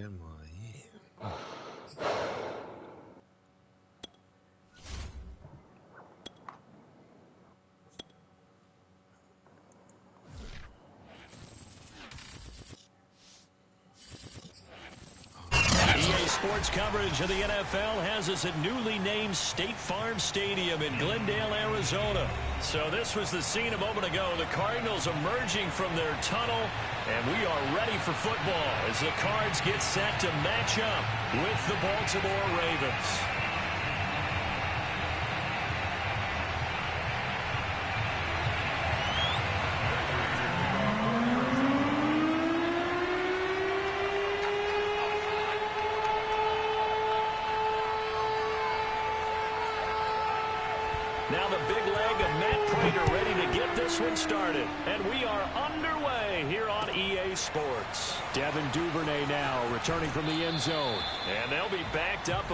Entremos ahí. EA Sports coverage of the NFL has us at newly named State Farm Stadium in Glendale, Arizona. So this was the scene a moment ago. The Cardinals emerging from their tunnel, and we are ready for football as the Cards get set to match up with the Baltimore Ravens. Now the big leg of Matt Prater ready to get this one started. And we are underway here on EA Sports. Devin Duvernay now returning from the end zone. And they'll be backed up.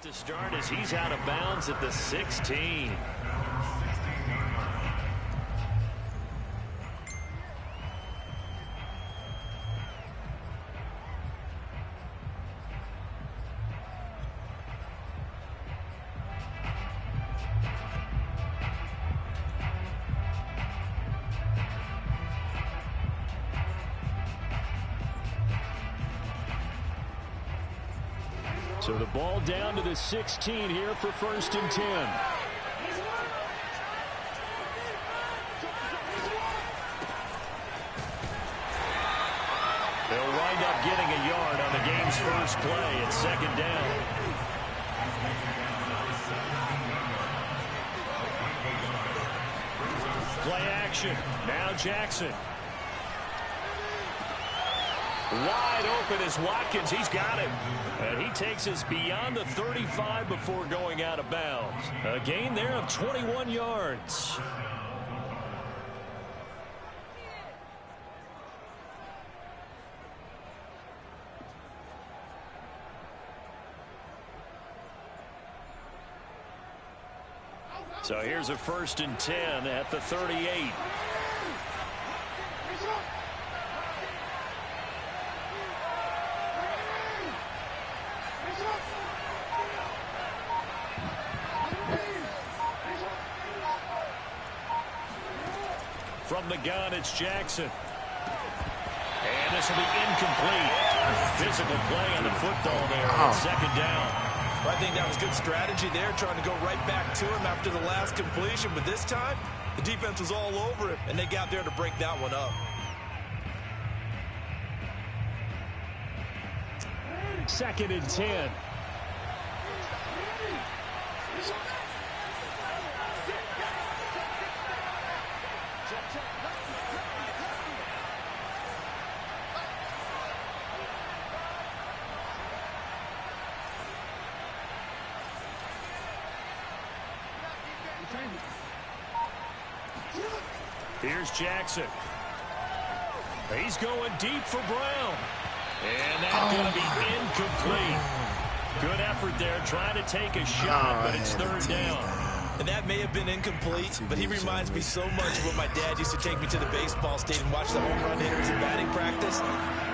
To start as he's out of bounds at the 16. So the ball down to the 16 here for 1st and 10. They'll wind up getting a yard on the game's first play at 2nd down. Play action. Now Jackson. Wide open is Watkins. He's got him. And he takes us beyond the 35 before going out of bounds. A gain there of 21 yards. So here's a 1st and 10 at the 38. From the gun, it's Jackson. And this will be incomplete. Physical play on the football there on 2nd down. Well, I think that was good strategy there, trying to go right back to him after the last completion. But this time, the defense was all over it, and they got there to break that one up. 2nd and 10. Here's Jackson. He's going deep for Brown. And that's going to be incomplete. Good effort there, trying to take a shot, but it's 3rd down. And that may have been incomplete, but he reminds me so much of when my dad used to take me to the baseball stadium, watch the home run hitters in batting practice.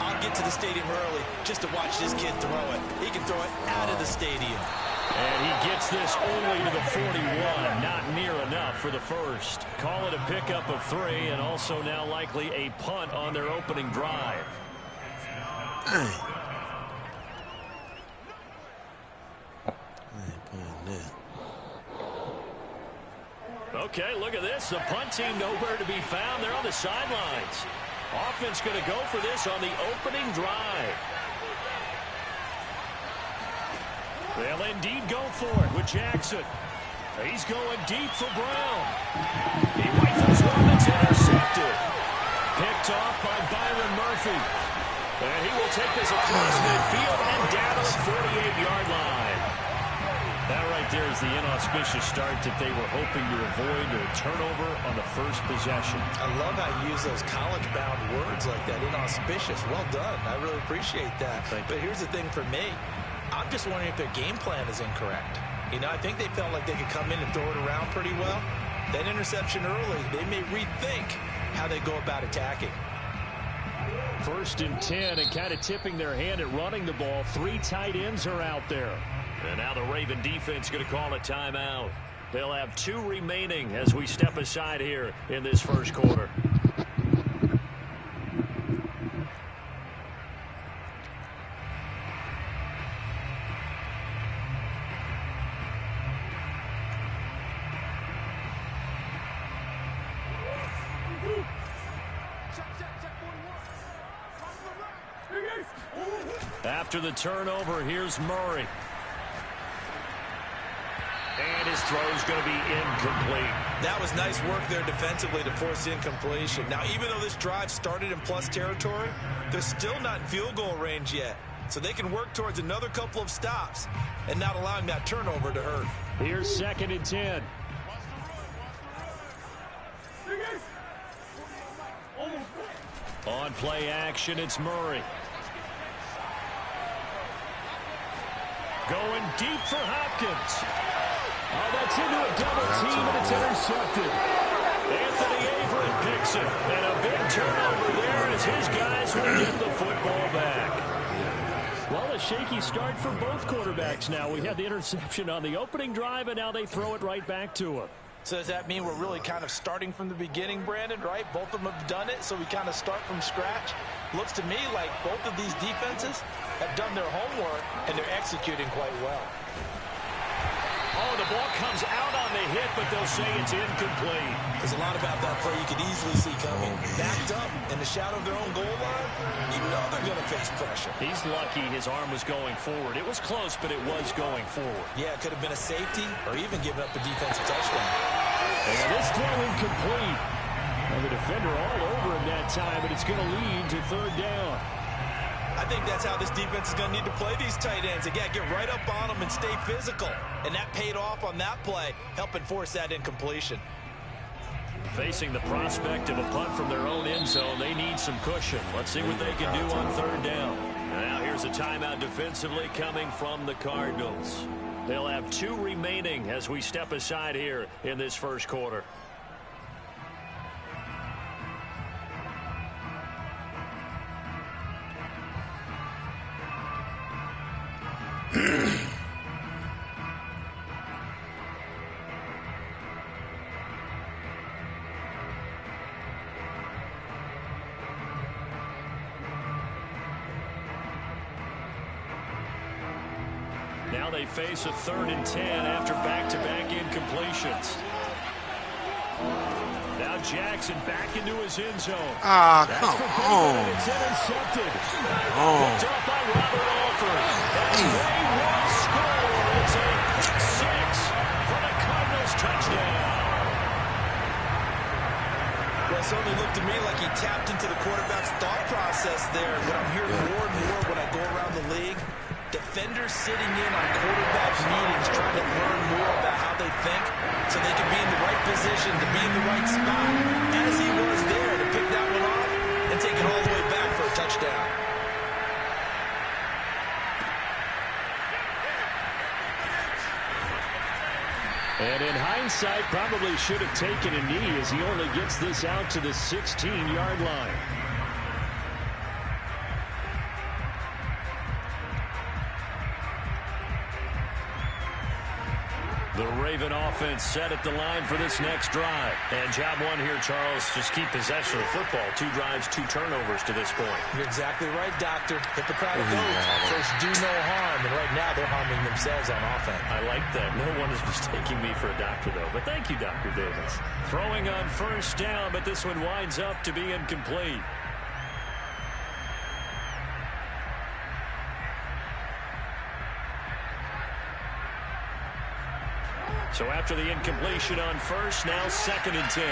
I'll get to the stadium early just to watch this kid throw it. He can throw it out of the stadium. And he gets this only to the 41, not near enough for the first. Call it a pickup of 3, and also now likely a punt on their opening drive. Okay, look at this. The punt team nowhere to be found. They're on the sidelines. Offense going to go for this on the opening drive. They'll indeed go for it with Jackson. He's going deep for Brown. He rifles one that's intercepted. Picked off by Byron Murphy. And he will take this across midfield and down to the 48-yard line. That right there is the inauspicious start that they were hoping to avoid, a turnover on the first possession. I love how you use those college-bound words like that, inauspicious. Well done. I really appreciate that. But here's the thing for me. I'm just wondering if their game plan is incorrect. You know, I think they felt like they could come in and throw it around pretty well. That interception early, they may rethink how they go about attacking. 1st and 10, and kind of tipping their hand at running the ball. 3 tight ends are out there. And now the Raven defense going to call a timeout. They'll have 2 remaining as we step aside here in this first quarter. After the turnover, here's Murray. And his throw is going to be incomplete. That was nice work there defensively to force incompletion. Now, even though this drive started in plus territory, they're still not in field goal range yet. So they can work towards another couple of stops and not allowing that turnover to hurt. Here's 2nd and 10. On play action, it's Murray. Going deep for Hopkins. Oh, that's into a double team, and it's intercepted. Anthony Averett picks it. And a big turnover there as his guys will get the football back. Well, a shaky start for both quarterbacks now. We had the interception on the opening drive, and now they throw it right back to him. So does that mean we're really kind of starting from the beginning, Brandon, right? Both of them have done it, so we kind of start from scratch. Looks to me like both of these defenses have done their homework, and they're executing quite well. Oh, the ball comes out on the hit, but they'll say it's incomplete. There's a lot about that play you could easily see coming. Backed up in the shadow of their own goal line, you know they're going to face pressure. He's lucky his arm was going forward. It was close, but it was going forward. Yeah, it could have been a safety or even given up a defensive touchdown. And this throw incomplete. And the defender all over him that time, but it's going to lead to 3rd down. I think that's how this defense is going to need to play these tight ends. Again, get right up on them and stay physical. And that paid off on that play, helping force that incompletion. Facing the prospect of a punt from their own end zone, they need some cushion. Let's see what they can do on 3rd down. Now here's a timeout defensively coming from the Cardinals. They'll have 2 remaining as we step aside here in this first quarter. Now they face a 3rd and 10 after back-to-back incompletions. Now Jackson back into his end zone. Come on. It's intercepted. Oh. Picked up by Robert Alford. And they will score. It's a pick 6 for the Cardinals touchdown. Well, it certainly looked to me like he tapped into the quarterback's thought process there. What I'm hearing more and more when I go around the league, defenders sitting in on quarterback meetings trying to learn more about how they think so they can be in the right position to be in the right spot, as he was there to pick that one off and take it all the way back for a touchdown. And in hindsight, probably should have taken a knee as he only gets this out to the 16-yard line. The Raven offense set at the line for this next drive. And job one here, Charles, just keep possession of the football. 2 drives, 2 turnovers to this point. You're exactly right, Doctor. Hippocratic oath. First, do no harm. And right now, they're harming themselves on offense. I like that. No one is mistaking me for a doctor, though. But thank you, Dr. Davis. Throwing on 1st down, but this one winds up to be incomplete. So after the incompletion on first, now 2nd and 10.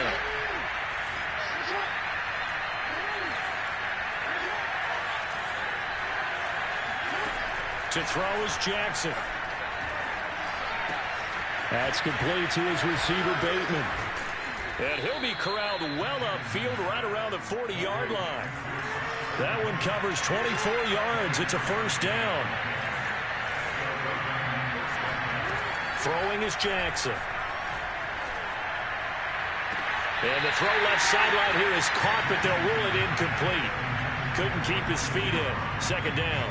To throw is Jackson. That's complete to his receiver, Bateman. And he'll be corralled well upfield right around the 40-yard line. That one covers 24 yards. It's a first down. Throwing is Jackson. And the throw left sideline here is caught, but they'll rule it incomplete. Couldn't keep his feet in. 2nd down.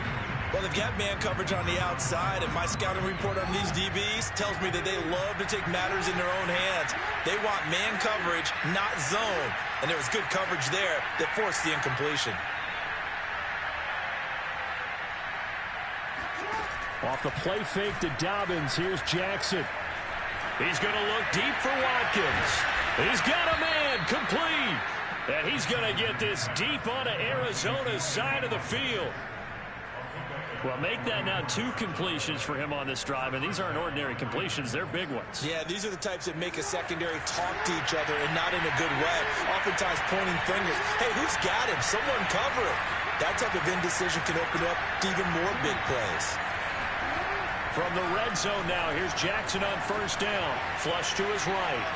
Well, they've got man coverage on the outside, and my scouting report on these DBs tells me that they love to take matters in their own hands. They want man coverage, not zone. And there was good coverage there that forced the incompletion. Off the play fake to Dobbins. Here's Jackson. He's going to look deep for Watkins. He's got a man complete. And he's going to get this deep onto Arizona's side of the field. Well, make that now 2 completions for him on this drive, and these aren't ordinary completions. They're big ones. Yeah, these are the types that make a secondary talk to each other and not in a good way. Oftentimes pointing fingers. Hey, who's got him? Someone cover it. That type of indecision can open up to even more big plays. From the red zone now, here's Jackson on first down. Flush to his right.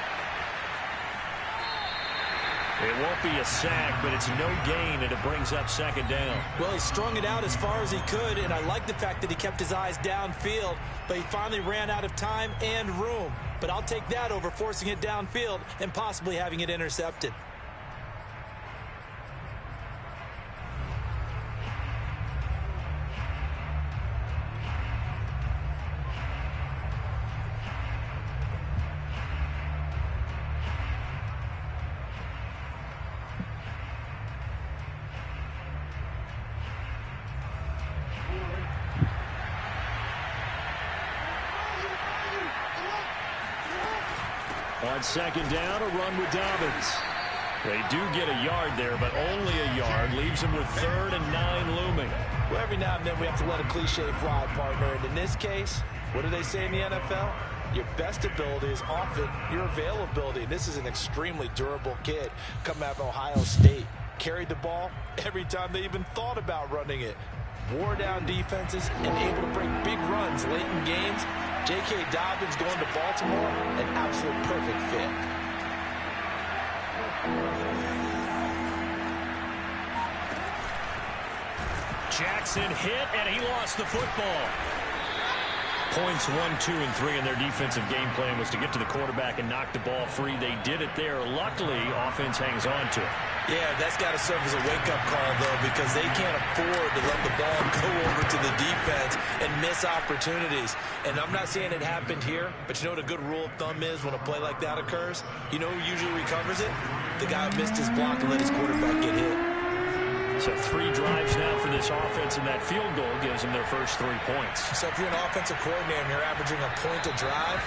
It won't be a sack, but it's no gain, and it brings up 2nd down. Well, he strung it out as far as he could, and I like the fact that he kept his eyes downfield, but he finally ran out of time and room. But I'll take that over forcing it downfield and possibly having it intercepted. On 2nd down, a run with Dobbins. They do get a yard there, but only a yard. Leaves them with 3rd and 9 looming. Well, every now and then we have to let a cliche fly, partner. And in this case, what do they say in the NFL? Your best ability is often your availability. And this is an extremely durable kid coming out of Ohio State. Carried the ball every time they even thought about running it. Wore down defenses and able to break big runs late in games. J.K. Dobbins going to Baltimore, an absolute perfect fit. Jackson hit, and he lost the football. Points 1, 2, and 3 in their defensive game plan was to get to the quarterback and knock the ball free. They did it there. Luckily, offense hangs on to it. Yeah, that's got to serve as a wake-up call, though, because they can't afford to let the ball go over to the defense and miss opportunities. And I'm not saying it happened here, but you know what a good rule of thumb is when a play like that occurs? You know who usually recovers it? The guy who missed his block and let his quarterback get hit. So 3 drives now for this offense, and that field goal gives them their first 3 points. So if you're an offensive coordinator and you're averaging a point a drive,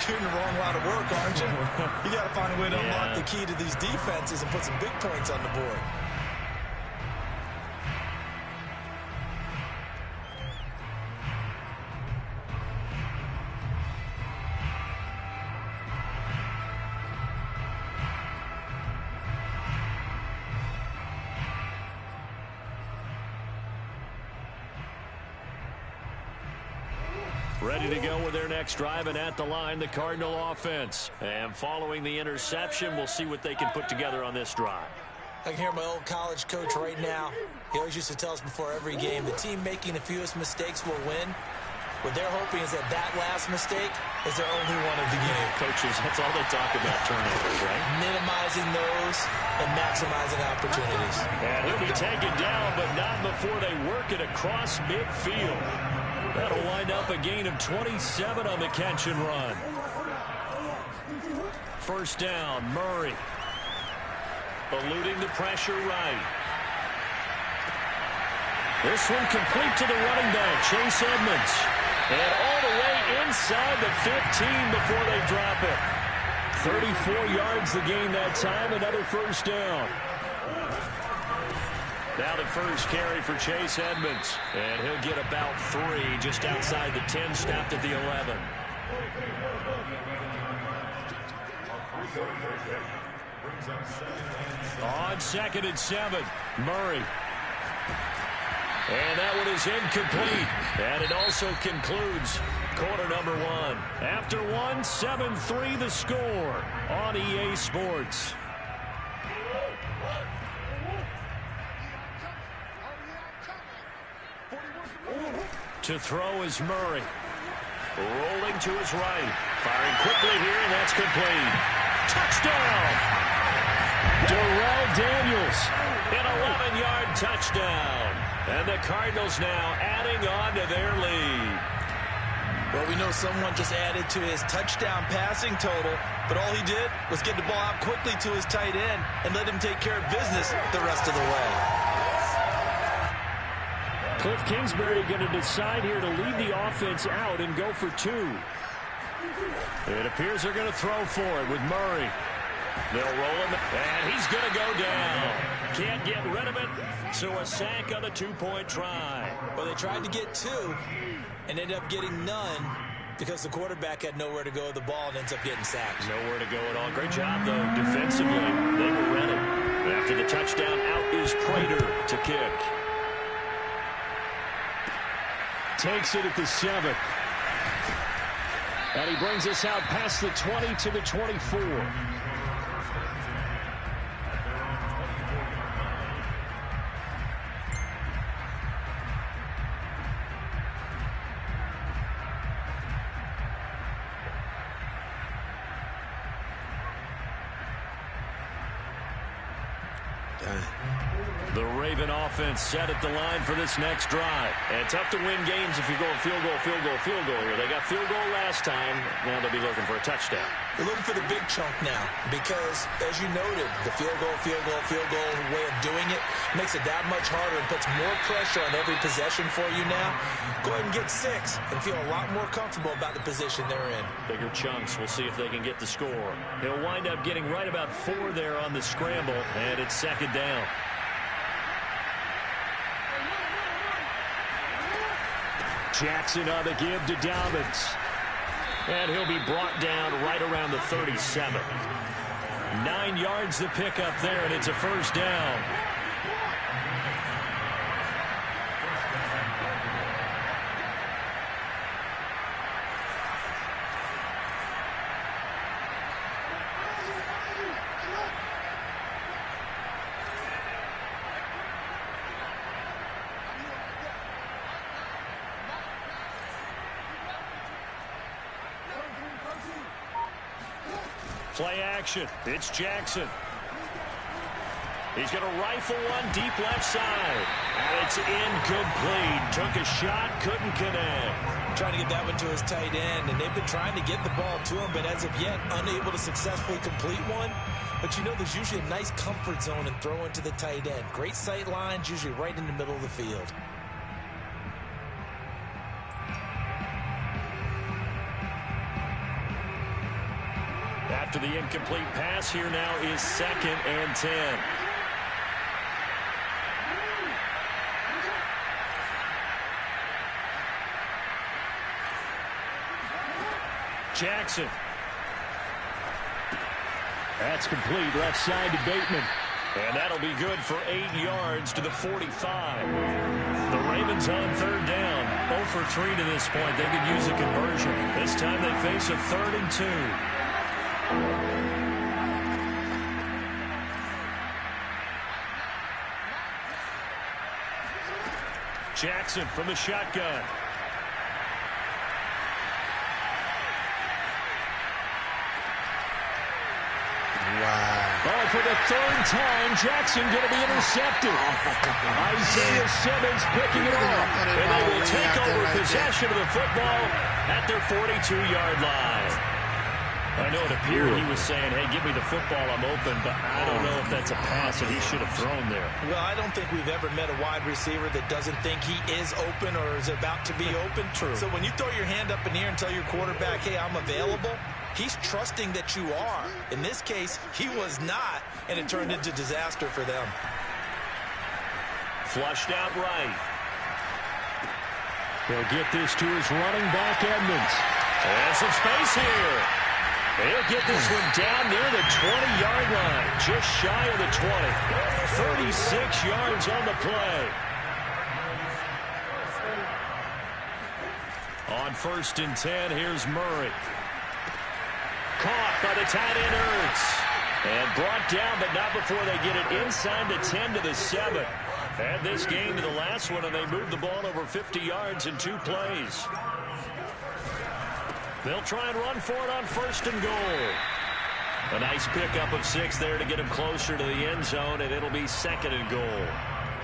you're in the wrong line of work, aren't you? You got to find a way to unlock the key to these defenses and put some big points on the board. Ready to go with their next drive, and at the line, the Cardinal offense. And following the interception, we'll see what they can put together on this drive. I can hear my old college coach right now. He always used to tell us before every game, the team making the fewest mistakes will win. What they're hoping is that that last mistake is their only one of the game. Coaches, that's all they talk about, turnovers, right? Minimizing those and maximizing opportunities. And he'll be taken down, but not before they work it across midfield. That'll wind up a gain of 27 on the catch and run. First down, Murray. Eluding the pressure right. This one complete to the running back, Chase Edmonds. And all the way inside the 15 before they drop it. 34 yards the gain that time, another first down. Now the first carry for Chase Edmonds. And he'll get about 3 just outside the 10, stopped at the 11. On 2nd and 7, Murray. And that one is incomplete. And it also concludes quarter number 1. After 1, 7-3 the score on EA Sports. To throw is Murray. Rolling to his right. Firing quickly here, and that's complete. Touchdown! Darrell Daniels, an 11-yard touchdown. And the Cardinals now adding on to their lead. Well, we know someone just added to his touchdown passing total, but all he did was get the ball out quickly to his tight end and let him take care of business the rest of the way. Cliff Kingsbury going to decide here to lead the offense out and go for 2. It appears they're going to throw for it with Murray. They'll roll him, and he's going to go down. Can't get rid of it, so a sack on a 2-point try. Well, they tried to get 2 and ended up getting none because the quarterback had nowhere to go with the ball and ends up getting sacked. Nowhere to go at all. Great job, though, defensively. They were ready. After the touchdown, out is Prater to kick. Takes it at the 7. And he brings us out past the 20 to the 24. The Raven offense set at the line for this next drive. And tough to win games if you're going field goal, field goal, field goal here. They got field goal last time. Now they'll be looking for a touchdown. They're looking for the big chunk now because, as you noted, the field goal way of doing it makes it that much harder and puts more pressure on every possession for you now. Go ahead and get 6 and feel a lot more comfortable about the position they're in. Bigger chunks. We'll see if they can get the score. He'll wind up getting right about 4 there on the scramble, and it's 2nd down. Jackson on the give to Dobbins. And he'll be brought down right around the 37. 9 yards to pick up there, and it's a 1st down. Play action. It's Jackson. He's going to rifle one deep left side. And it's incomplete. Took a shot, couldn't connect. Trying to get that one to his tight end, and they've been trying to get the ball to him, but as of yet, unable to successfully complete one. But you know there's usually a nice comfort zone in throwing to the tight end. Great sight lines, usually right in the middle of the field. After the incomplete pass, here now is 2nd and 10. Jackson. That's complete left side to Bateman. And that'll be good for 8 yards to the 45. The Ravens on 3rd down. 0 for 3 to this point. They could use a conversion. This time they face a 3rd and 2. Jackson from the shotgun. Wow. Oh, for the 3rd time, Jackson going to be intercepted. Isaiah Simmons picking it off. And they will take over possession of the football at their 42-yard line. I know it appeared he was saying, hey, give me the football, I'm open, but I don't know if that's a pass that he should have thrown there. Well, I don't think we've ever met a wide receiver that doesn't think he is open or is about to be open. True. So when you throw your hand up in the air and tell your quarterback, hey, I'm available, he's trusting that you are. In this case, he was not, and it turned into disaster for them. Flushed out right. He'll get this to his running back, Edmonds. And some space here. He'll get this one down near the 20-yard line, just shy of the 20. 36 yards on the play. On 1st and 10, here's Murray. Caught by the tight end Ertz. And brought down, but not before they get it inside the 10 to the 7. Add this game to the last one, and they moved the ball over 50 yards in 2 plays. They'll try and run for it on 1st and goal. A nice pickup of 6 there to get him closer to the end zone, and it'll be 2nd and goal.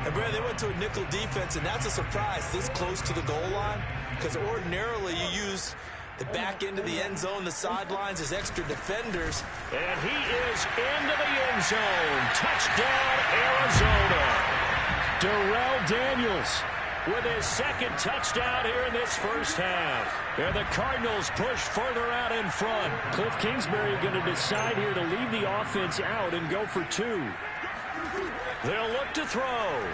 And, Brad, they went to a nickel defense, and that's a surprise this close to the goal line, because ordinarily you use the back end of the end zone, the sidelines as extra defenders. And he is into the end zone. Touchdown, Arizona. Darrell Daniels with his 2nd touchdown here in this first half. And the Cardinals push further out in front. Cliff Kingsbury going to decide here to leave the offense out and go for 2. They'll look to throw.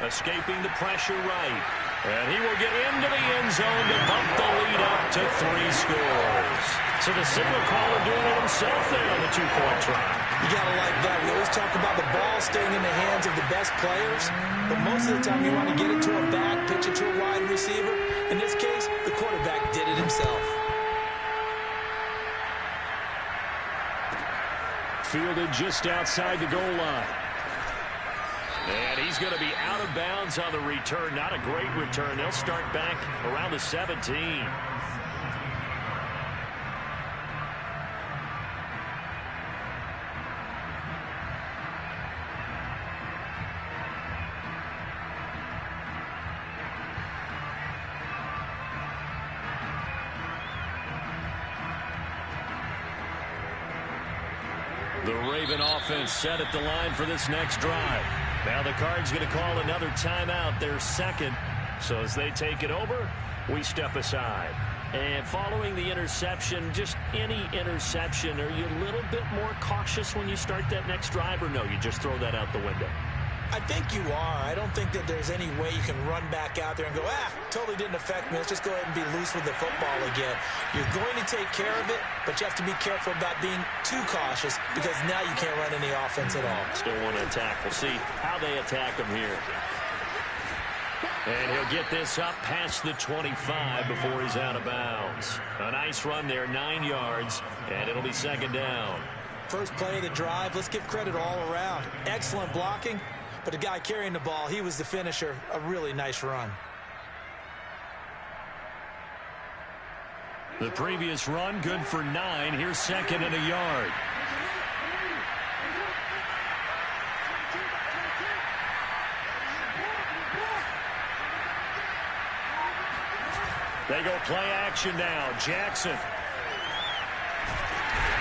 Escaping the pressure right. And he will get into the end zone to bump the lead up to 3 scores. So the signal caller doing it himself there on the 2-point try. You got to like that. We always talk about the ball staying in the hands of the best players, but most of the time you want to get it to a back, pitch it to a wide receiver. In this case, the quarterback did it himself. Fielded just outside the goal line. And he's going to be out of bounds on the return. Not a great return. They'll start back around the 17. The Raven offense set at the line for this next drive. Now the Cards going to call another timeout, their 2nd. So as they take it over, we step aside. And following the interception, just any interception, are you a little bit more cautious when you start that next drive, or no, you just throw that out the window? I think you are. I don't think that there's any way you can run back out there and go, totally didn't affect me. Let's just go ahead and be loose with the football again. You're going to take care of it, but you have to be careful about being too cautious because now you can't run any offense at all. Still want to attack. We'll see how they attack him here. And he'll get this up past the 25 before he's out of bounds. A nice run there, 9 yards, and it'll be 2nd down. First play of the drive, let's give credit all around. Excellent blocking. But the guy carrying the ball, he was the finisher. A really nice run. The previous run, good for 9. Here's 2nd and a yard. They go play action now. Jackson.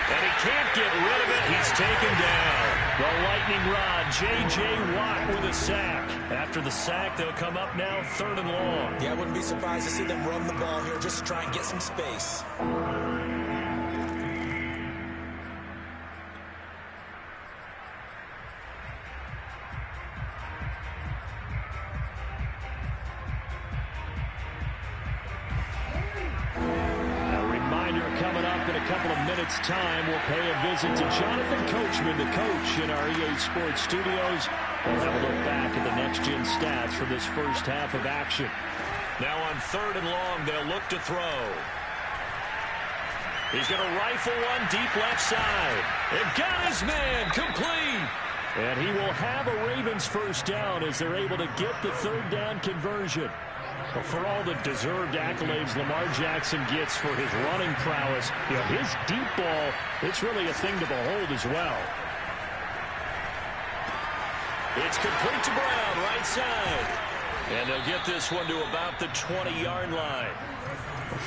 And he can't get rid of it. He's taken down. The lightning rod, J.J. Watt with a sack. After the sack, they'll come up now 3rd and long. Yeah, I wouldn't be surprised to see them run the ball here just to try and get some space. Time we'll pay a visit to Jonathan Coachman, the coach in our EA Sports studios. We'll have a look back at the next-gen stats for this first half of action. Now on 3rd and long, they'll look to throw. He's going to rifle one deep left side. And got his man complete. And he will have a Ravens first down as they're able to get the 3rd down conversion. Well, for all the deserved accolades Lamar Jackson gets for his running prowess, his deep ball, it's really a thing to behold as well. It's complete to Brown, right side. And they'll get this one to about the 20-yard line.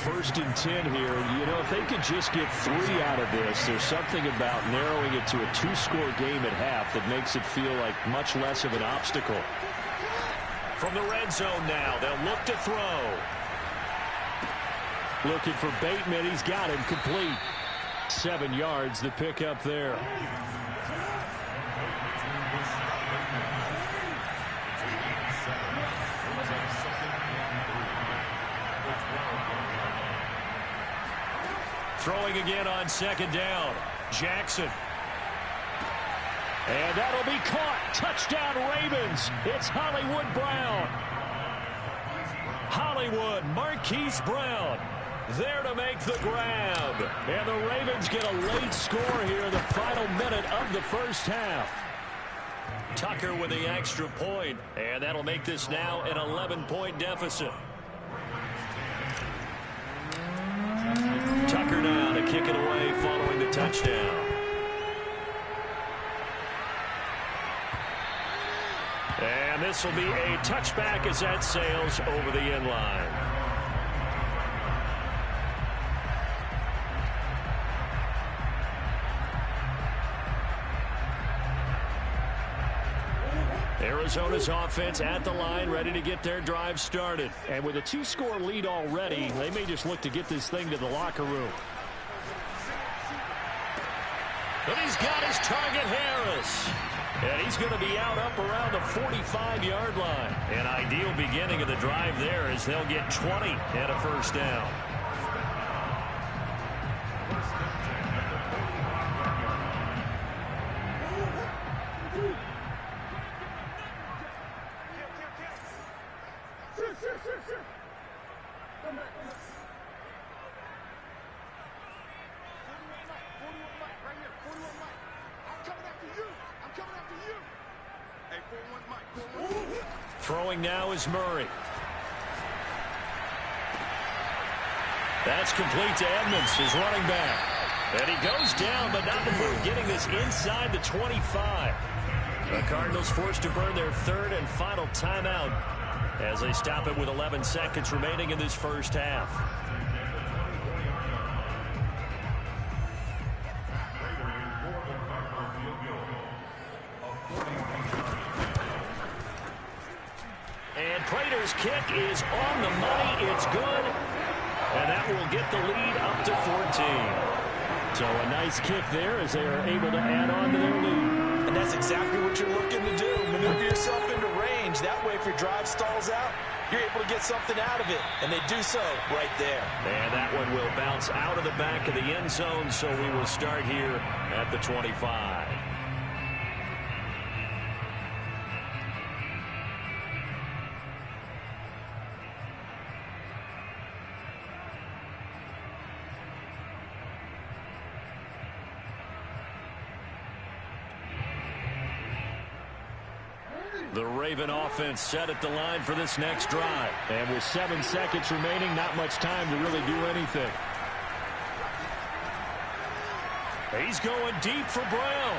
1st and 10 here. If they could just get 3 out of this, there's something about narrowing it to a 2-score game at half that makes it feel like much less of an obstacle. From the red zone now, they'll look to throw. Looking for Bateman. He's got him complete. 7 yards, the pickup there. Throwing again on second down. Jackson. And that'll be caught. Touchdown Ravens. It's Hollywood Brown. Hollywood, Marquise Brown, there to make the grab. And the Ravens get a late score here in the final minute of the first half. Tucker with the extra point, and that'll make this now an 11-point deficit. Tucker now to kick it away following the touchdown. And this will be a touchback as that sails over the end line. Arizona's offense at the line, ready to get their drive started. And with a 2-score lead already, they may just look to get this thing to the locker room. But he's got his target, Harris. And he's going to be out up around the 45-yard line. An ideal beginning of the drive there as they'll get 20 and a first down. Throwing now is Murray. That's complete to Edmonds, his running back. And he goes down, but not before getting this inside the 25. The Cardinals forced to burn their third and final timeout as they stop it with 11 seconds remaining in this first half. And Prater's kick is on the money. It's good. And that will get the lead up to 14. So a nice kick there as they are able to add on to their lead. And that's exactly what you're looking to do. Maneuver yourself into range. That way, if your drive stalls out, you're able to get something out of it. And they do so right there. And that one will bounce out of the back of the end zone. So we will start here at the 25. The Raven offense set at the line for this next drive. And with 7 seconds remaining, not much time to really do anything. He's going deep for Brown.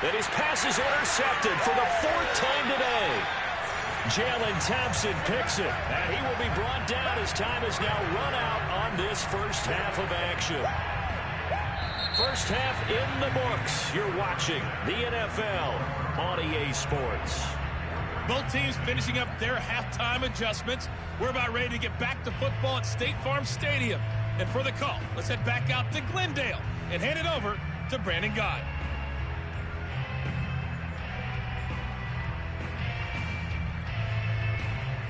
And his pass is intercepted for the 4th time today. Jalen Thompson picks it. And he will be brought down as time is now run out on this first half of action. First half in the books. You're watching the NFL on EA Sports. Both teams finishing up their halftime adjustments. We're about ready to get back to football at State Farm Stadium. And for the call, let's head back out to Glendale and hand it over to Brandon Gott.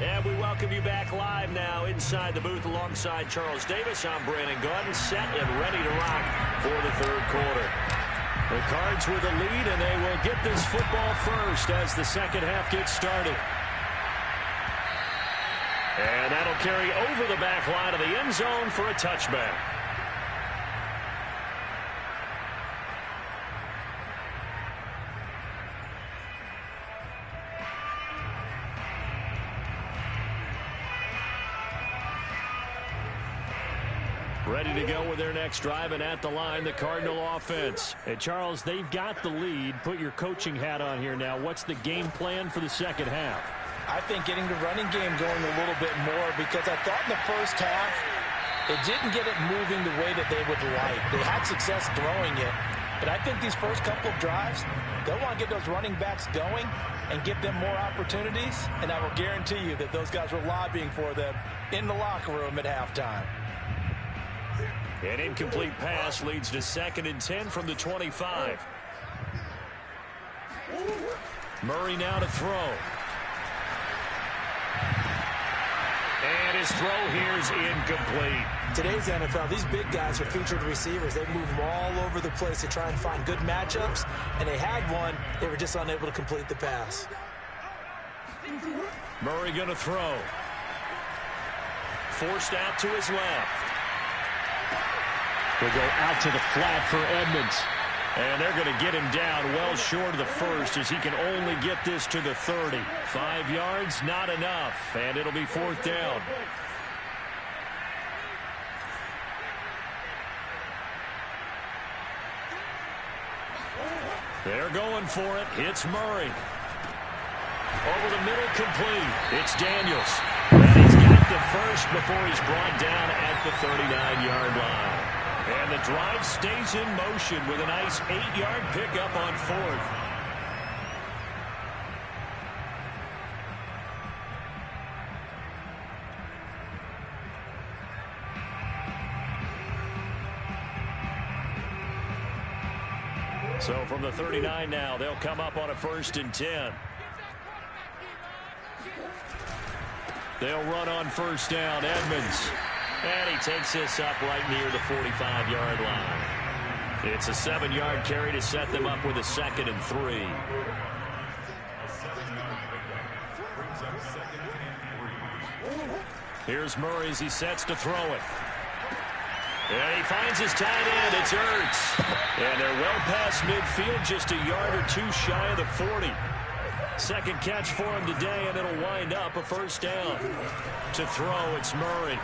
And we welcome you back live now inside the booth alongside Charles Davis. I'm Brandon Gott, set and ready to rock for the third quarter. The Cards with the lead, and they will get this football first as the second half gets started. And that'll carry over the back line of the end zone for a touchback. Ready to go with their next drive, and at the line, the Cardinal offense. And Charles, they've got the lead. Put your coaching hat on here now. What's the game plan for the second half? I think getting the running game going a little bit more, because I thought in the first half it didn't get it moving the way that they would like. They had success throwing it, but I think these first couple of drives, they'll want to get those running backs going and give them more opportunities, and I will guarantee you that those guys were lobbying for them in the locker room at halftime. An incomplete pass leads to 2nd and 10 from the 25. Murray now to throw. And his throw here is incomplete. Today's NFL, these big guys are featured receivers. They move them all over the place to try and find good matchups, and they had one. They were just unable to complete the pass. Murray going to throw. Forced out to his left. Will go out to the flat for Edmonds. And they're going to get him down well short of the first as he can only get this to the 30. 5 yards, not enough, and it'll be 4th down. They're going for it. Hits Murray. Over the middle, complete. It's Daniels. And he's got the first before he's brought down at the 39-yard line. And the drive stays in motion with a nice 8-yard pickup on 4th. So from the 39 now, they'll come up on a 1st and 10. They'll run on 1st down. Edmonds. And he takes this up right near the 45-yard line. It's a 7-yard carry to set them up with a 2nd and 3. Here's Murray as he sets to throw it. And he finds his tight end. It's Ertz. And they're well past midfield, just a yard or 2 shy of the 40. Second catch for him today, and it'll wind up a 1st down. To throw, it's Murray.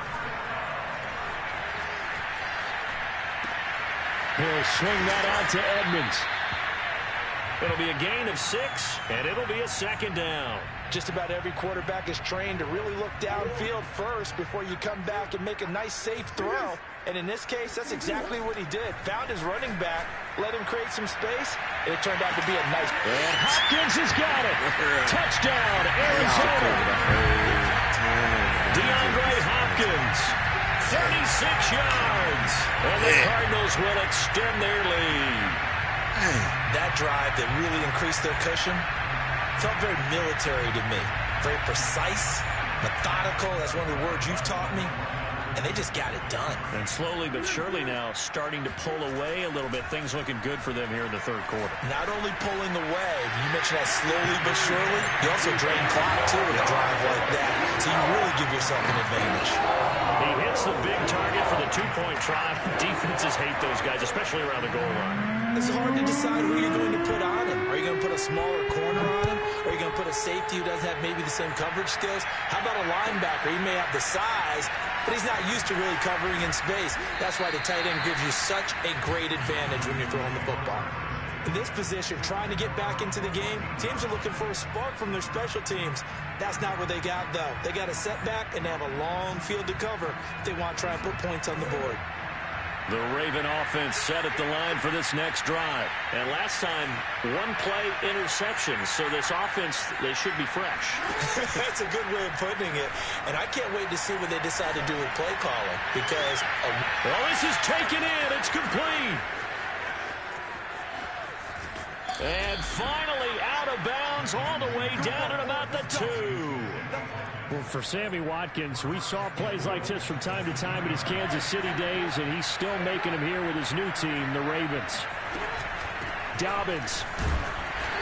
He'll swing that out to Edmonds. It'll be a gain of 6, and it'll be a 2nd down. Just about every quarterback is trained to really look downfield first before you come back and make a nice, safe throw. And in this case, that's exactly what he did. Found his running back, let him create some space, and it turned out to be a nice... And Hopkins has got it. Touchdown, Arizona. DeAndre Hopkins, 36 yards. And the Cardinals will extend their lead. That drive that really increased their cushion felt very military to me. Very precise, methodical. That's one of the words you've taught me. And they just got it done. And slowly but surely now starting to pull away a little bit. Things looking good for them here in the 3rd quarter. Not only pulling away, you mentioned that slowly but surely, you also drain clock too with a drive like that. So you really give yourself an advantage. He hits the big target for the 2-point try. Defenses hate those guys, especially around the goal line. It's hard to decide who you're going to put on him. Are you going to put a smaller corner on him? Or are you going to put a safety who doesn't have maybe the same coverage skills? How about a linebacker? He may have the size, but he's not used to really covering in space. That's why the tight end gives you such a great advantage when you're throwing the football. In this position, trying to get back into the game, teams are looking for a spark from their special teams. That's not what they got, though. They got a setback, and they have a long field to cover if they want to try and put points on the board. The Raven offense set at the line for this next drive. And last time, 1-play interception. So this offense, they should be fresh. That's a good way of putting it. And I can't wait to see what they decide to do with play calling. Because... well, this is taken in. It's complete. And finally out of bounds all the way down at about the 2. Well, for Sammy Watkins, we saw plays like this from time to time in his Kansas City days, and he's still making them here with his new team, the Ravens. Dobbins.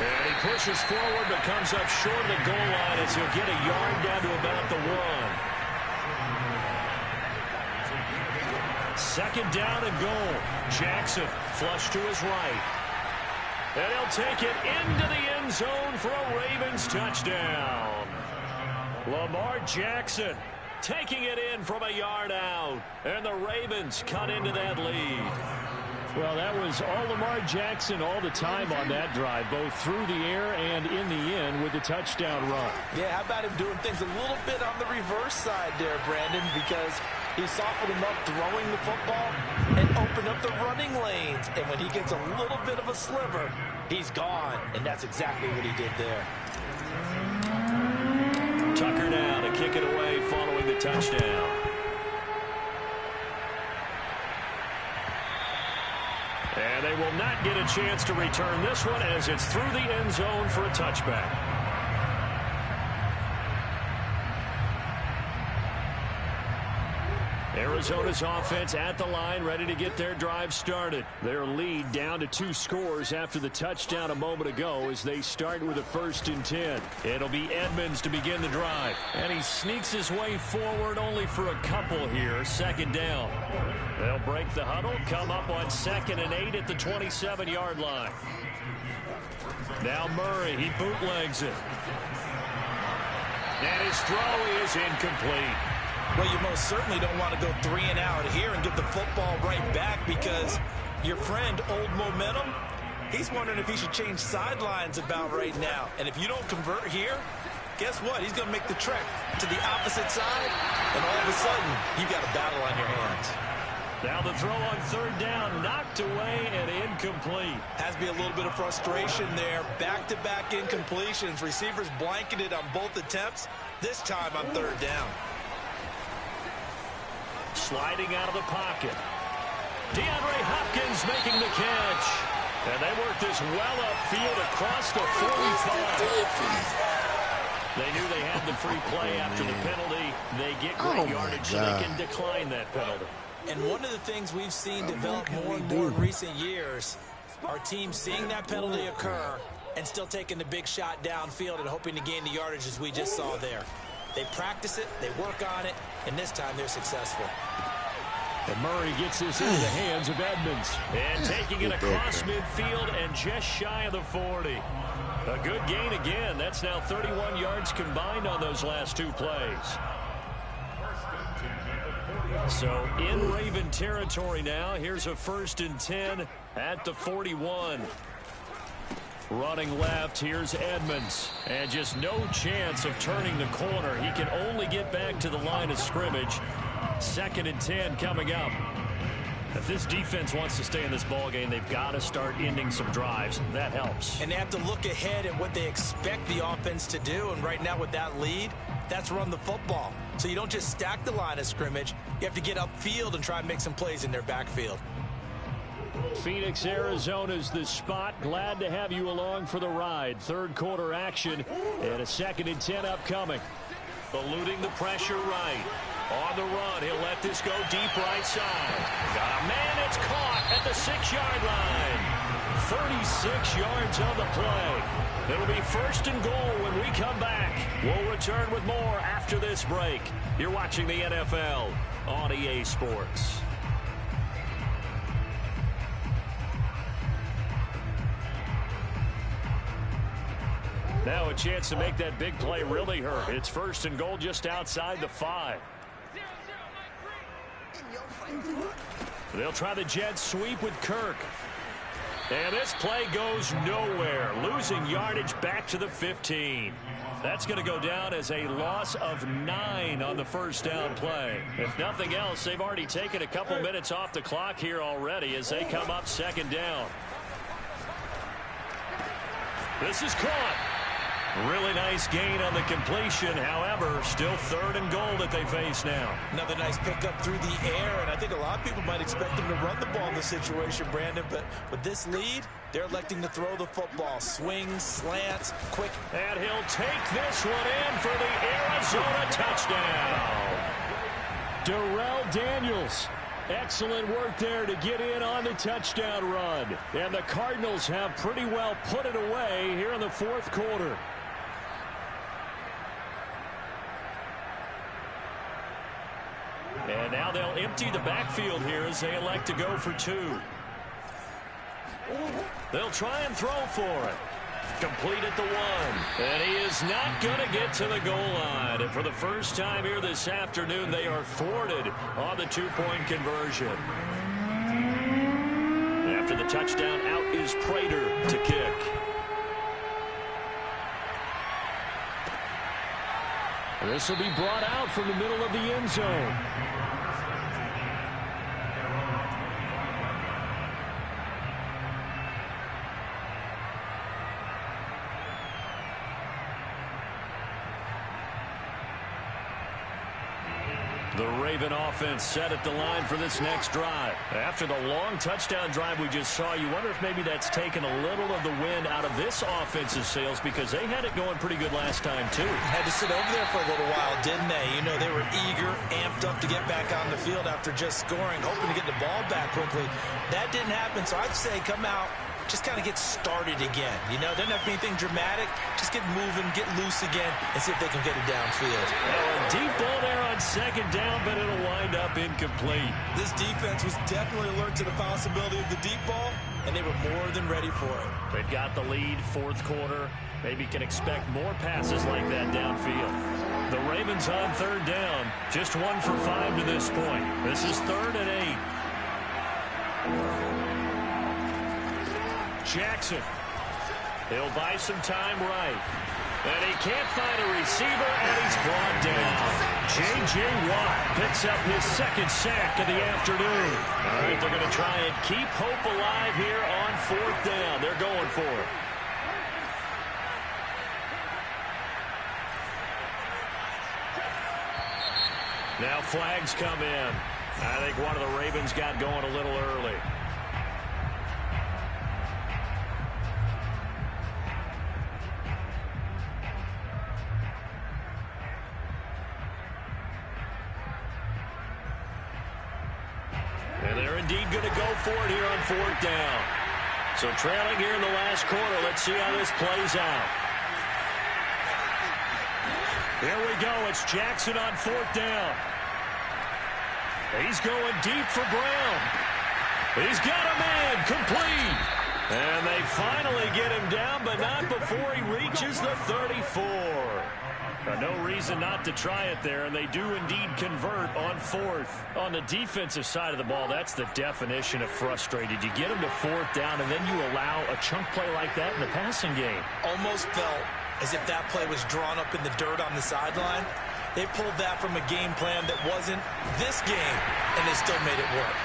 And he pushes forward but comes up short of the goal line as he'll get a yard down to about the 1. 2nd down and goal. Jackson flush to his right. And he'll take it into the end zone for a Ravens touchdown. Lamar Jackson taking it in from a yard out. And the Ravens cut into that lead. Well, that was all Lamar Jackson all the time on that drive, both through the air and in the end with the touchdown run. Yeah, how about him doing things a little bit on the reverse side there, Brandon, because he softened him up throwing the football and opened up the running lanes. And when he gets a little bit of a sliver, he's gone. And that's exactly what he did there. Tucker now to kick it away following the touchdown. And they will not get a chance to return this one as it's through the end zone for a touchback. Arizona's offense at the line, ready to get their drive started. Their lead down to 2 scores after the touchdown a moment ago as they start with a 1st and 10. It'll be Edmonds to begin the drive. And he sneaks his way forward only for a couple here. 2nd down. They'll break the huddle, come up on 2nd and 8 at the 27-yard line. Now Murray, he bootlegs it. And his throw is incomplete. Well, you most certainly don't want to go 3 and out here and get the football right back because your friend, Old Momentum, he's wondering if he should change sidelines about right now. And if you don't convert here, guess what? He's going to make the trek to the opposite side, and all of a sudden, you've got a battle on your hands. Now the throw on 3rd down, knocked away and incomplete. Has to be a little bit of frustration there. Back-to-back incompletions. Receivers blanketed on both attempts, this time on 3rd down. Sliding out of the pocket. DeAndre Hopkins making the catch. And they work this well upfield across the 45. They knew they had the free play after the penalty. They get great yardage so they can decline that penalty. And one of the things we've seen develop more and more in recent years are teams seeing that penalty occur and still taking the big shot downfield and hoping to gain the yardage as we just saw there. They practice it, they work on it, and this time they're successful. And Murray gets this into the hands of Edmonds. And taking it across midfield and just shy of the 40. A good gain again. That's now 31 yards combined on those last 2 plays. So in Raven territory now. Here's a 1st and 10 at the 41. Running left, here's Edmonds. And just no chance of turning the corner. He can only get back to the line of scrimmage. 2nd and 10 coming up. If this defense wants to stay in this ballgame, they've got to start ending some drives. That helps. And they have to look ahead at what they expect the offense to do. And right now with that lead, that's run the football. So you don't just stack the line of scrimmage. You have to get upfield and try and make some plays in their backfield. Phoenix, Arizona's the spot. Glad to have you along for the ride. 3rd quarter action and a 2nd and 10 upcoming. Eluding the pressure right. On the run, he'll let this go deep right side. Got a man, it's caught at the 6-yard line. 36 yards on the play. It'll be 1st and goal when we come back. We'll return with more after this break. You're watching the NFL on EA Sports. Now a chance to make that big play really hurt. It's 1st and goal just outside the 5. They'll try the jet sweep with Kirk. And this play goes nowhere. Losing yardage back to the 15. That's going to go down as a loss of 9 on the 1st down play. If nothing else, they've already taken a couple minutes off the clock here already as they come up 2nd down. This is caught. Really nice gain on the completion. However, still 3rd and goal that they face now. Another nice pickup through the air, and I think a lot of people might expect them to run the ball in this situation, Brandon, but with this lead, they're electing to throw the football. Swings, slants, quick. And he'll take this one in for the Arizona touchdown. Darrell Daniels. Excellent work there to get in on the touchdown run. And the Cardinals have pretty well put it away here in the 4th quarter. And now they'll empty the backfield here as they elect to go for 2. They'll try and throw for it. Complete at the 1. And he is not going to get to the goal line. And for the first time here this afternoon, they are thwarted on the 2-point conversion. After the touchdown, out is Prater to kick. This will be brought out from the middle of the end zone. The Raven offense set at the line for this next drive. After the long touchdown drive we just saw, you wonder if maybe that's taken a little of the wind out of this offense's sails, because they had it going pretty good last time too. Had to sit over there for a little while, didn't they? You know, they were eager, amped up to get back on the field after just scoring, hoping to get the ball back quickly. That didn't happen, so I'd say come out, just kind of get started again. You know, doesn't have to be anything dramatic. Just get moving, get loose again, and see if they can get it downfield. Well, a deep ball there on second down, but it'll wind up incomplete. This defense was definitely alert to the possibility of the deep ball, and they were more than ready for it. They've got the lead, fourth quarter. Maybe can expect more passes like that downfield. The Ravens on third down. Just 1 for 5 to this point. This is 3rd and 8. Jackson. He'll buy some time right. And he can't find a receiver, and he's brought down. J.J. Watt picks up his second sack of the afternoon. All right, they're going to try and keep hope alive here on 4th down. They're going for it. Now flags come in. I think one of the Ravens got going a little early. And they're indeed going to go for it here on 4th down. So trailing here in the last quarter. Let's see how this plays out. Here we go. It's Jackson on 4th down. He's going deep for Brown. He's got a man. Complete. And they finally get him down, but not before he reaches the 34. No reason not to try it there, and they do indeed convert on 4th. On the defensive side of the ball, that's the definition of frustrated. You get them to 4th down, and then you allow a chunk play like that in the passing game. Almost felt as if that play was drawn up in the dirt on the sideline. They pulled that from a game plan that wasn't this game, and they still made it work.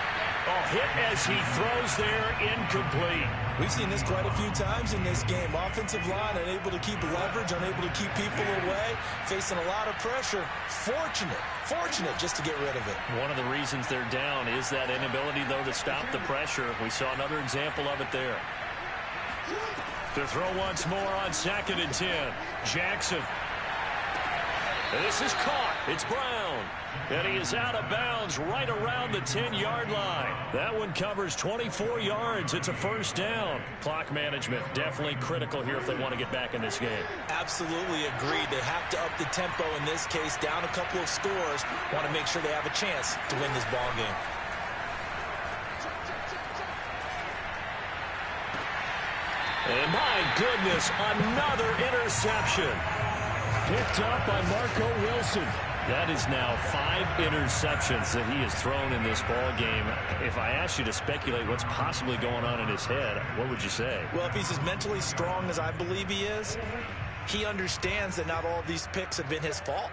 Oh, hit as he throws there, incomplete. We've seen this quite a few times in this game. Offensive line unable to keep leverage, unable to keep people away, facing a lot of pressure. Fortunate just to get rid of it. One of the reasons they're down is that inability, though, to stop the pressure. We saw another example of it there. To throw once more on 2nd and 10. Jackson. This is caught. It's Brown. And he is out of bounds right around the 10-yard line. That one covers 24 yards. It's a 1st down. Clock management definitely critical here if they want to get back in this game. Absolutely agreed. They have to up the tempo in this case. Down a couple of scores. Want to make sure they have a chance to win this ball game. And my goodness, another interception. Picked up by Marco Wilson. That is now 5 interceptions that he has thrown in this ball game. If I asked you to speculate what's possibly going on in his head, what would you say? Well, if he's as mentally strong as I believe he is, he understands that not all of these picks have been his fault.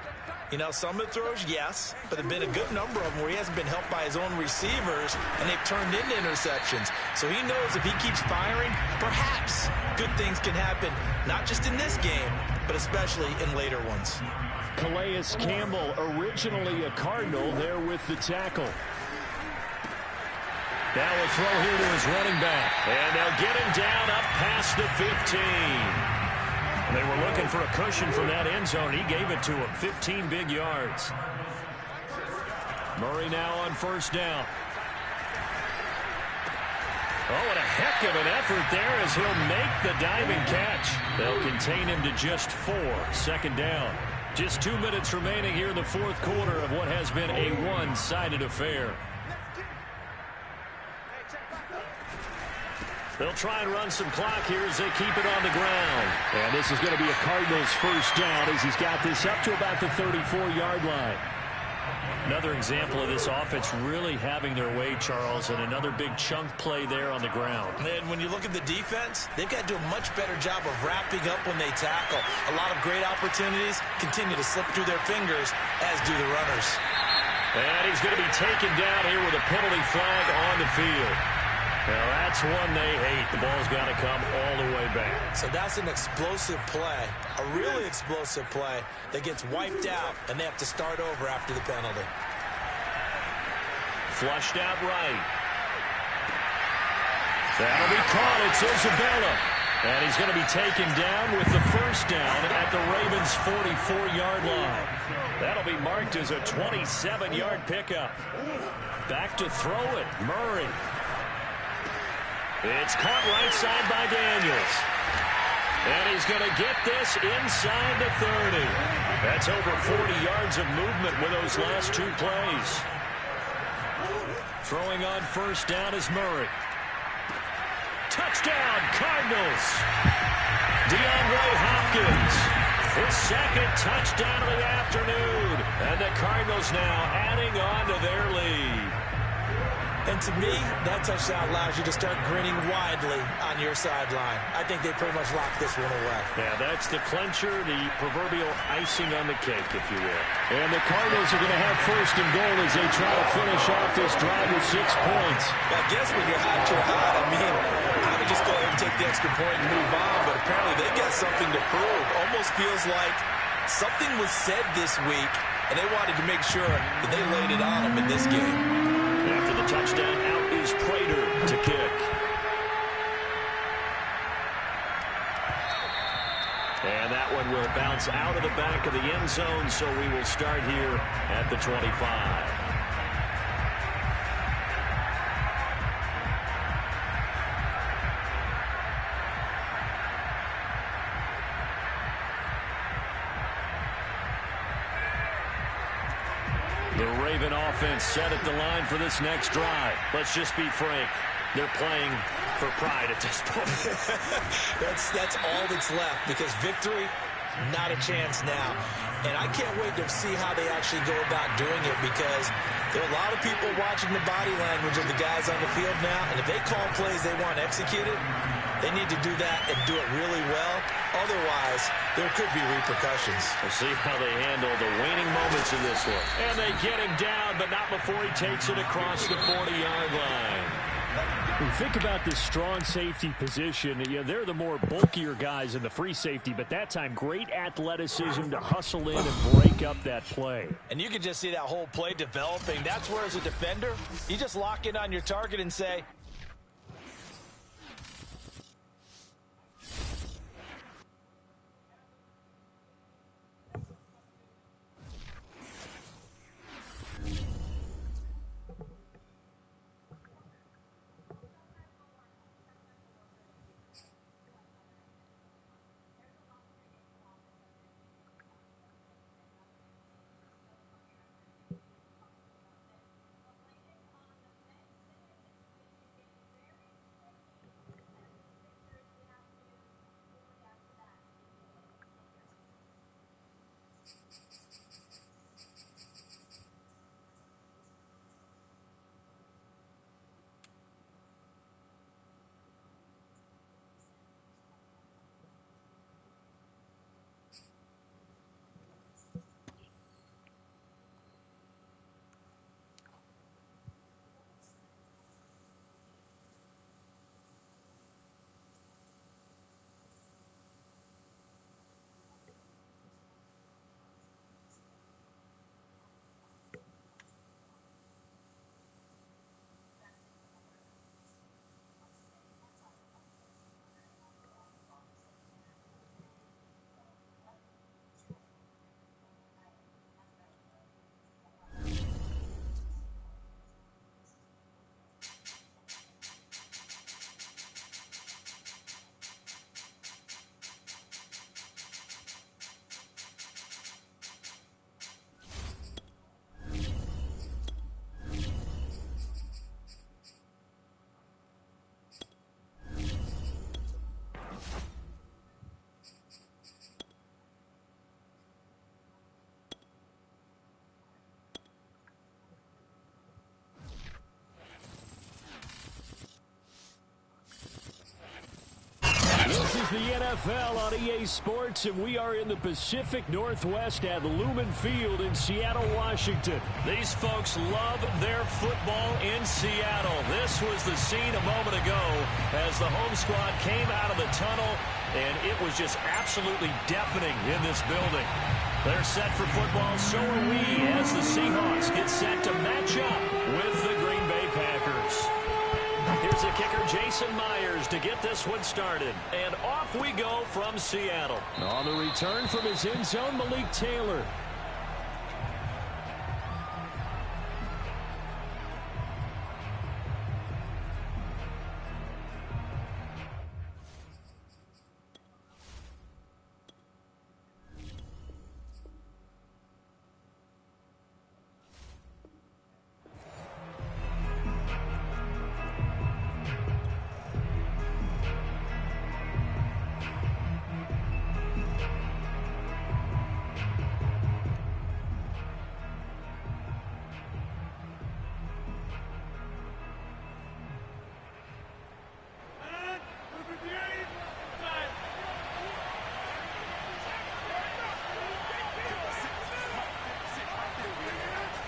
You know, some of the throws, yes, but there have been a good number of them where he hasn't been helped by his own receivers, and they've turned into interceptions. So he knows if he keeps firing, perhaps good things can happen, not just in this game, but especially in later ones. Calais Campbell, originally a Cardinal, there with the tackle. Now a throw here to his running back. And they'll get him down up past the 15. They were looking for a cushion from that end zone. He gave it to him. 15 big yards. Murray now on 1st down. Oh, what a heck of an effort there as he'll make the diving catch. They'll contain him to just 4. 2nd down. Just 2 minutes remaining here in the 4th quarter of what has been a one-sided affair. They'll try and run some clock here as they keep it on the ground. And this is going to be a Cardinals 1st down as he's got this up to about the 34-yard line. Another example of this offense really having their way, Charles, and another big chunk play there on the ground. And when you look at the defense, they've got to do a much better job of wrapping up when they tackle. A lot of great opportunities continue to slip through their fingers, as do the runners. And he's going to be taken down here with a penalty flag on the field. Now that's one they hate. The ball's got to come all the way back. So that's an explosive play, a really explosive play that gets wiped out, and they have to start over after the penalty. Flushed out right. That'll be caught. It's Isabella. And he's going to be taken down with the first down at the Ravens' 44-yard line. That'll be marked as a 27-yard pickup. Back to throw it, Murray. It's caught right side by Daniels. And he's going to get this inside the 30. That's over 40 yards of movement with those last two plays. Throwing on first down is Murray. Touchdown, Cardinals. DeAndre Hopkins, his second touchdown of the afternoon. And the Cardinals now adding on to their lead. And to me, that touchdown allows you to start grinning widely on your sideline. I think they pretty much locked this one away. Yeah, that's the clincher, the proverbial icing on the cake, if you will. And the Cardinals are going to have first and goal as they try to finish off this drive with 6 points. I guess when you're hot, you're hot. I mean, I would just go ahead and take the extra point and move on, but apparently they got something to prove. Almost feels like something was said this week, and they wanted to make sure that they laid it on them in this game. After the touchdown, out is Prater to kick. And that one will bounce out of the back of the end zone, so we will start here at the 25. The Raven offense set at the line for this next drive. Let's just be frank. They're playing for pride at this point. That's all that's left, because victory, not a chance now. And I can't wait to see how they actually go about doing it, because there are a lot of people watching the body language of the guys on the field now, and if they call plays they want executed, they need to do that and do it really well. Otherwise, there could be repercussions. We'll see how they handle the waning moments in this one. And they get him down, but not before he takes it across the 40-yard line. When you think about this strong safety position, they're the more bulkier guys in the free safety, but that time, great athleticism to hustle in and break up that play. And you can just see that whole play developing. That's where, as a defender, you just lock in on your target and say, This is the NFL on EA Sports, and we are in the Pacific Northwest at Lumen Field in Seattle, Washington. These folks love their football in Seattle. This was the scene a moment ago as the home squad came out of the tunnel, and it was just absolutely deafening in this building. They're set for football, so are we, as the Seahawks get set to match up with the Green Here's the kicker, Jason Myers, to get this one started. And off we go from Seattle. On the return from his end zone, Malik Taylor.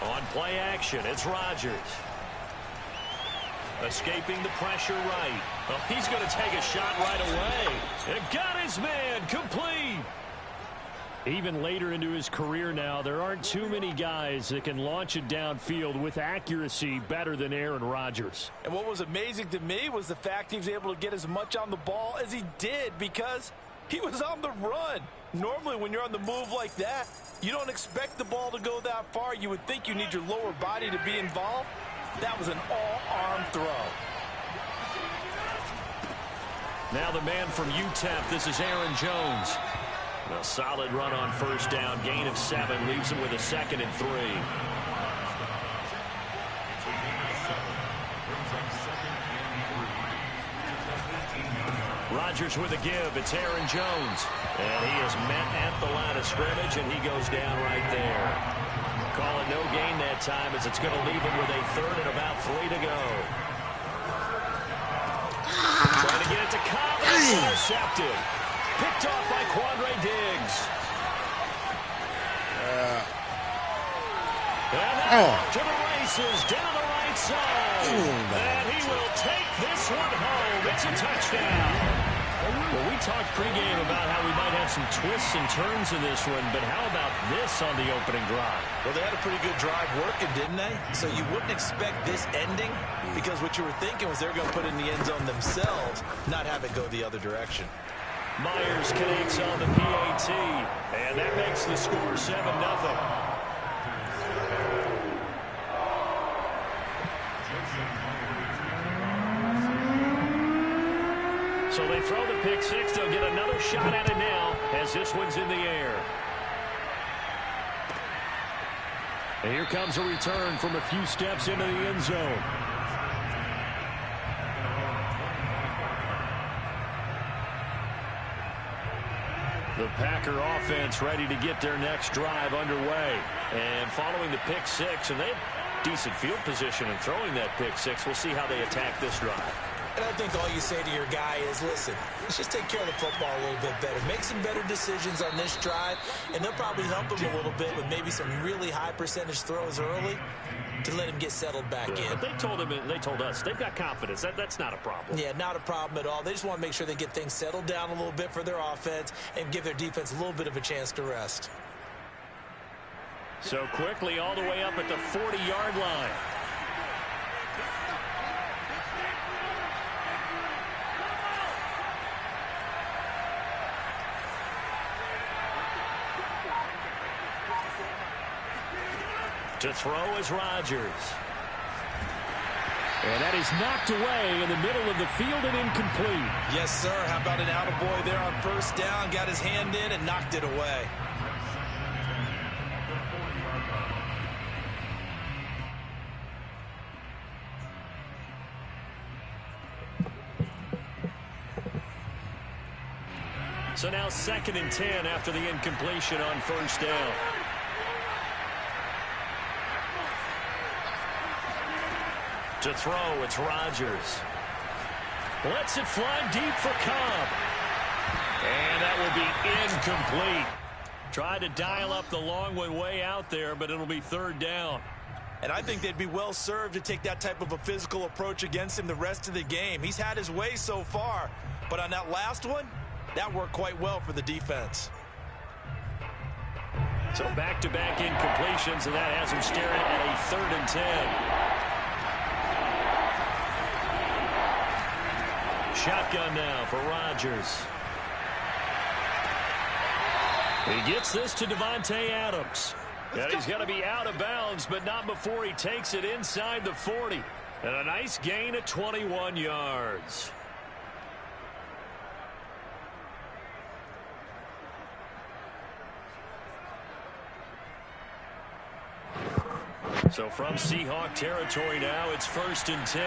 On play action, it's Rodgers. Escaping the pressure right. Oh, he's going to take a shot right away. It got his man complete. Even later into his career now, there aren't too many guys that can launch it downfield with accuracy better than Aaron Rodgers. And what was amazing to me was the fact he was able to get as much on the ball as he did because he was on the run. Normally, when you're on the move like that, you don't expect the ball to go that far. You would think you need your lower body to be involved. That was an all-arm throw. Now the man from UTEP, this is Aaron Jones. A solid run on first down. Gain of 7 leaves him with a 2nd and 3. Rodgers with a give. It's Aaron Jones. And he is met at the line of scrimmage, and he goes down right there. Call it no gain that time as it's going to leave him with a 3rd and about 3 to go. Trying to get it to Cobb. It's intercepted. Picked off by Quandre Diggs. And to the races, down the right side. And he will take this one home. It's a touchdown. Well, we talked pregame about how we might have some twists and turns in this one, but how about this on the opening drive? Well, they had a pretty good drive working, didn't they? So you wouldn't expect this ending because what you were thinking was they're going to put it in the end zone themselves, not have it go the other direction. Myers connects on the PAT, and that makes the score 7-0. So they throw the pick 6. They'll get another shot at it now as this one's in the air. And here comes a return from a few steps into the end zone. The Packer offense ready to get their next drive underway. And following the pick 6, and they have decent field position in throwing that pick 6. We'll see how they attack this drive. And I think all you say to your guy is, listen, let's just take care of the football a little bit better. Make some better decisions on this drive, and they'll probably help him a little bit with maybe some really high percentage throws early to let him get settled back in. They told him, they told us, they've got confidence. That's not a problem. Yeah, not a problem at all. They just want to make sure they get things settled down a little bit for their offense and give their defense a little bit of a chance to rest. So quickly all the way up at the 40-yard line. To throw is Rodgers. And that is knocked away in the middle of the field and incomplete. Yes, sir. How about an attaboy there on first down? Got his hand in and knocked it away. So now 2nd and 10 after the incompletion on first down. To throw, it's Rodgers. Lets it fly deep for Cobb. And that will be incomplete. Tried to dial up the long one way out there, but it'll be 3rd down. And I think they'd be well served to take that type of a physical approach against him the rest of the game. He's had his way so far, but on that last one, that worked quite well for the defense. So back-to-back incompletions, and that has him staring at a 3rd and 10. Shotgun now for Rodgers. He gets this to Davante Adams. And he's going to be out of bounds, but not before he takes it inside the 40. And a nice gain of 21 yards. So from Seahawk territory now, it's 1st and 10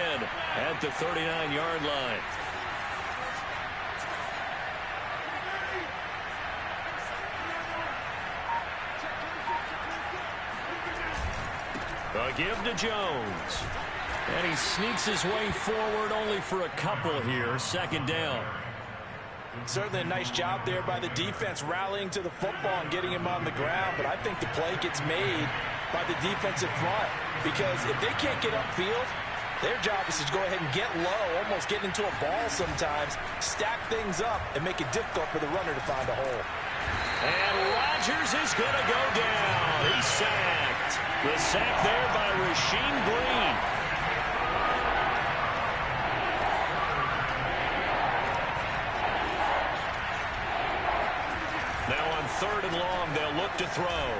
at the 39-yard line. A give to Jones. And he sneaks his way forward only for a couple here. 2nd down. Certainly a nice job there by the defense rallying to the football and getting him on the ground. But I think the play gets made by the defensive front, because if they can't get upfield, their job is to go ahead and get low, almost get into a ball sometimes, stack things up, and make it difficult for the runner to find a hole. And Rodgers is going to go down. He's sacked. The sack there by Rasheem Green. Now on 3rd and long, they'll look to throw.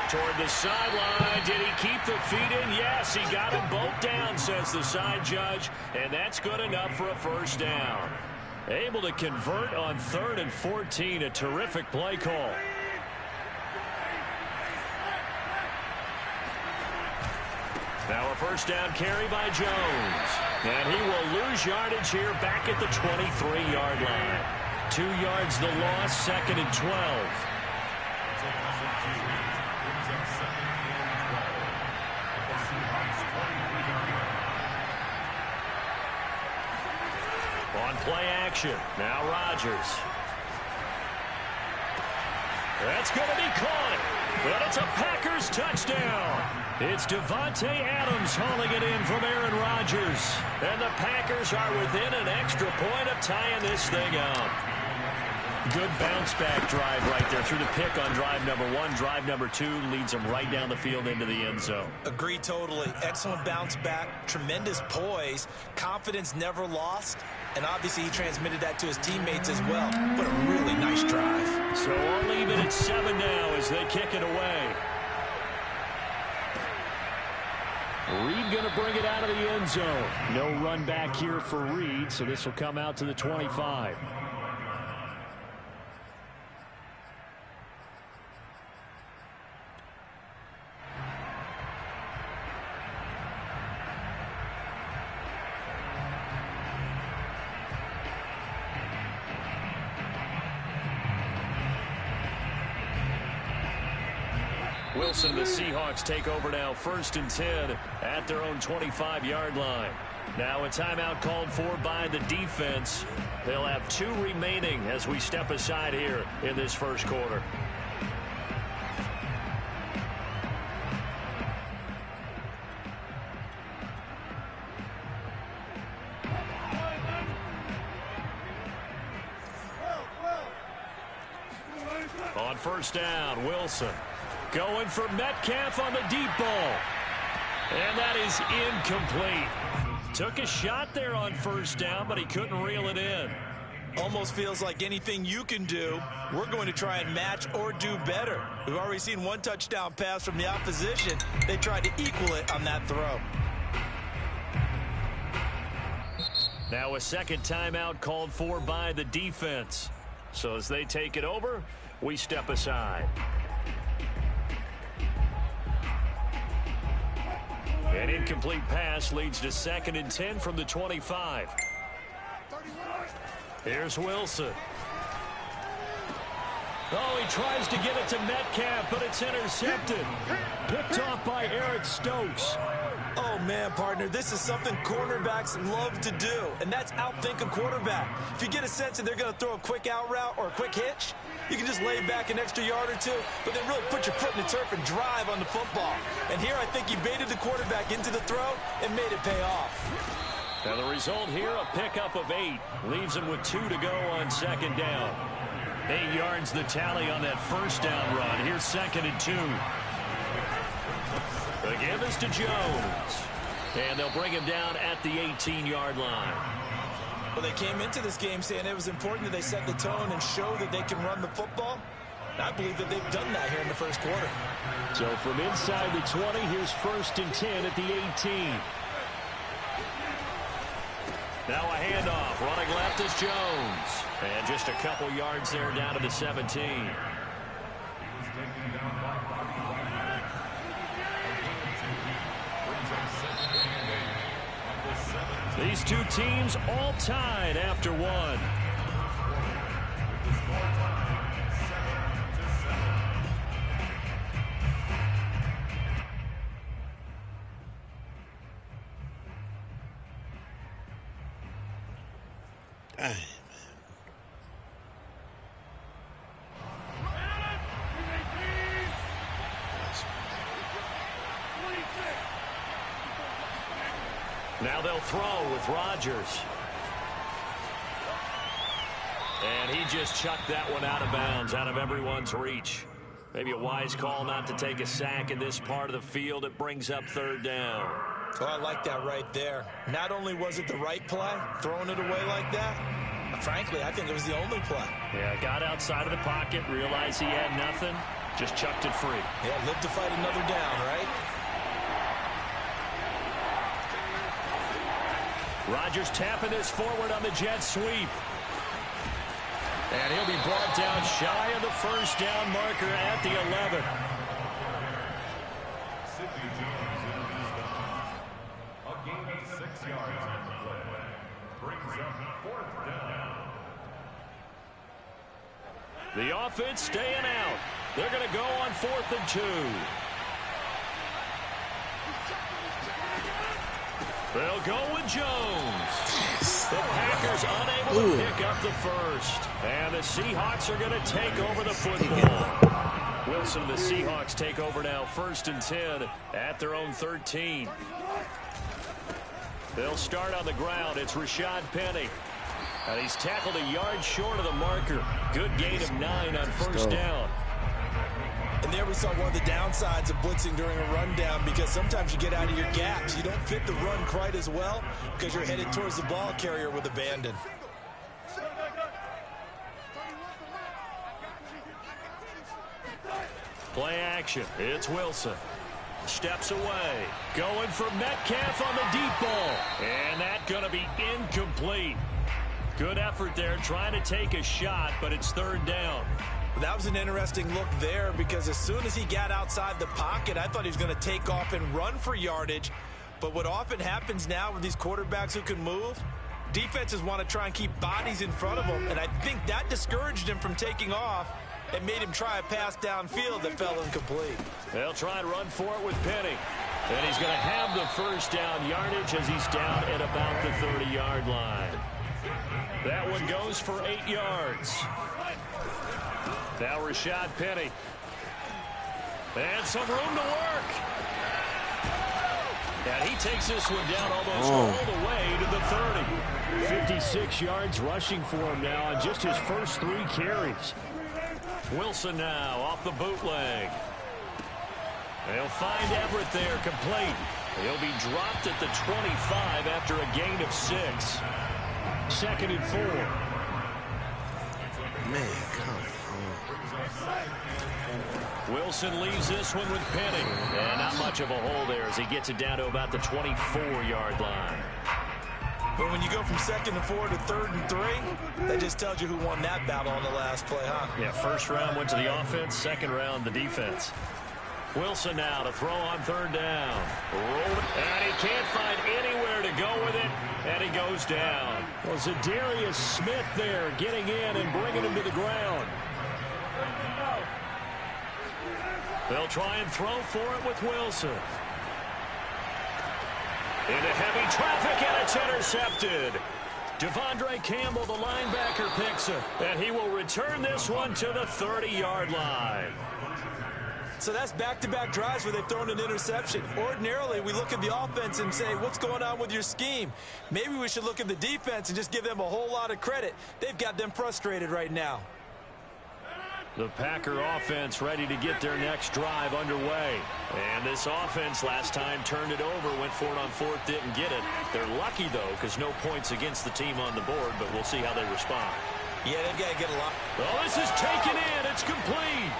Toward the sideline. Did he keep the feet in? Yes, he got them both down, says the side judge. And that's good enough for a 1st down. Able to convert on 3rd and 14. A terrific play call. Now a 1st down carry by Jones. And he will lose yardage here back at the 23-yard line. 2 yards the loss, 2nd and 12. On play action. Now Rodgers. That's going to be caught. But it's a Packers touchdown. It's Davante Adams hauling it in from Aaron Rodgers. And the Packers are within an extra point of tying this thing up. Good bounce-back drive right there through the pick on drive number 1. Drive number 2 leads them right down the field into the end zone. Agree totally. Excellent bounce-back, tremendous poise, confidence never lost, and obviously he transmitted that to his teammates as well. But a really nice drive. So we'll leave it at 7 now as they kick it away. Reed going to bring it out of the end zone. No run back here for Reed, so this will come out to the 25. Wilson, the Seahawks take over now, 1st and 10 at their own 25-yard line. Now a timeout called for by the defense. They'll have 2 remaining as we step aside here in this 1st quarter. On 1st down, Wilson. Going for Metcalf on the deep ball. And that is incomplete. Took a shot there on 1st down, but he couldn't reel it in. Almost feels like anything you can do, we're going to try and match or do better. We've already seen 1 touchdown pass from the opposition. They tried to equal it on that throw. Now a 2nd timeout called for by the defense. So as they take it over, we step aside. An incomplete pass leads to 2nd and 10 from the 25. Here's Wilson. Oh, he tries to get it to Metcalf, but it's intercepted. Picked off by Eric Stokes. Oh, man, partner, this is something cornerbacks love to do, and that's outthink a quarterback. If you get a sense that they're going to throw a quick out route or a quick hitch, you can just lay back an extra yard or 2, but then really put your foot in the turf and drive on the football. And here I think he baited the quarterback into the throw and made it pay off. Now the result here, a pickup of 8. Leaves him with 2 to go on 2nd down. 8 yards the tally on that 1st down run. Here's 2nd and 2. The give is to Jones. And they'll bring him down at the 18-yard line. Well, they came into this game saying it was important that they set the tone and show that they can run the football. And I believe that they've done that here in the first quarter. So from inside the 20, here's 1st and 10 at the 18. Now a handoff. Running left is Jones. And just a couple yards there down to the 17. These two teams all tied after one. Now they'll throw with Rodgers. And he just chucked that one out of bounds, out of everyone's reach. Maybe a wise call not to take a sack in this part of the field. It brings up 3rd down. Oh, I like that right there. Not only was it the right play, throwing it away like that, frankly, I think it was the only play. Yeah, got outside of the pocket, realized he had nothing, just chucked it free. Yeah, lived to fight another down, right? Rodgers tapping this forward on the jet sweep. And he'll be brought down shy of the 1st down marker at the 11. A gain of 6 yards on the play. Brings up 4th down. The offense staying out. They're going to go on 4th and 2. They'll go with Jones. The Packers unable to pick up the 1st. And the Seahawks are going to take over the football. Wilson and the Seahawks take over now, 1st and 10 at their own 13. They'll start on the ground. It's Rashad Penny. And he's tackled a yard short of the marker. Good gain of 9 on 1st down. And there we saw one of the downsides of blitzing during a rundown, because sometimes you get out of your gaps. You don't fit the run quite as well because you're headed towards the ball carrier with abandon. Play action. It's Wilson. Steps away. Going for Metcalf on the deep ball. And that's going to be incomplete. Good effort there trying to take a shot, but it's 3rd down. That was an interesting look there, because as soon as he got outside the pocket, I thought he was going to take off and run for yardage. But what often happens now with these quarterbacks who can move, defenses want to try and keep bodies in front of them, and I think that discouraged him from taking off and made him try a pass downfield that fell incomplete. They'll try and run for it with Penny. And he's going to have the 1st down yardage as he's down at about the 30-yard line. That one goes for 8 yards. Now Rashad Penny. And some room to work. And he takes this one down almost all the way to the 30. 56 yards rushing for him now on just his first 3 carries. Wilson now off the bootleg. They'll find Everett there complete. He'll be dropped at the 25 after a gain of 6. 2nd and 4. Man, come on. Wilson leaves this one with Penny. And not much of a hole there as he gets it down to about the 24-yard line. But when you go from 2nd and 4 to 3rd and 3, that just tells you who won that battle on the last play, huh? Yeah, 1st round went to the offense, 2nd round the defense. Wilson now to throw on 3rd down. And he can't find anywhere to go with it, and he goes down. Well, Zadarius Smith there getting in and bringing him to the ground. They'll try and throw for it with Wilson. Into heavy traffic, and it's intercepted. Devondre Campbell, the linebacker, picks it. And he will return this one to the 30-yard line. So that's back-to-back drives where they've thrown an interception. Ordinarily, we look at the offense and say, what's going on with your scheme? Maybe we should look at the defense and just give them a whole lot of credit. They've got them frustrated right now. The Packer offense ready to get their next drive underway. And this offense last time turned it over, went for it on fourth, didn't get it. They're lucky, though, because no points against the team on the board, but we'll see how they respond. Yeah, they've got to get a lot. Oh, this is taken in. It's complete.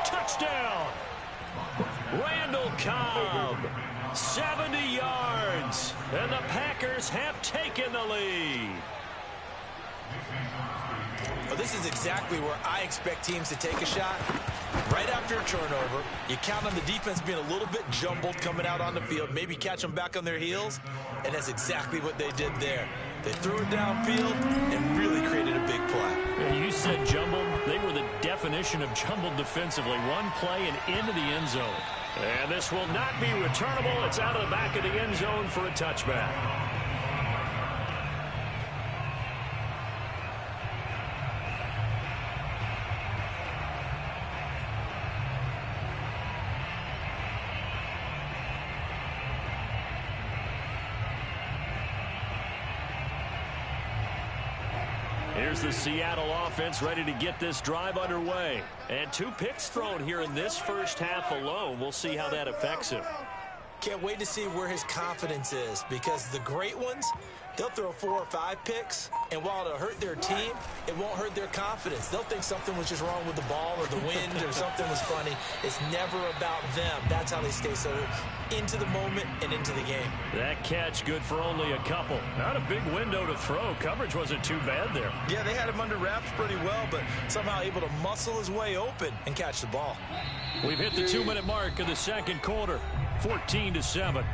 Touchdown. Randall Cobb, 70 yards. And the Packers have taken the lead. Well, this is exactly where I expect teams to take a shot. Right after a turnover, you count on the defense being a little bit jumbled coming out on the field, maybe catch them back on their heels, and that's exactly what they did there. They threw it downfield and really created a big play. Yeah, you said jumbled. They were the definition of jumbled defensively. One play and into the end zone. And this will not be returnable. It's out of the back of the end zone for a touchback. Here's the Seattle offense ready to get this drive underway. And 2 picks thrown here in this first half alone. We'll see how that affects him. Can't wait to see where his confidence is, because the great ones, they'll throw 4 or 5 picks, and while it'll hurt their team, it won't hurt their confidence. They'll think something was just wrong with the ball or the wind or something was funny. It's never about them. That's how they stay so into the moment and into the game. That catch good for only a couple. Not a big window to throw. Coverage wasn't too bad there. Yeah, they had him under wraps pretty well, but somehow able to muscle his way open and catch the ball. We've hit the 2-minute mark of the second quarter. 14-7.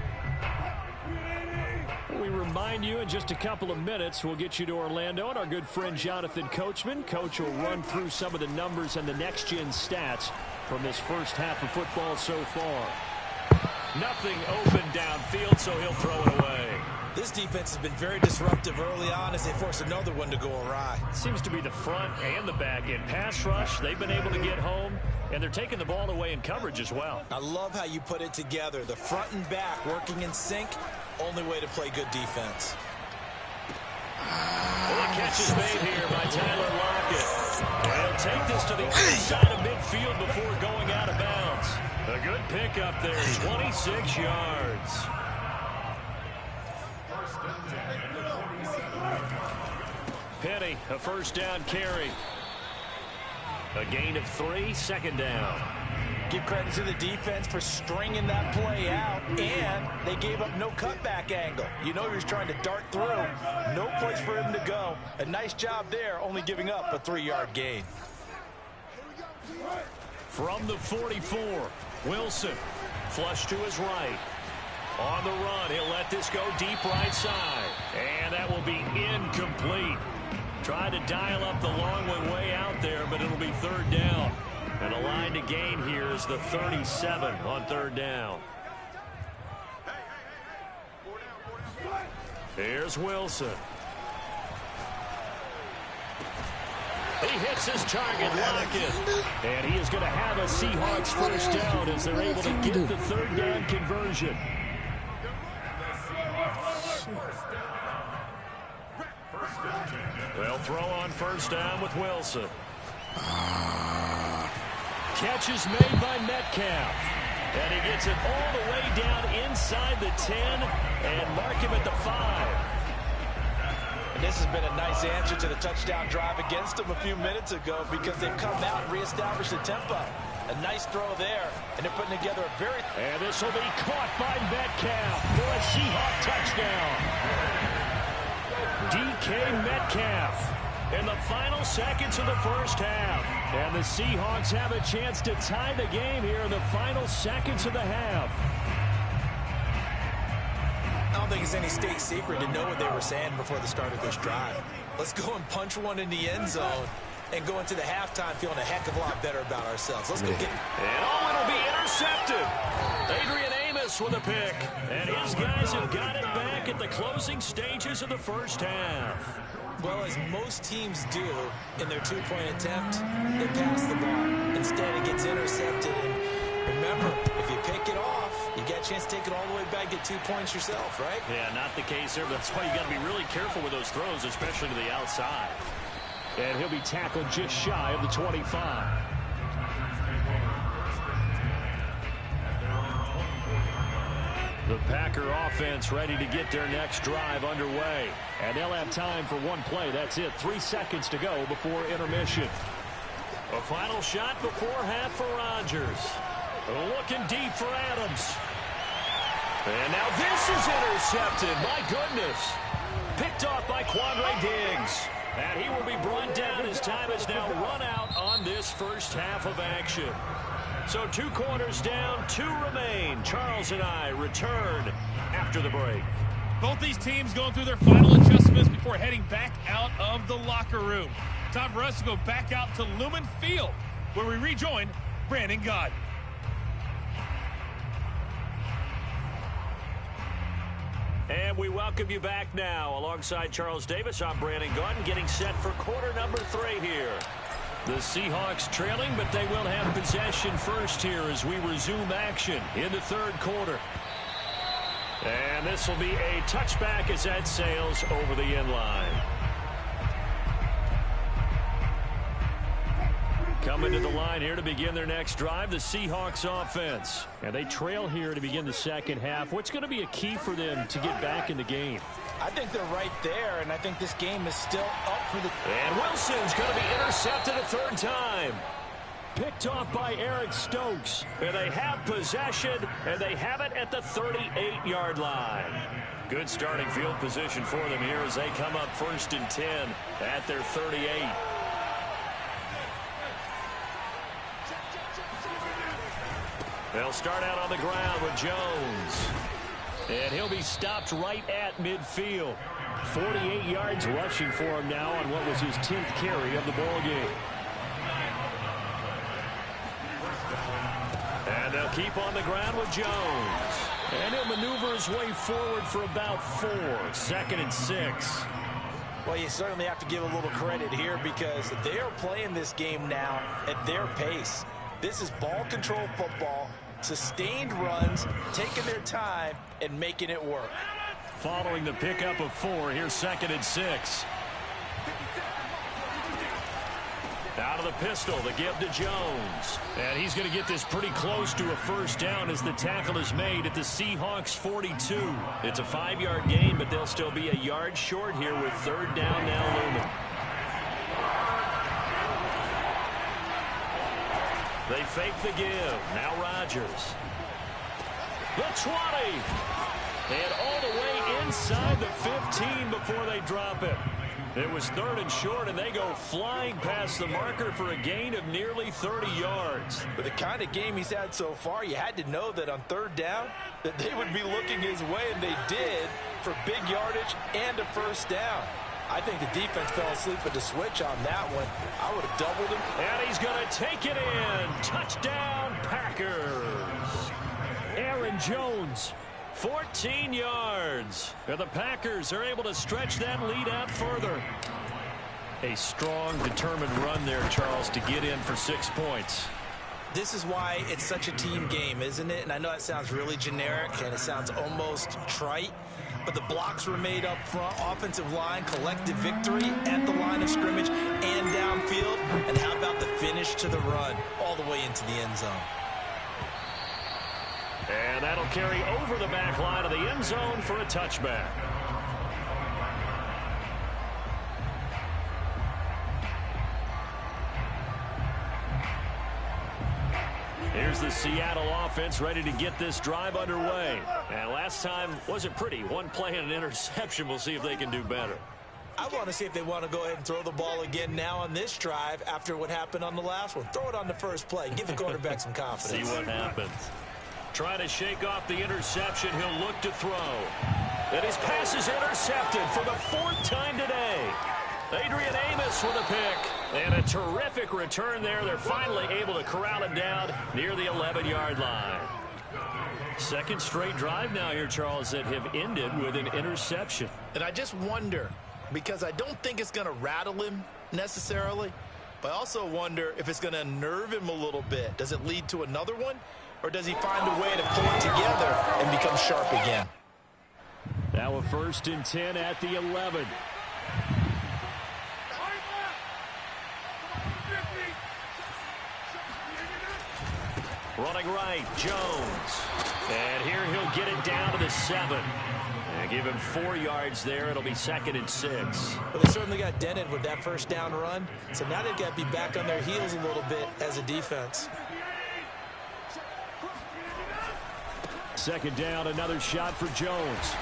We remind you in just a couple of minutes we'll get you to Orlando and our good friend Jonathan Coachman. Coach will run through some of the numbers and the next-gen stats from this first half of football so far. Nothing open downfield, so he'll throw it away. This defense has been very disruptive early on as they force another one to go awry. Seems to be the front and the back. In pass rush, they've been able to get home, and they're taking the ball away in coverage as well. I love how you put it together. The front and back working in sync, only way to play good defense. Well, the catch is made here by Tyler Lockett. And he'll take this to the inside of midfield before going out of bounds. A good pick up there, 26 yards. Penny, a first down carry. A gain of 3, second down. Give credit to the defense for stringing that play out, and they gave up no cutback angle. You know he was trying to dart through. No place for him to go. A nice job there, only giving up a 3-yard gain. From the 44, Wilson, flush to his right. On the run, he'll let this go deep right side. And that will be incomplete. Tried to dial up the long one way out there, but it'll be third down. And a line to gain here is the 37 on third down. Here's Wilson. He hits his target, Lockett. And he is going to have a Seahawks first down as they're able to get the third down conversion. They'll throw on first down with Wilson. Catch is made by Metcalf. And he gets it all the way down inside the 10 and mark him at the 5. And this has been a nice answer to the touchdown drive against them a few minutes ago, because they've come out and reestablished the tempo. A nice throw there, and they're putting together a very... And this will be caught by Metcalf for a Seahawk touchdown. DK Metcalf in the final seconds of the first half. And the Seahawks have a chance to tie the game here in the final seconds of the half. I don't think it's any state secret to know what they were saying before the start of this drive. Let's go and punch one in the end zone and go into the halftime feeling a heck of a lot better about ourselves. Let's go get it. And it'll be intercepted. Adrian Amos with a pick. And his guys have got it back at the closing stages of the first half. Well, as most teams do in their two-point attempt, they pass the ball. Instead, it gets intercepted. And remember, if you pick it off, you get a chance to take it all the way back, get 2 points yourself, right? Yeah, not the case there. That's why you got to be really careful with those throws, especially to the outside. And he'll be tackled just shy of the 25. The Packer offense ready to get their next drive underway. And they'll have time for one play. That's it. 3 seconds to go before intermission. A final shot before half for Rodgers. Looking deep for Adams. And now this is intercepted. My goodness. Picked off by Quandre Diggs. And he will be brought down as time is now run out on this first half of action. So 2 quarters down, 2 remain. Charles and I return after the break. Both these teams going through their final adjustments before heading back out of the locker room. Time for us to go back out to Lumen Field, where we rejoin Brandon Gaudin. And we welcome you back now. Alongside Charles Davis, I'm Brandon Gaudin, getting set for quarter number 3 here. The Seahawks trailing, but they will have possession first here as we resume action in the third quarter. And this will be a touchback as that sails over the end line. Coming to the line here to begin their next drive, the Seahawks offense. And they trail here to begin the second half. What's going to be a key for them to get back in the game? I think they're right there, and I think this game is still up for the... And Wilson's going to be intercepted a third time. Picked off by Eric Stokes. And they have possession, and they have it at the 38-yard line. Good starting field position for them here as they come up 1st and 10 at their 38. They'll start out on the ground with Jones. And he'll be stopped right at midfield. 48 yards rushing for him now on what was his 10th carry of the ball game. And they'll keep on the ground with Jones. And he'll maneuver his way forward for about 4. 2nd and 6. Well, you certainly have to give a little credit here because they are playing this game now at their pace. This is ball control football. Sustained runs, taking their time, and making it work. Following the pickup of 4, here's 2nd and 6. Out of the pistol, the give to Jones. And he's going to get this pretty close to a first down as the tackle is made at the Seahawks 42. It's a 5-yard gain, but they'll still be a yard short here with 3rd down now looming. They fake the give. Now Rodgers. The 20. And all the way inside the 15 before they drop it. It was 3rd and short, and they go flying past the marker for a gain of nearly 30 yards. With the kind of game he's had so far, you had to know that on 3rd down that they would be looking his way, and they did for big yardage and a first down. I think the defense fell asleep at the switch on that one. I would have doubled him. And he's going to take it in. Touchdown, Packers. Aaron Jones, 14 yards. And the Packers are able to stretch that lead out further. A strong, determined run there, Charles, to get in for 6 points. This is why it's such a team game, isn't it? And I know that sounds really generic, and it sounds almost trite. But the blocks were made up front, offensive line, collective victory at the line of scrimmage and downfield. And how about the finish to the run all the way into the end zone? And that'll carry over the back line of the end zone for a touchback. Here's the Seattle offense ready to get this drive underway. And last time wasn't pretty. One play and an interception. We'll see if they can do better. I want to see if they want to go ahead and throw the ball again now on this drive after what happened on the last one. Throw it on the first play. Give the quarterback some confidence. See what happens. Trying to shake off the interception. He'll look to throw. And his pass is intercepted for the 4th time today. Adrian Amos with a pick. And a terrific return there. They're finally able to corral him down near the 11-yard line. 2nd straight drive now here, Charles, that have ended with an interception. And I just wonder, because I don't think it's going to rattle him necessarily, but I also wonder if it's going to unnerve him a little bit. Does it lead to another one? Or does he find a way to pull it together and become sharp again? Now a 1st and 10 at the 11. Running right, Jones. And here he'll get it down to the 7. And give him 4 yards there. It'll be 2nd and 6. Well, they certainly got dented with that first down run. So now they've got to be back on their heels a little bit as a defense. 2nd down, another shot for Jones.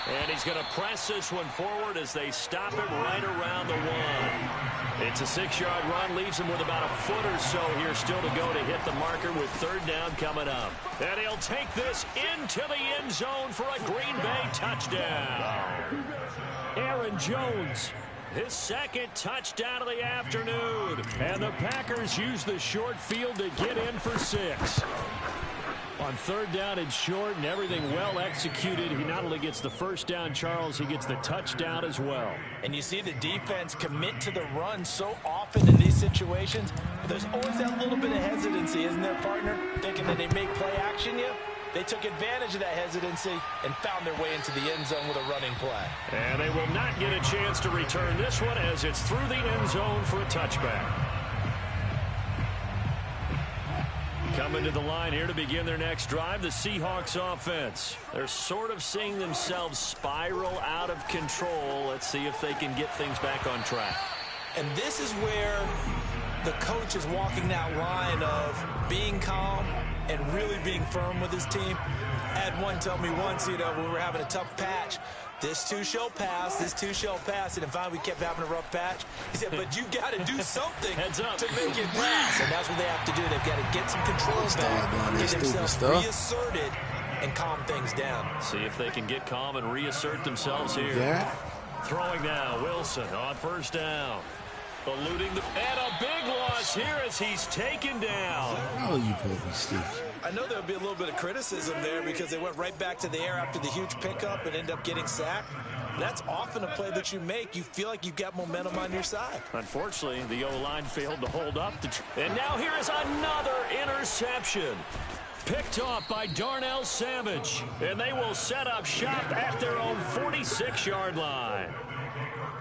And he's going to press this one forward as they stop it right around the 1. It's a 6-yard run, leaves him with about a foot or so here still to go to hit the marker with 3rd down coming up. And he'll take this into the end zone for a Green Bay touchdown. Aaron Jones, his 2nd touchdown of the afternoon. And the Packers use the short field to get in for 6. On 3rd down and short and everything well executed, he not only gets the first down, Charles, he gets the touchdown as well. And you see the defense commit to the run so often in these situations, but there's always that little bit of hesitancy, isn't there, partner? Thinking that they may play action you. They took advantage of that hesitancy and found their way into the end zone with a running play. And they will not get a chance to return this one as it's through the end zone for a touchback. Coming to the line here to begin their next drive, the Seahawks offense. They're sort of seeing themselves spiral out of control. Let's see if they can get things back on track. And this is where the coach is walking that line of being calm and really being firm with his team. I had one tell me once, when we were having a tough patch, this too shall pass, this too shall pass. And finally we kept having a rough patch. He said, but you got to do something Heads up to make it pass. And that's what they have to do. They've got to get some control back, get themselves reasserted, and calm things down. See if they can get calm and reassert themselves here. Yeah. Throwing now, Wilson on 1st down. Eluding the... And a big loss here as he's taken down. Oh, you pulled me, Steve. I know there'll be a little bit of criticism there because they went right back to the air after the huge pickup and end up getting sacked. That's often a play that you make. You feel like you've got momentum on your side. Unfortunately, the O-line failed to hold up. And now here is another interception. Picked off by Darnell Savage. And they will set up shop at their own 46-yard line.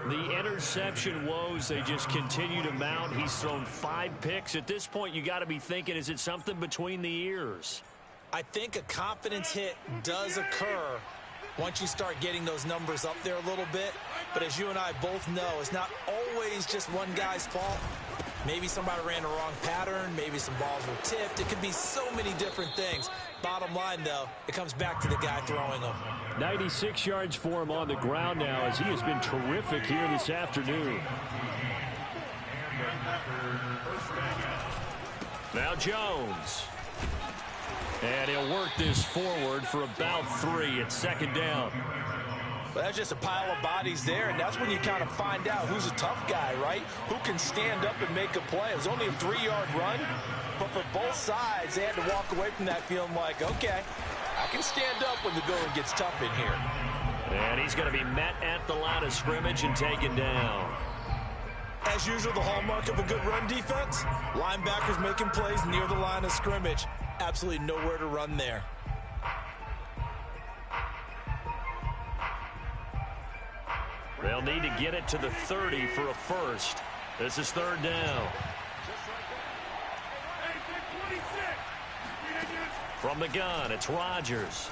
The interception woes, they just continue to mount. He's thrown 5 picks. At this point, you got to be thinking, is it something between the ears? I think a confidence hit does occur once you start getting those numbers up there a little bit. But as you and I both know, it's not always just one guy's fault. Maybe somebody ran the wrong pattern. Maybe some balls were tipped. It could be so many different things. Bottom line, though, it comes back to the guy throwing them. 96 yards for him on the ground now as he has been terrific here this afternoon. Now Jones. And he'll work this forward for about 3 at 2nd down. Well, that's just a pile of bodies there, and that's when you kind of find out who's a tough guy, right? Who can stand up and make a play. It was only a 3-yard run, but for both sides, they had to walk away from that feeling like, okay, I can stand up when the going gets tough in here. And he's going to be met at the line of scrimmage and taken down. As usual, the hallmark of a good run defense, linebackers making plays near the line of scrimmage. Absolutely nowhere to run there. They'll need to get it to the 30 for a first. This is 3rd down. From the gun, it's Rodgers.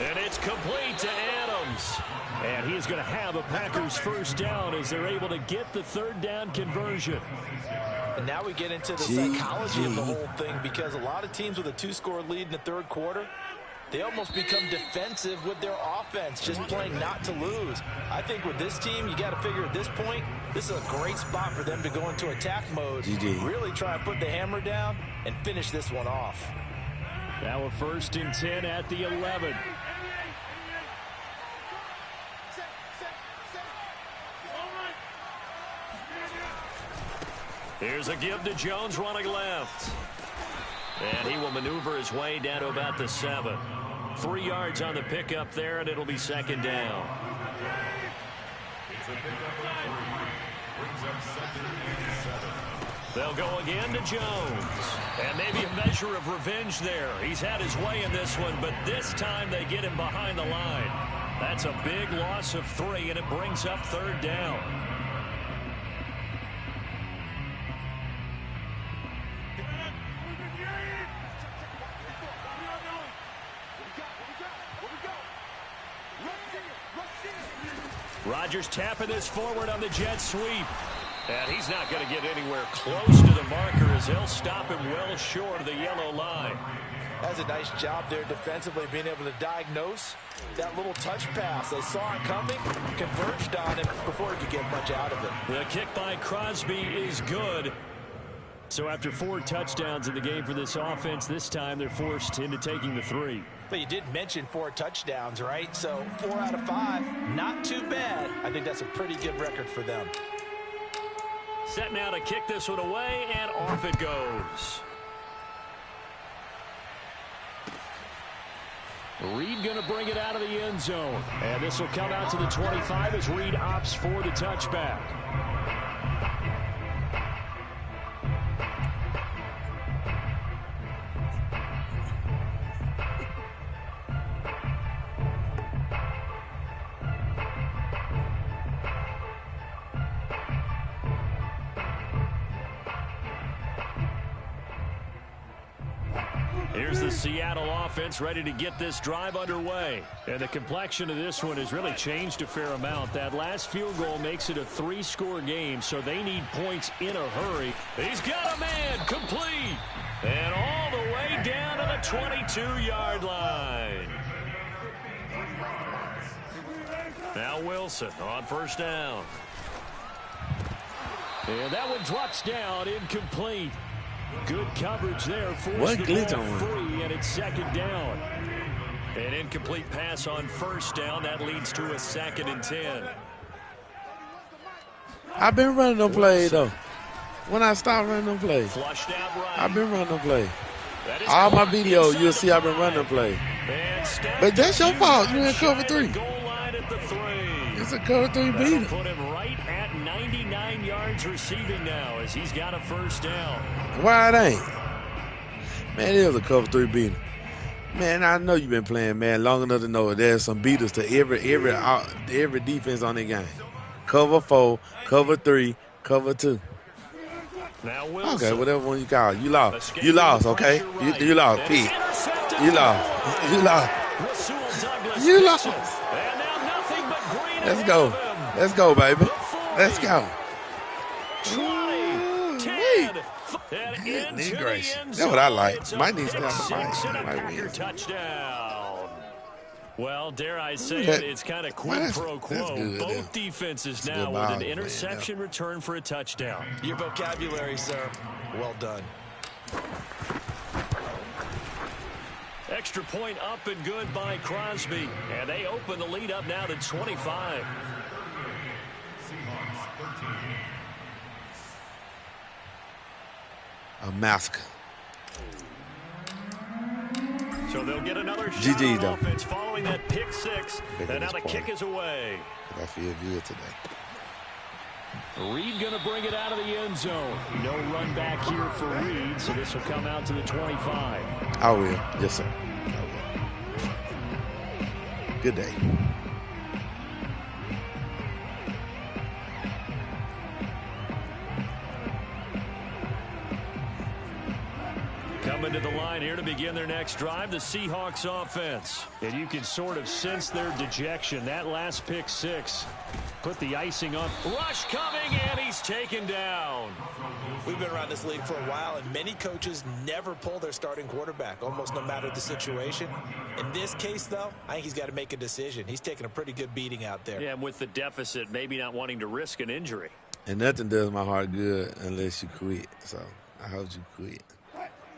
And it's complete to Adams. And he's going to have a Packers first down as they're able to get the 3rd down conversion. And now we get into the psychology of the whole thing, because a lot of teams with a 2-score lead in the 3rd quarter, they almost become defensive with their offense, just playing not to lose. I think with this team, you got to figure at this point, this is a great spot for them to go into attack mode, really try and put the hammer down and finish this one off. Now a 1st and 10 at the 11. Here's a give to Jones running left. And he will maneuver his way down to about the 7. 3 yards on the pickup there, and it'll be 2nd down. They'll go again to Jones. And maybe a measure of revenge there. He's had his way in this one, but this time they get him behind the line. That's a big loss of 3, and it brings up 3rd down. Rodgers tapping this forward on the jet sweep. And he's not going to get anywhere close to the marker as they'll stop him well short of the yellow line. That's a nice job there defensively, being able to diagnose that little touch pass. They saw it coming, converged on him before he could get much out of it. The kick by Crosby is good. So after 4 touchdowns in the game for this offense, this time they're forced into taking the 3. But you did mention 4 touchdowns, right? So 4 out of 5, not too bad. I think that's a pretty good record for them. Set now to kick this one away, and off it goes. Reed going to bring it out of the end zone. And this will come out to the 25 as Reed opts for the touchback. Here's the Seattle offense ready to get this drive underway. And the complexion of this one has really changed a fair amount. That last field goal makes it a 3-score game, so they need points in a hurry. He's got a man complete. And all the way down to the 22-yard line. Now Wilson on first down. And that one drops down, incomplete. Good coverage there. Forced the ball free, and it's second down. An incomplete pass on first down. That leads to a 2nd and 10. I've been running them plays, though. When I stop running them plays, Flushed out right. I've been running them plays. All my videos, you'll see I've been running them plays. But that's your fault. You're in cover 3. It's a cover 3 beat. Put him right at 99 yards receiving now as he's got a first down. Why it ain't? Man, it was a cover 3 beater. Man, I know you've been playing, man, long enough to know there's some beaters to every defense on the game. Cover 4, cover 3, cover 2. Now Wilson. Okay, whatever one you call it. You lost. You lost, okay? You lost, Pete. You lost. You lost. You lost. Let's go. Let's go, baby. Let's go. 20, 10, and into the end That's zone. what I like. It's a Might need to pick stay on the six mic. and a Might Packer win. touchdown. Well, dare I say Okay. it's kind of quid pro quo. That's good, Both yeah. defenses That's a now good with an ball, man, interception return for a touchdown. Your vocabulary, sir. Well done. Extra point up and good by Crosby. And they open the lead up now to 25. A mask. So they'll get another shot GG, on though. offense following that pick 6. Big And now this the party. kick is away. I feel good today. Reed going to bring it out of the end zone. No run back here for Reed, so this will come out to the 25. I will. Yes, sir. I will. Good day. Coming to the line here to begin their next drive, the Seahawks offense. And you can sort of sense their dejection. That last pick 6 put the icing on. Rush coming, and he's taken down. We've been around this league for a while, and many coaches never pull their starting quarterback, almost no matter the situation. In this case, though, I think he's got to make a decision. He's taking a pretty good beating out there. Yeah, and with the deficit, maybe not wanting to risk an injury. And nothing does my heart good unless you quit. So I hope you quit.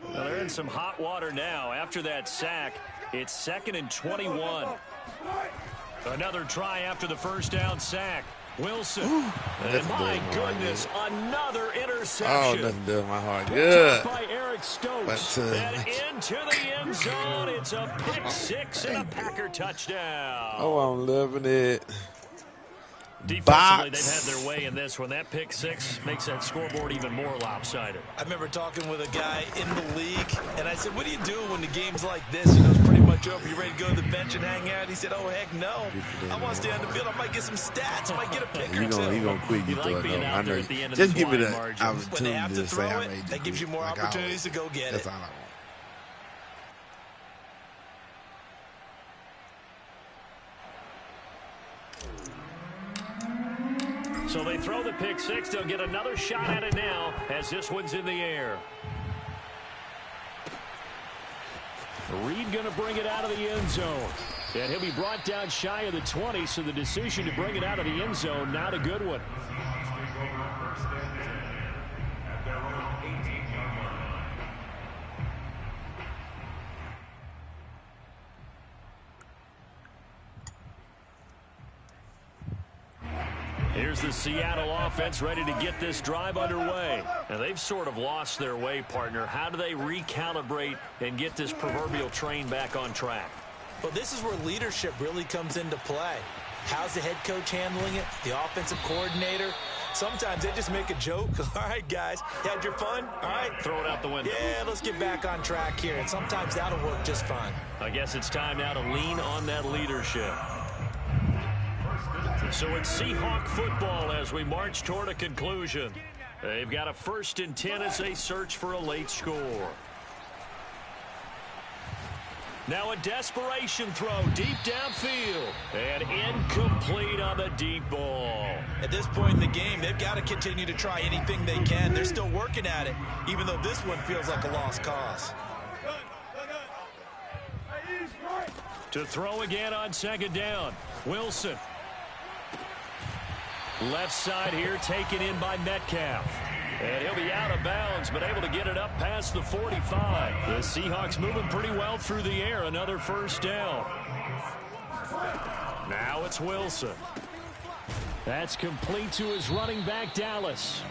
Well, they're in some hot water now. After that sack, it's 2nd and 21. Another try after the first down sack. Wilson. And my goodness, another interception. Oh, nothing does my heart good. By Eric Stokes. But, and into the end zone. It's a pick 6 and a Packer touchdown. Oh, I'm loving it. Defensively, they've had their way in this one. That pick 6 makes that scoreboard even more lopsided. I remember talking with a guy in the league, and I said, what do you do when the game's like this? You know, it's pretty much over. You ready to go to the bench and hang out? He said, oh, heck no. I want to stay on the field. I might get some stats. I might get a pick or two. You're going to quit. You like being out there at the end of Just the give me the margin. When they opportunity have to to say throw I it, made that gives you more like opportunities to go get That's it. all I want. So they throw the pick six. They'll get another shot at it now as this one's in the air. Reed going to bring it out of the end zone. And he'll be brought down shy of the 20, so the decision to bring it out of the end zone, not a good one. Here's the Seattle offense ready to get this drive underway. And they've sort of lost their way, partner. How do they recalibrate and get this proverbial train back on track? Well, this is where leadership really comes into play. How's the head coach handling it? The offensive coordinator? Sometimes they just make a joke. All right, guys, you had your fun? All right. Throw it out the window. Yeah, let's get back on track here. And sometimes that'll work just fine. I guess it's time now to lean on that leadership. So it's Seahawk football as we march toward a conclusion. They've got a 1st and 10 as they search for a late score. Now a desperation throw deep downfield. And incomplete on the deep ball. At this point in the game, they've got to continue to try anything they can. They're still working at it, even though this one feels like a lost cause. To throw again on 2nd down. Wilson. Left side here taken in by Metcalf. And he'll be out of bounds, but able to get it up past the 45. The Seahawks moving pretty well through the air. Another 1st down. Now it's Wilson. That's complete to his running back, Dallas.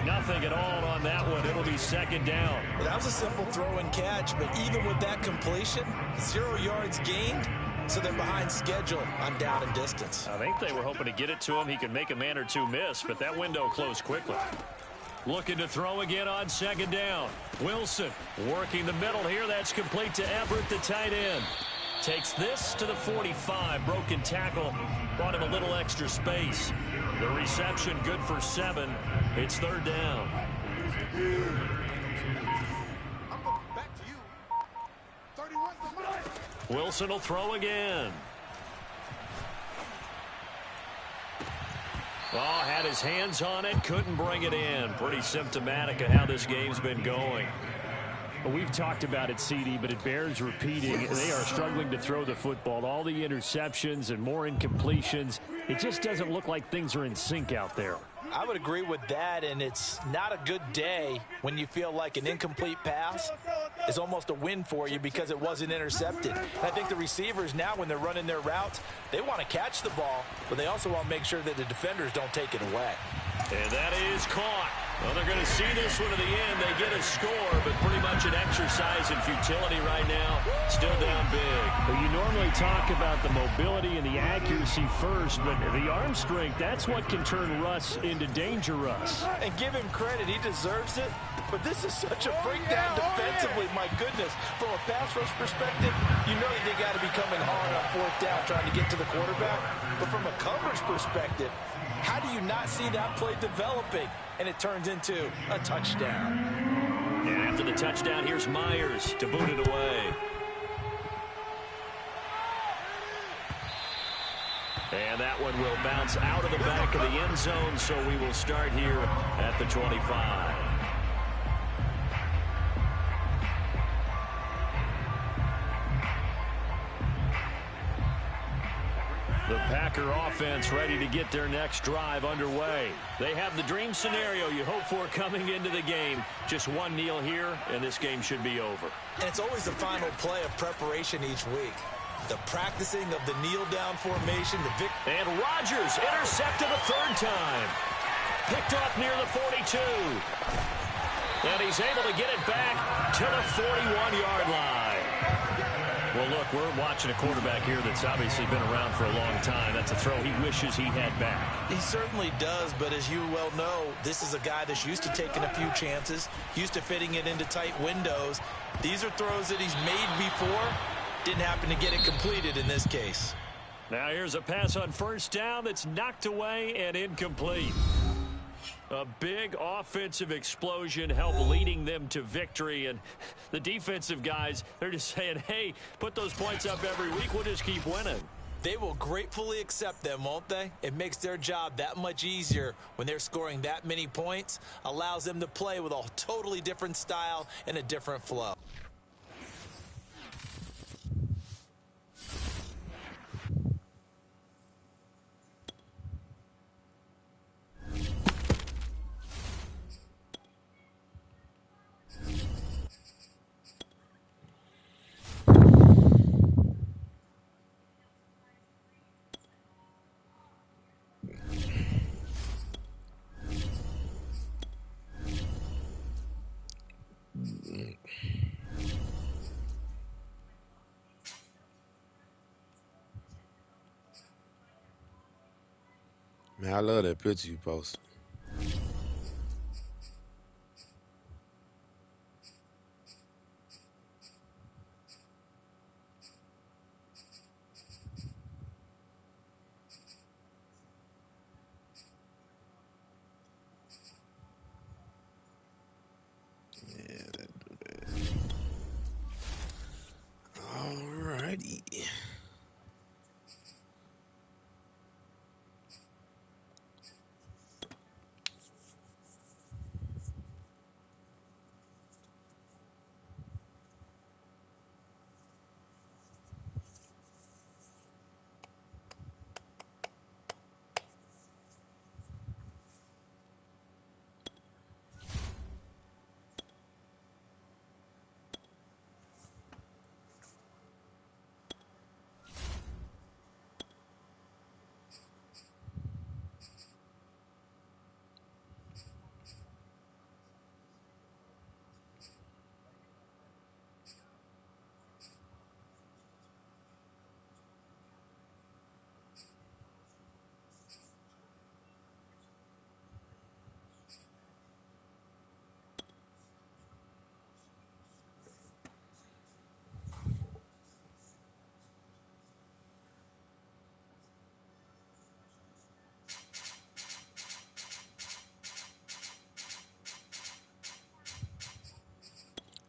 Nothing at all on that one. It'll be 2nd down. Well, that was a simple throw and catch, but even with that completion, 0 yards gained. So they're behind schedule on down and distance. I think they were hoping to get it to him. He could make a man or two miss, but that window closed quickly. Looking to throw again on 2nd down. Wilson working the middle here. That's complete to Everett, the tight end. Takes this to the 45. Broken tackle. Brought him a little extra space. The reception good for 7. It's 3rd down. Wilson will throw again. Oh, had his hands on it, couldn't bring it in. Pretty symptomatic of how this game's been going. Well, we've talked about it, CD, but it bears repeating. They are struggling to throw the football. All the interceptions and more incompletions. It just doesn't look like things are in sync out there. I would agree with that, and it's not a good day when you feel like an incomplete pass is almost a win for you because it wasn't intercepted. And I think the receivers now, when they're running their routes, they want to catch the ball, but they also want to make sure that the defenders don't take it away. And that is caught. Well, they're going to see this one to the end. They get a score, but pretty much an exercise in futility right now. Still down big. Well, you normally talk about the mobility and the accuracy first, but the arm strength, that's what can turn Russ into Danger Russ. And give him credit. He deserves it. But this is such a breakdown defensively. My goodness. From a pass rush perspective, you know that they got to be coming hard on 4th down trying to get to the quarterback. But from a coverage perspective, how do you not see that play developing? And it turns into a touchdown. And after the touchdown, here's Myers to boot it away. And that one will bounce out of the back of the end zone, so we will start here at the 25. The Packer offense ready to get their next drive underway. They have the dream scenario you hope for coming into the game. Just one kneel here, and this game should be over. And it's always the final play of preparation each week. The practicing of the kneel-down formation. And Rodgers intercepted a 3rd time. Picked off near the 42. And he's able to get it back to the 41-yard line. Well, look, we're watching a quarterback here that's obviously been around for a long time. That's a throw he wishes he had back. He certainly does, but as you well know, this is a guy that's used to taking a few chances, used to fitting it into tight windows. These are throws that he's made before. Didn't happen to get it completed in this case. Now here's a pass on 1st down that's knocked away and incomplete. A big offensive explosion helped leading them to victory. And the defensive guys, they're just saying, hey, put those points up every week. We'll just keep winning. They will gratefully accept them, won't they? It makes their job that much easier when they're scoring that many points, allows them to play with a totally different style and a different flow. Man, I love that picture you posted. Yeah, that do that. Alrighty.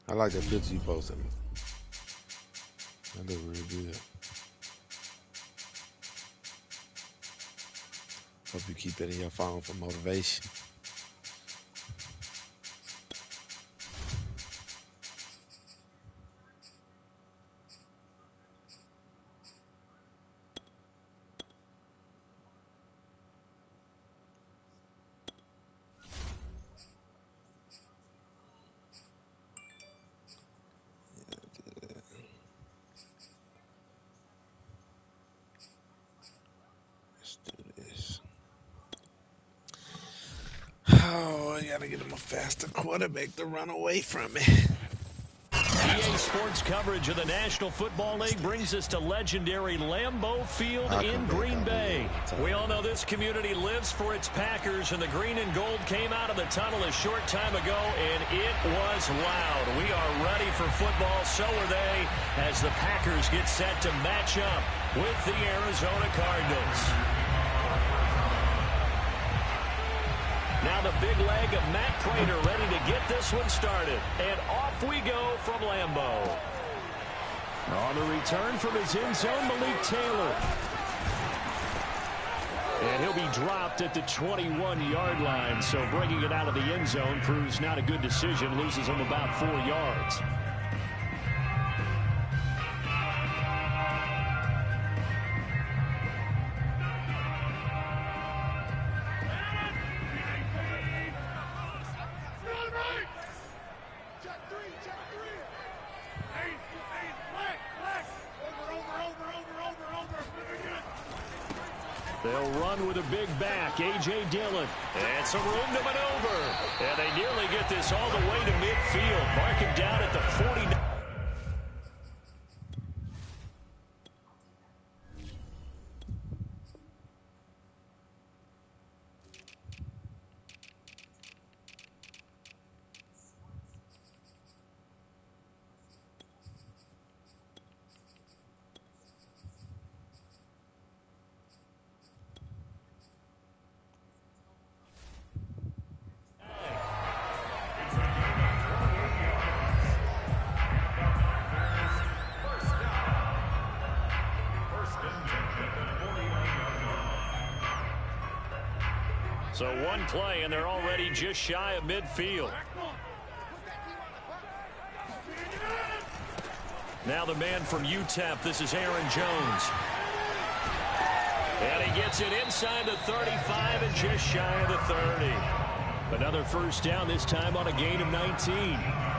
I like that picture you posted. That look really good. Hope you keep that in your phone for motivation. Let's do this. Oh, I gotta get him a faster quarterback to run away from me. EA Sports coverage of the National Football League brings us to legendary Lambeau Field in Green Bay. We all know this community lives for its Packers, and the green and gold came out of the tunnel a short time ago, and it was loud. We are ready for football, so are they, as the Packers get set to match up with the Arizona Cardinals. Now the big leg of Matt Prater ready to get this one started. And off we go from Lambeau. On the return from his end zone, Malik Taylor. And he'll be dropped at the 21-yard line. So bringing it out of the end zone proves not a good decision. Loses him about 4 yards. They'll run with a big back, A.J. Dillon. And some room to maneuver. And they nearly get this all the way to midfield. Mark him down at the 49. So one play, and they're already just shy of midfield. Now the man from UTEP, this is Aaron Jones. And he gets it inside the 35 and just shy of the 30. Another first down, this time on a gain of 19.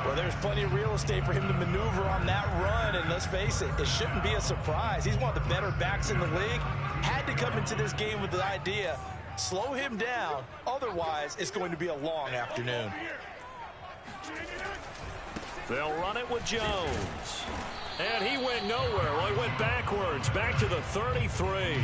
Well, there's plenty of real estate for him to maneuver on that run, and let's face it, it shouldn't be a surprise. He's one of the better backs in the league. Had to come into this game with the idea, slow him down, otherwise it's going to be a long afternoon. They'll run it with Jones. And he went nowhere. Well, he went backwards, back to the 33.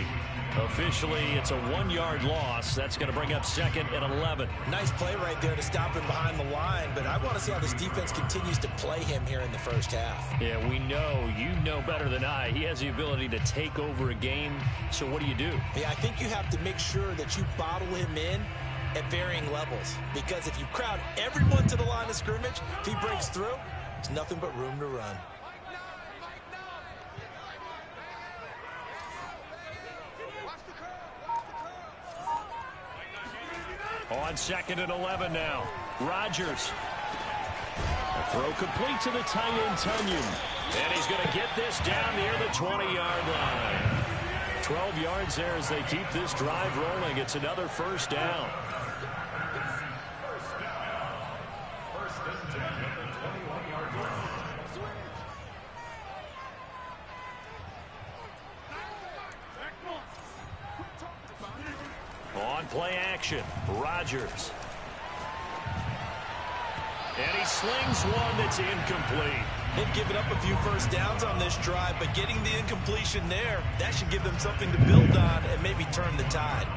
Officially, it's a 1-yard loss. That's going to bring up 2nd and 11. Nice play right there to stop him behind the line, but I want to see how this defense continues to play him here in the first half. Yeah, we know. You know better than I. He has the ability to take over a game. So what do you do? Yeah, I think you have to make sure that you bottle him in at varying levels, because if you crowd everyone to the line of scrimmage, if he breaks through, there's nothing but room to run. On 2nd and 11 now. Rodgers. A throw complete to the tight end, Tunyon. And he's going to get this down near the 20-yard line. 12 yards there as they keep this drive rolling. It's another first down. On play action, Rodgers. And he slings one that's incomplete. They've given up a few first downs on this drive, but getting the incompletion there, that should give them something to build on and maybe turn the tide.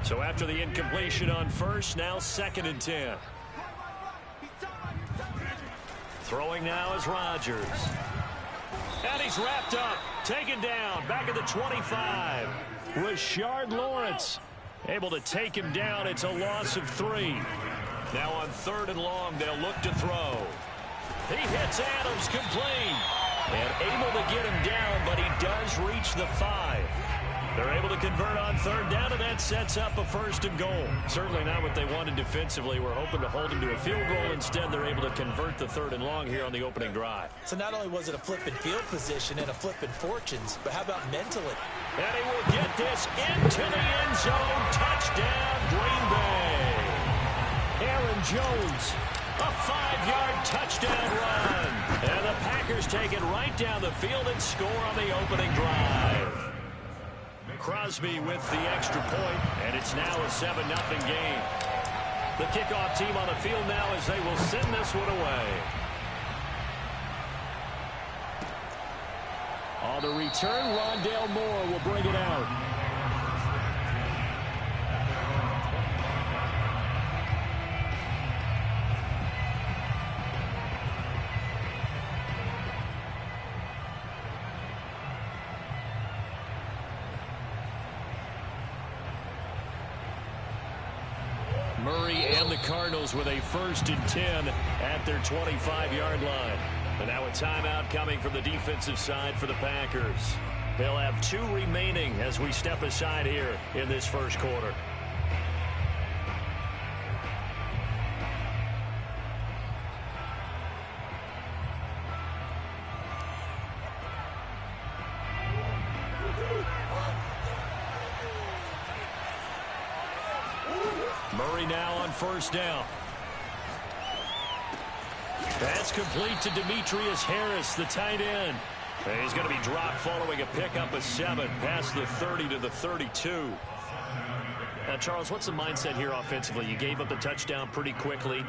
So after the incompletion on first, now 2nd and 10. Throwing now is Rodgers. And he's wrapped up, taken down, back at the 25. Rashard Lawrence able to take him down. It's a loss of 3. Now on 3rd and long, they'll look to throw. He hits Adams complete. And able to get him down, but he does reach the 5. They're able to convert on 3rd down, and that sets up a 1st and goal. Certainly not what they wanted defensively. We're hoping to hold him to a field goal. Instead, they're able to convert the 3rd and long here on the opening drive. So not only was it a flipping field position and a flipping fortunes, but how about mentally? And he will get this into the end zone. Touchdown, Green Bay. Aaron Jones, a 5-yard touchdown run. And the Packers take it right down the field and score on the opening drive. Crosby with the extra point, and it's now a 7-0 game. The kickoff team on the field now as they will send this one away. On the return, Rondale Moore will bring it out. Murray and the Cardinals with a 1st and 10 at their 25-yard line. And now a timeout coming from the defensive side for the Packers. They'll have 2 remaining as we step aside here in this first quarter. Murray now on 1st down. That's complete to Demetrius Harris, the tight end. And he's going to be dropped following a pickup of 7 past the 30 to the 32. Now, Charles, what's the mindset here offensively? You gave up the touchdown pretty quickly.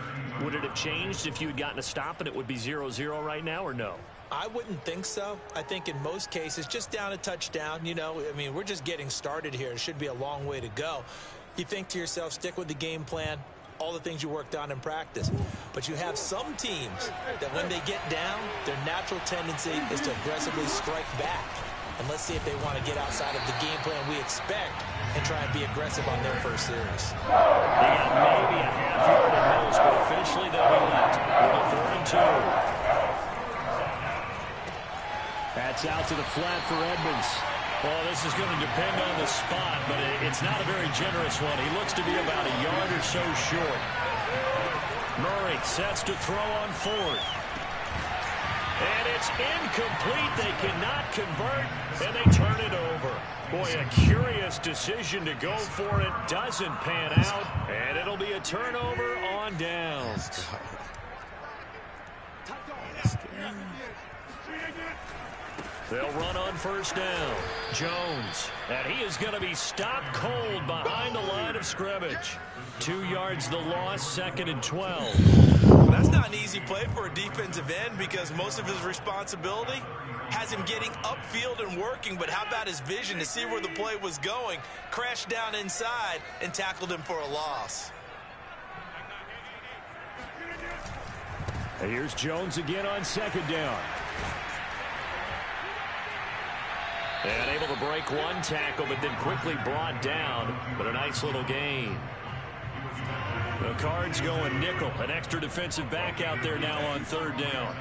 Would it have changed if you had gotten a stop and it would be 0-0 right now, or no? I wouldn't think so. I think in most cases, just down a touchdown, you know, I mean, we're just getting started here. It should be a long way to go. You think to yourself, stick with the game plan, all the things you worked on in practice. But you have some teams that when they get down, their natural tendency is to aggressively strike back. And let's see if they want to get outside of the game plan we expect and try and be aggressive on their first series. They got maybe a half yard at most, but officially they'll be left with a 4th and 2. That's out to the flat for Edmonds. Well, this is going to depend on the spot, but it's not a very generous one. He looks to be about a yard or so short. Murray sets to throw on fourth. And it's incomplete. They cannot convert, and they turn it over. Boy, a curious decision to go for it. Doesn't pan out, and it'll be a turnover on downs. They'll run on first down. Jones, and he is going to be stopped cold behind the line of scrimmage. 2 yards the loss, 2nd and 12. That's not an easy play for a defensive end because most of his responsibility has him getting upfield and working, but how about his vision to see where the play was going, crashed down inside, and tackled him for a loss. And here's Jones again on 2nd down. And able to break one tackle, but then quickly brought down. But a nice little gain. The Cards going nickel. An extra defensive back out there now on 3rd down.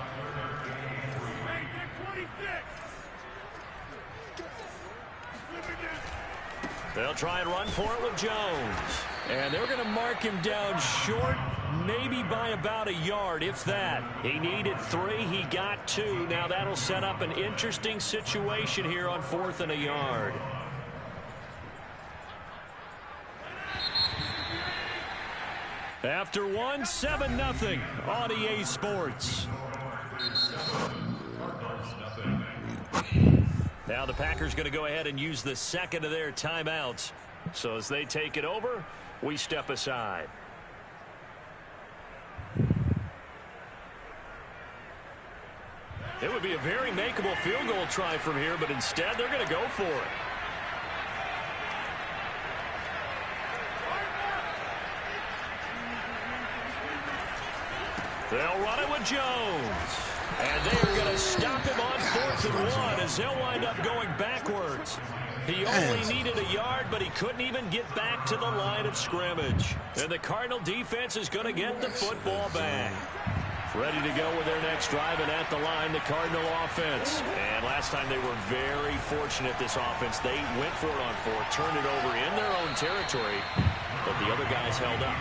They'll try and run for it with Jones. And they're going to mark him down short, maybe by about a yard, if that. He needed 3. He got 2. Now that'll set up an interesting situation here on 4th and a yard. After 1, 7-0 on EA Sports. Now the Packers going to go ahead and use the 2nd of their timeouts. So as they take it over, we step aside. It would be a very makeable field goal try from here, but instead they're going to go for it. They'll run it with Jones. And they are going to stop him on 4th and 1 as they'll wind up going backwards. He only needed a yard, but he couldn't even get back to the line of scrimmage. And the Cardinal defense is going to get the football back. Ready to go with their next drive, and at the line, the Cardinal offense. And last time they were very fortunate, this offense. They went for it on 4th, turned it over in their own territory, but the other guys held up.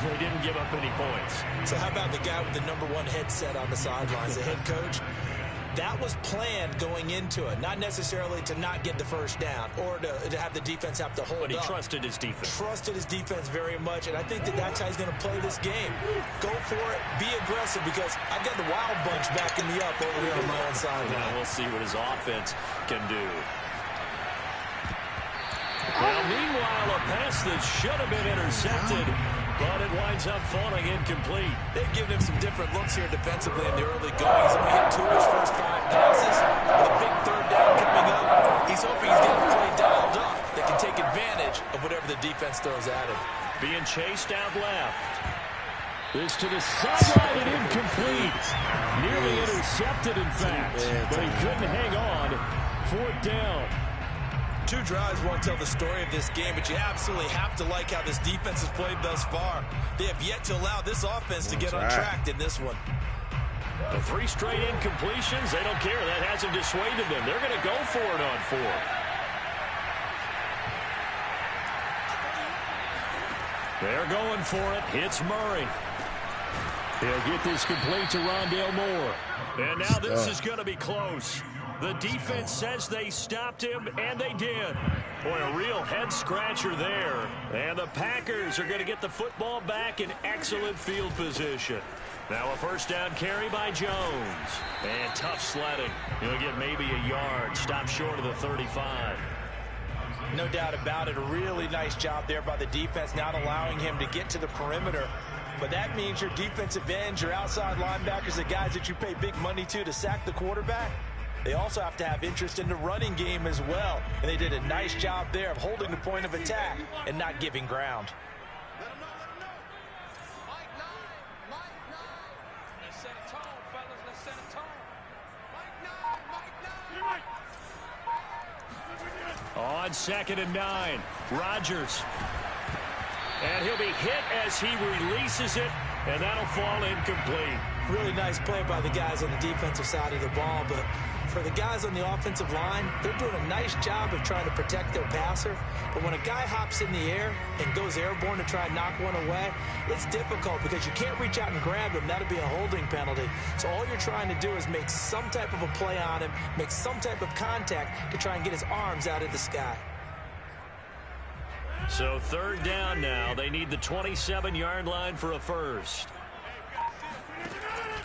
They didn't give up any points. So how about the guy with the #1 headset on the sidelines, the head coach? That was planned going into it, not necessarily to not get the first down or to have the defense have to hold up. But he trusted his defense. Trusted his defense very much, and I think that's how he's going to play this game. Go for it, be aggressive, because I've got the Wild Bunch backing me up over here on my own side. Now we'll see what his offense can do. Well, meanwhile, a pass that should have been intercepted, but it winds up falling incomplete. They've given him some different looks here defensively in the early going. He's only hit 2 of his first 5 passes. With a big 3rd down coming up, he's hoping he's got a play dialed up that can take advantage of whatever the defense throws at him. Being chased out left. This to the sideline and incomplete. Nearly intercepted, in fact, but he couldn't hang on. 4th down. 2 drives won't tell the story of this game, but you absolutely have to like how this defense has played thus far. They have yet to allow this offense to get on track in this one. The 3 straight incompletions, they don't care. That hasn't dissuaded them. They're going to go for it on 4th. They're going for it. It's Murray. He'll get this complete to Rondale Moore. And now this is going to be close. The defense says they stopped him, and they did. Boy, a real head-scratcher there. And the Packers are going to get the football back in excellent field position. Now a first down carry by Jones. And tough sledding. He'll get maybe a yard. Stop short of the 35. No doubt about it. A really nice job there by the defense, not allowing him to get to the perimeter. But that means your defensive ends, your outside linebackers, the guys that you pay big money to sack the quarterback, they also have to have interest in the running game as well. And they did a nice job there of holding the point of attack and not giving ground. On 2nd and 9, Rodgers. And he'll be hit as he releases it, and that'll fall incomplete. Really nice play by the guys on the defensive side of the ball, but for the guys on the offensive line, they're doing a nice job of trying to protect their passer. But when a guy hops in the air and goes airborne to try and knock one away, it's difficult because you can't reach out and grab him. That'll be a holding penalty. So all you're trying to do is make some type of a play on him, make some type of contact to try and get his arms out of the sky. So third down now. They need the 27-yard line for a first.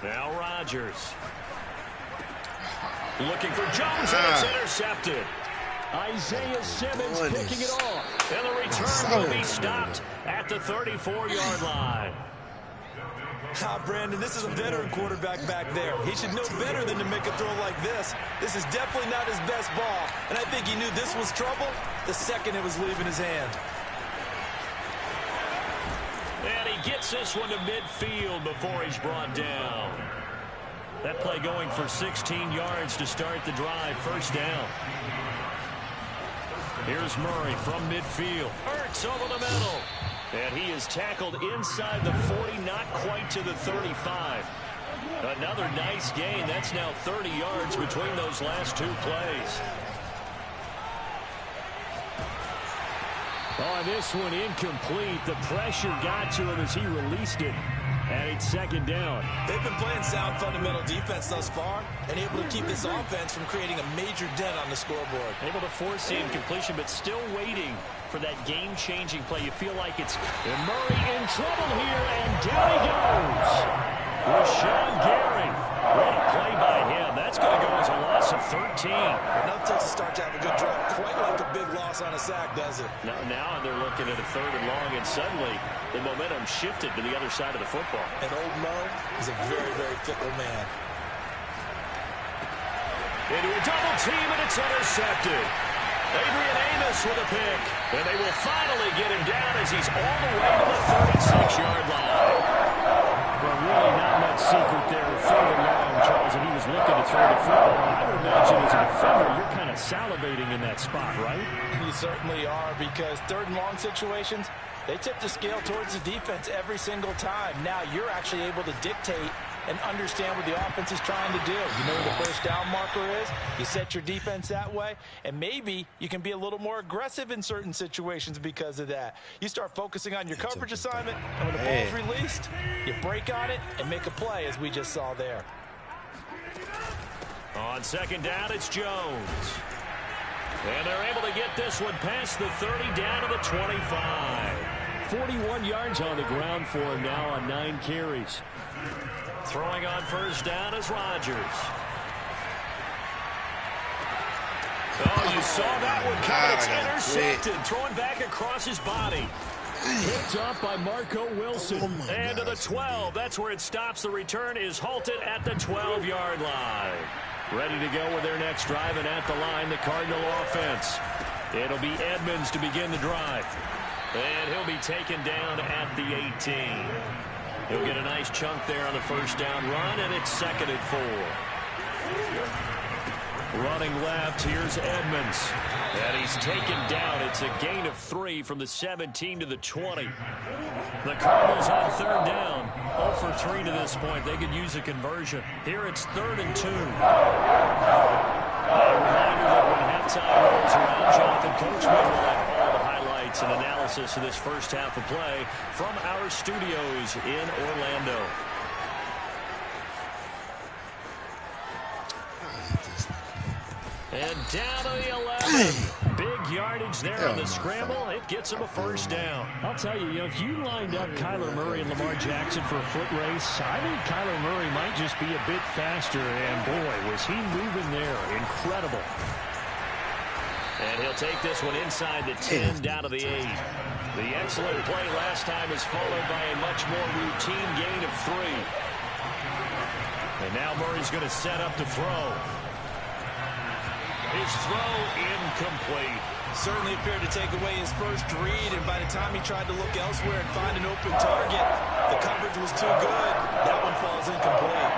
Now Rodgers. Looking for Jones, and it's intercepted. Isaiah Simmons picking it off. And the return will be stopped at the 34-yard line. Brandon, this is a veteran quarterback back there. He should know better than to make a throw like this. This is definitely not his best ball. And I think he knew this was trouble the second it was leaving his hand. And he gets this one to midfield before he's brought down. That play going for 16 yards to start the drive. First down. Here's Murray from midfield. Hurts over the middle. And he is tackled inside the 40, not quite to the 35. Another nice gain. That's now 30 yards between those last two plays. Oh, this one incomplete. The pressure got to him as he released it. And it's second down. They've been playing sound fundamental defense thus far and able to keep this offense from creating a major dent on the scoreboard. Able to force the incompletion, but still waiting for that game-changing play. You feel like it's Murray in trouble here, and down he goes. Rashawn Gary. Great play by him. That's going to go as a loss of 13. Enough to start to have a good drive. Quite like a big loss on a sack, does it? Now they're looking at a third and long, and suddenly the momentum shifted to the other side of the football. And old Mo is a very, very fickle man. Into a double team, and it's intercepted. Adrian Amos with a pick. And they will finally get him down as he's all the way to the 36-yard line. Well, really not much secret there. Third and long, Charles, and he was looking to throw the football. I would imagine as a defender, you're kind of salivating in that spot, right? You certainly are, because third and long situations, they tip the scale towards the defense every single time. Now you're actually able to dictate and understand what the offense is trying to do. You know where the first down marker is. You set your defense that way, and maybe you can be a little more aggressive in certain situations because of that. You start focusing on your coverage assignment, and when the ball's released, you break on it and make a play, as we just saw there. On second down, it's Jones. And they're able to get this one past the 30 down to the 25. 41 yards on the ground for him now on 9 carries. Throwing on first down is Rodgers. Oh, you saw that one coming. It's intercepted. Throwing back across his body. Picked off by Marco Wilson. And to the 12. That's where it stops. The return is halted at the 12-yard line. Ready to go with their next drive, and at the line, the Cardinal offense. It'll be Edmonds to begin the drive. And he'll be taken down at the 18. He'll get a nice chunk there on the first down run, and it's second and 4. Running left, here's Edmonds. And he's taken down. It's a gain of 3 from the 17 to the 20. The Cardinals on third down. 0 for 3 to this point. They could use a conversion. Here it's 3rd and 2. A reminder that when halftime rolls around, Jonathan Coachman will have all the highlights and analysis of this first half of play from our studios in Orlando. And down to the 11. Big yardage there on the scramble. It gets him a first down. I'll tell you, if you lined up Kyler Murray and Lamar Jackson for a foot race, I think Kyler Murray might just be a bit faster. And boy, was he moving there. Incredible. And he'll take this one inside the 10 down to the 8. The excellent play last time is followed by a much more routine gain of 3. And now Murray's going to set up to throw. His throw incomplete. Certainly appeared to take away his first read, and by the time he tried to look elsewhere and find an open target, the coverage was too good. That one falls incomplete.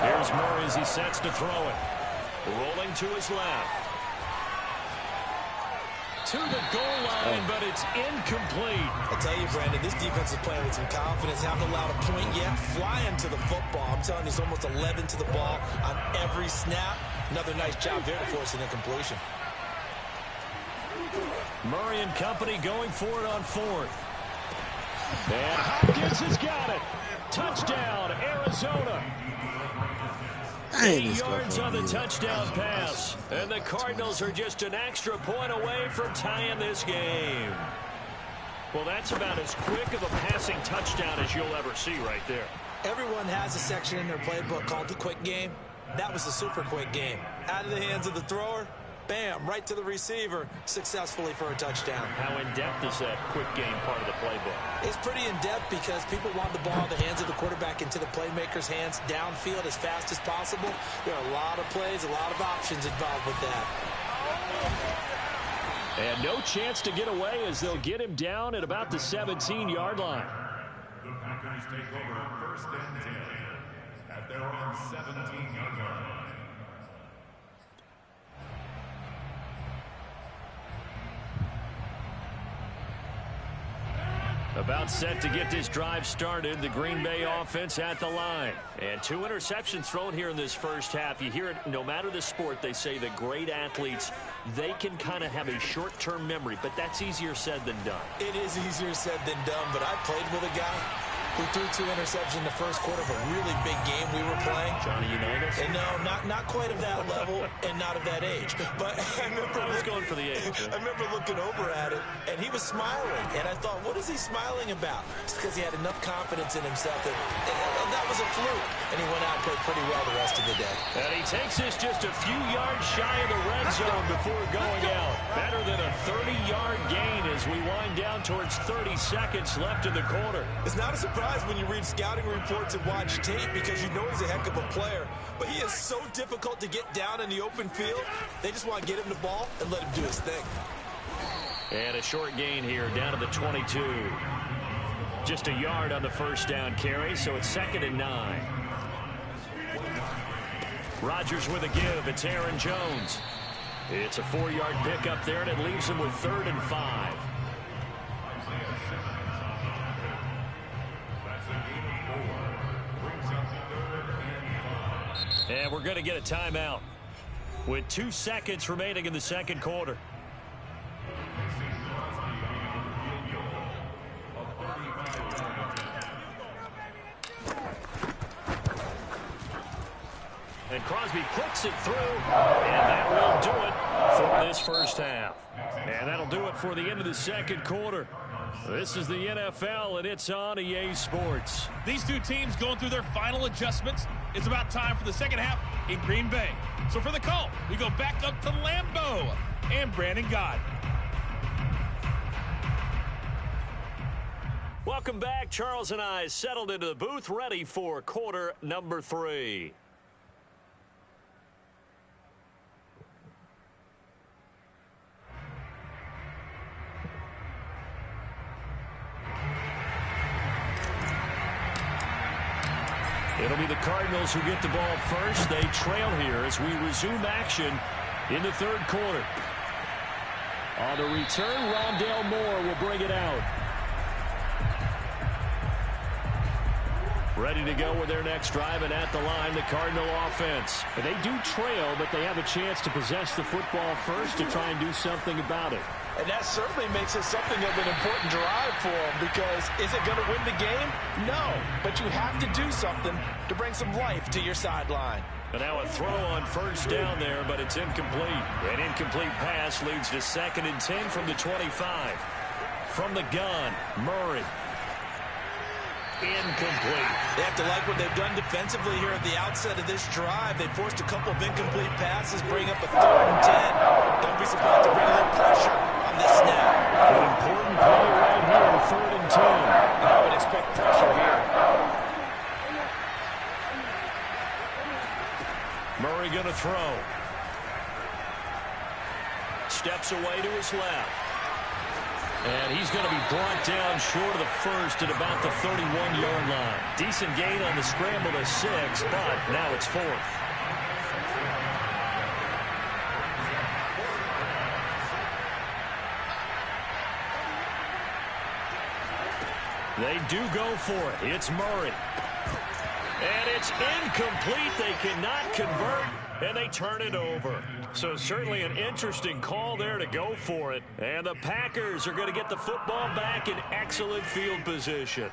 Here's Murray as he sets to throw it. Rolling to his left. To the goal line, but it's incomplete. I tell you, Brandon, this defense is playing with some confidence. Haven't allowed a point yet. Flying to the football. I'm telling you, it's almost 11 to the ball on every snap. Another nice job there to force an incompletion. Murray and company going for it on fourth. And Hopkins has got it. Touchdown, Arizona. 8 yards on the touchdown pass. And the Cardinals are just an extra point away from tying this game. Well, that's about as quick of a passing touchdown as you'll ever see right there. Everyone has a section in their playbook called the quick game. That was the super quick game. Out of the hands of the thrower, bam, right to the receiver, successfully for a touchdown. How in-depth is that quick game part of the playbook? It's pretty in-depth because people want the ball in the hands of the quarterback into the playmaker's hands downfield as fast as possible. There are a lot of plays, a lot of options involved with that. And no chance to get away as they'll get him down at about the 17-yard line. The Packers take over first and 10 at their own 17-yard line. About set to get this drive started, the Green Bay offense at the line. And 2 interceptions thrown here in this first half. You hear it, no matter the sport, they say that great athletes, they can kind of have a short-term memory, but that's easier said than done. It is easier said than done, but I played with a guy who threw 2 interceptions in the first quarter of a really big game we were playing. Johnny Unitas? And no, not quite of that level and not of that age. But I was going for the age. I remember looking over at it, and he was smiling. And I thought, what is he smiling about? It's because he had enough confidence in himself that was a fluke. And he went out and played pretty well the rest of the day. And he takes this just a few yards shy of the red zone before going out. Better than a 30-yard gain as we wind down towards 30 seconds left in the quarter. It's not a surprise when you read scouting reports and watch tape because you know he's a heck of a player. But he is so difficult to get down in the open field. They just want to get him the ball and let him do his thing. And a short gain here down to the 22. Just a yard on the first down carry, so it's 2nd and 9. Rodgers with a give. It's Aaron Jones. It's a 4-yard pickup there, and it leaves him with 3rd and 5. And we're going to get a timeout with 2 seconds remaining in the second quarter. And Crosby puts it through, and that will do it for this first half. And that'll do it for the end of the second quarter. This is the NFL, and it's on EA Sports. These two teams going through their final adjustments. It's about time for the second half in Green Bay. So for the call, we go back up to Lambeau and Brandon Gaud. Welcome back. Charles and I settled into the booth, ready for quarter number 3. It'll be the Cardinals who get the ball first. They trail here as we resume action in the third quarter. On the return, Rondale Moore will bring it out. Ready to go with their next drive, and at the line, the Cardinal offense. They do trail, but they have a chance to possess the football first to try and do something about it. And that certainly makes it something of an important drive for them, because is it going to win the game? No, but you have to do something to bring some life to your sideline. And now a throw on first down there, but it's incomplete. An incomplete pass leads to 2nd and 10 from the 25. From the gun, Murray. Incomplete. They have to like what they've done defensively here at the outset of this drive. They forced a couple of incomplete passes, bring up a 3rd and 10. Don't be surprised to bring a little pressure on this snap. An important play right here, 3rd and 10. And I would expect pressure here. Murray going to throw. Steps away to his left. And he's going to be brought down short of the first at about the 31-yard line. Decent gain on the scramble to 6, but now it's 4th. They do go for it. It's Murray. And it's incomplete. They cannot convert. and they turn it over. So certainly an interesting call there to go for it. And the Packers are going to get the football back in excellent field position.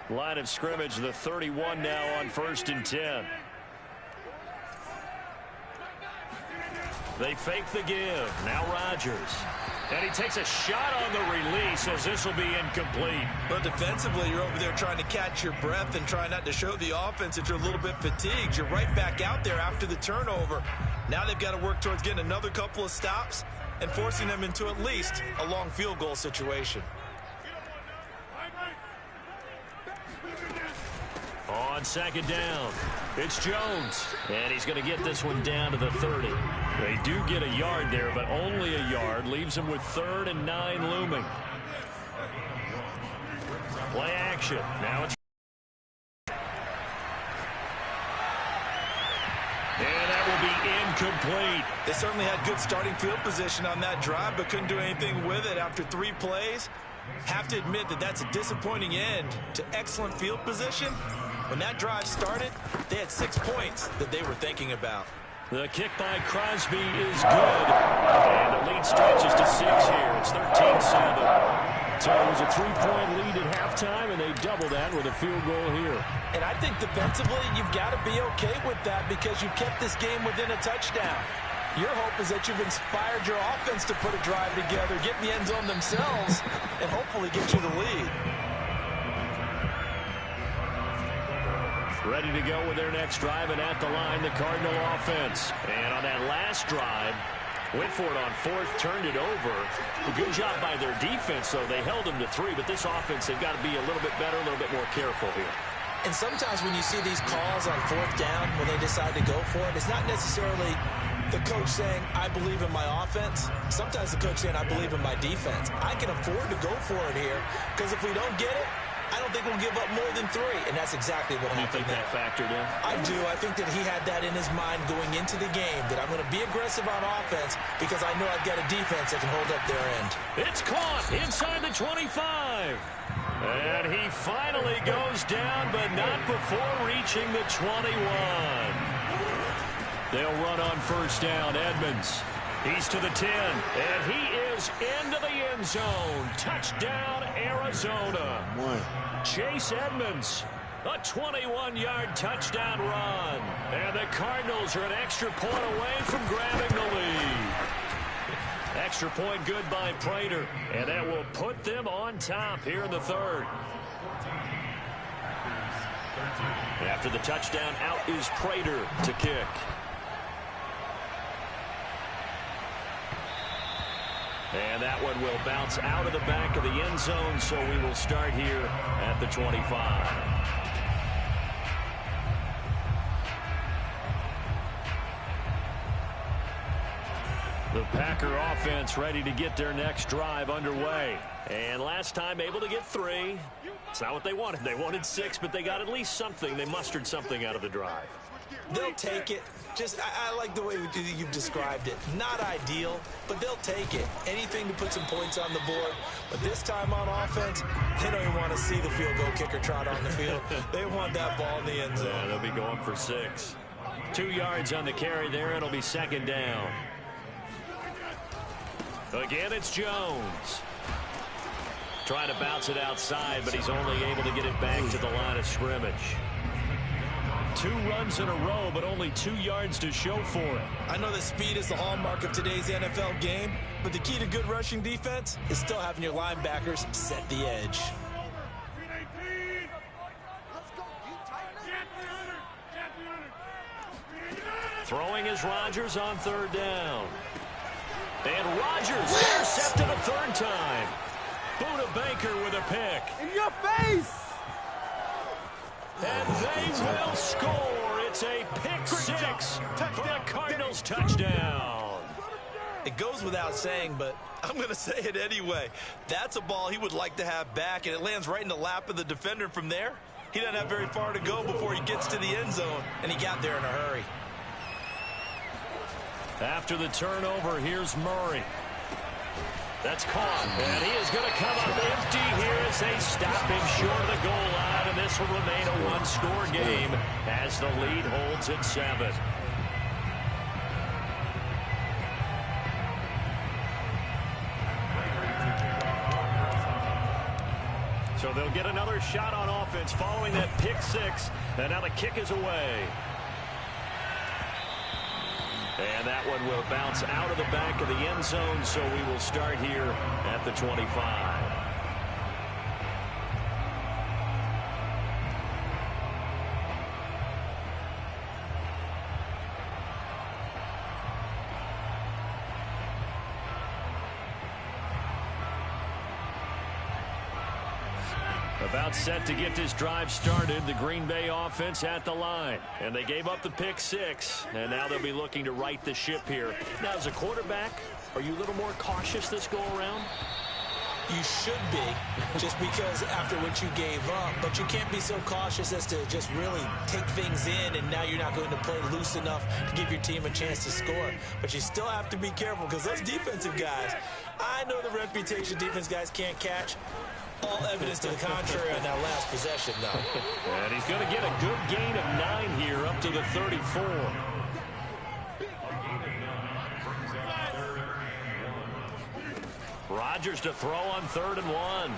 Line of scrimmage, the 31 now on 1st and 10. They fake the give. Now Rodgers. And he takes a shot on the release as this will be incomplete. But defensively, you're over there trying to catch your breath and try not to show the offense that you're a little bit fatigued. You're right back out there after the turnover. Now they've got to work towards getting another couple of stops and forcing them into at least a long field goal situation. On 2nd down, it's Jones, and he's going to get this one down to the 30. They do get a yard there, but only a yard. Leaves them with 3rd and 9 looming. Play action. Now it's... And that will be incomplete. They certainly had good starting field position on that drive, but couldn't do anything with it after 3 plays. Have to admit that that's a disappointing end to excellent field position. When that drive started, they had 6 points that they were thinking about. The kick by Crosby is good. And the lead stretches to 6 here. It's 13-7. So it was a 3-point lead at halftime, and they double that with a field goal here. And I think defensively, you've got to be okay with that because you've kept this game within a touchdown. Your hope is that you've inspired your offense to put a drive together, get in the end zone themselves, and hopefully get you the lead. Ready to go with their next drive, and at the line, the Cardinal offense. And on that last drive, went for it on 4th, turned it over. A good job by their defense, though. They held them to 3, but this offense, they've got to be a little bit better, a little bit more careful here. And sometimes when you see these calls on 4th down, when they decide to go for it, it's not necessarily the coach saying, I believe in my offense. Sometimes the coach saying, I believe in my defense. I can afford to go for it here because if we don't get it, I don't think we'll give up more than 3, and that's exactly what happened. You think that factored in? I do. I think that he had that in his mind going into the game, that I'm going to be aggressive on offense because I know I've got a defense that can hold up their end. It's caught inside the 25. And he finally goes down, but not before reaching the 21. They'll run on 1st down. Edmonds. He's to the 10, and he is into the end zone. Touchdown, Arizona. Chase Edmonds, a 21-yard touchdown run. And the Cardinals are an extra point away from grabbing the lead. Extra point good by Prater, and that will put them on top here in the 3rd. After the touchdown, out is Prater to kick. And that one will bounce out of the back of the end zone, so we will start here at the 25. The Packer offense ready to get their next drive underway. And last time able to get 3. It's not what they wanted. They wanted 6, but they got at least something. They mustered something out of the drive. They'll take it. Just, I like the way you've described it. Not ideal, but they'll take it. Anything to put some points on the board. But this time on offense, they don't even want to see the field goal kicker trot on the field. They want that ball in the end zone. Yeah, they'll be going for 6. 2 yards on the carry there. It'll be 2nd down. Again, it's Jones. Trying to bounce it outside, but he's only able to get it back to the line of scrimmage. 2 runs in a row, but only 2 yards to show for it. I know that speed is the hallmark of today's NFL game, but the key to good rushing defense is still having your linebackers set the edge. Throwing is Rodgers on 3rd down. And Rodgers intercepted a 3rd time. Buda Baker with a pick. In your face! And they will score. It's a pick 6 for the Cardinals touchdown. It goes without saying, but I'm going to say it anyway. That's a ball he would like to have back, and it lands right in the lap of the defender from there. He doesn't have very far to go before he gets to the end zone, and he got there in a hurry. After the turnover, here's Murray. That's caught, and he is going to come up empty here as they stop him short of the goal line, and this will remain a 1-score game as the lead holds at 7. So they'll get another shot on offense following that pick six. And now the kick is away. And that one will bounce out of the back of the end zone, so we will start here at the 25. About set to get this drive started. The Green Bay offense at the line. And they gave up the pick six. And now they'll be looking to right the ship here. Now, as a quarterback, are you a little more cautious this go around? You should be, just because after what you gave up. But you can't be so cautious as to just really take things in, and now you're not going to play loose enough to give your team a chance to score. But you still have to be careful, because those defensive guys, I know the reputation defense guys can't catch. All evidence to the contrary on that last possession, though. And he's going to get a good gain of 9 here up to the 34. Rodgers to throw on 3rd and 1.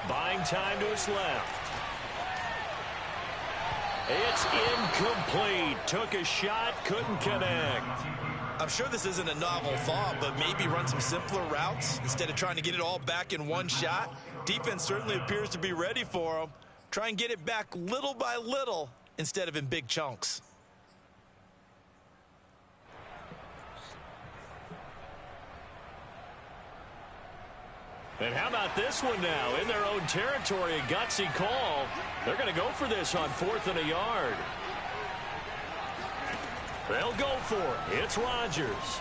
Buying time to his left. It's incomplete. Took a shot, couldn't connect. I'm sure this isn't a novel thought, but maybe run some simpler routes instead of trying to get it all back in one shot. Defense certainly appears to be ready for him. Try and get it back little by little instead of in big chunks. And how about this one now? In their own territory, a gutsy call. They're going to go for this on 4th and a yard. They'll go for it. It's Rodgers.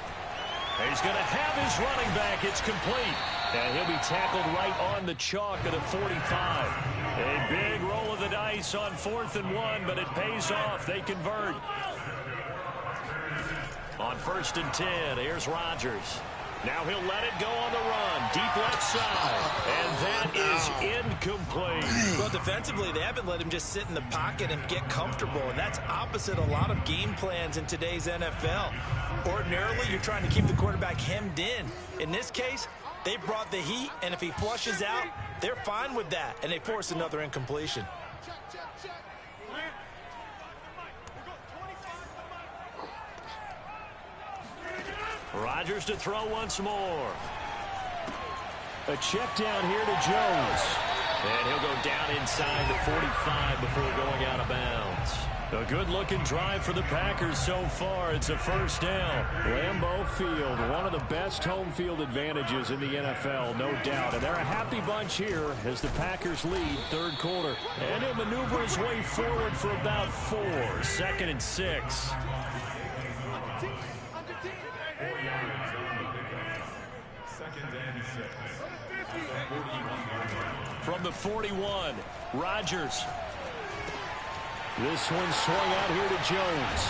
He's going to have his running back. It's complete. And he'll be tackled right on the chalk of the 45. A big roll of the dice on 4th and 1, but it pays off. They convert. On 1st and 10, here's Rodgers. Now he'll let it go on the run. Deep left side. And that is incomplete. Well, defensively, they haven't let him just sit in the pocket and get comfortable. And that's opposite a lot of game plans in today's NFL. Ordinarily, you're trying to keep the quarterback hemmed in. In this case, they brought the heat, and if he flushes out, they're fine with that. And they force another incompletion. Rodgers to throw once more. A check down here to Jones. And he'll go down inside the 45 before going out of bounds. A good-looking drive for the Packers so far. It's a first down. Lambeau Field, one of the best home field advantages in the NFL, no doubt. And they're a happy bunch here as the Packers lead 3rd quarter. And he'll maneuver his way forward for about 4. 2nd and 6. From the 41, Rodgers. This one swung out here to Jones.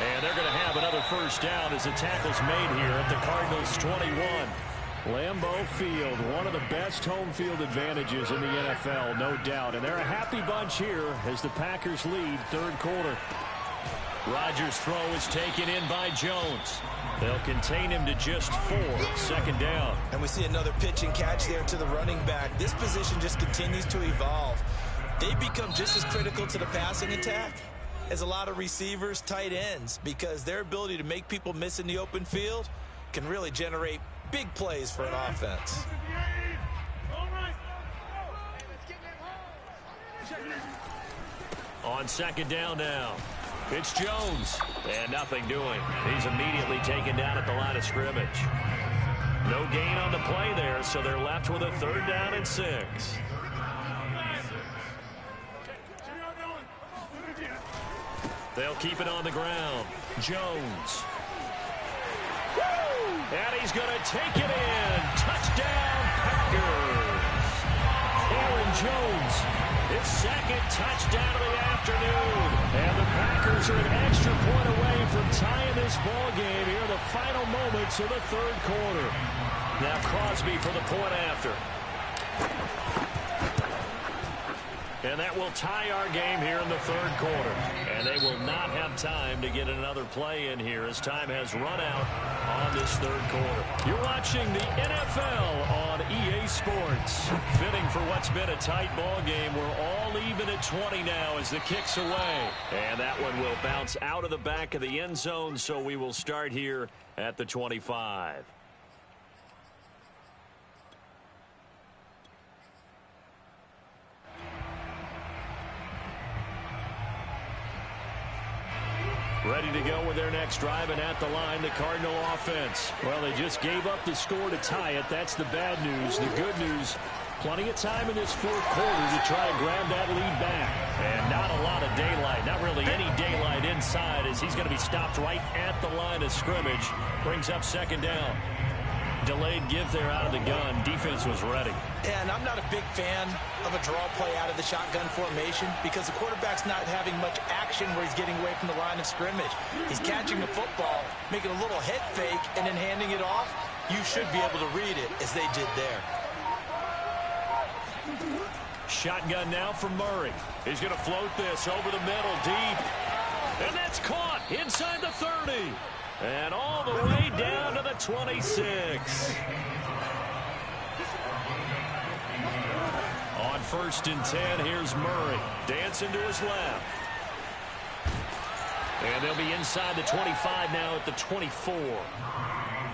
And they're going to have another first down as the tackle's made here at the Cardinals' 21. Lambeau Field, one of the best home field advantages in the NFL, no doubt. And they're a happy bunch here as the Packers lead 3rd quarter. Rodgers' throw is taken in by Jones. They'll contain him to just 4. 2nd down. And we see another pitch and catch there to the running back. This position just continues to evolve. They become just as critical to the passing attack as a lot of receivers, tight ends, because their ability to make people miss in the open field can really generate big plays for an offense. On 2nd down now. It's Jones. And nothing doing. He's immediately taken down at the line of scrimmage. No gain on the play there, so they're left with a 3rd down and 6. They'll keep it on the ground. Jones. And he's going to take it in. Touchdown, Packers. Aaron Jones, his 2nd touchdown of the afternoon. And the Packers are an extra point away from tying this ball game here in the final moments of the 3rd quarter. Now Crosby for the point after. And that will tie our game here in the 3rd quarter. And they will not have time to get another play in here as time has run out on this 3rd quarter. You're watching the NFL on EA Sports. Fitting for what's been a tight ball game. We're all even at 20 now as the kick's away. And that one will bounce out of the back of the end zone, so we will start here at the 25. Ready to go with their next drive, and at the line, the Cardinal offense. Well, they just gave up the score to tie it. That's the bad news. The good news, plenty of time in this fourth quarter to try and grab that lead back. And not a lot of daylight, not really any daylight inside, as he's going to be stopped right at the line of scrimmage. Brings up second down. Delayed give there out of the gun. Defense was ready. And I'm not a big fan of a draw play out of the shotgun formation because the quarterback's not having much action where he's getting away from the line of scrimmage. He's catching the football, making a little head fake, and then handing it off. You should be able to read it as they did there. Shotgun now from Murray. He's going to float this over the middle, deep. And that's caught inside the 30. And all the way down to the 26. On 1st and 10, here's Murray. Dancing to his left. And they'll be inside the 25 now at the 24.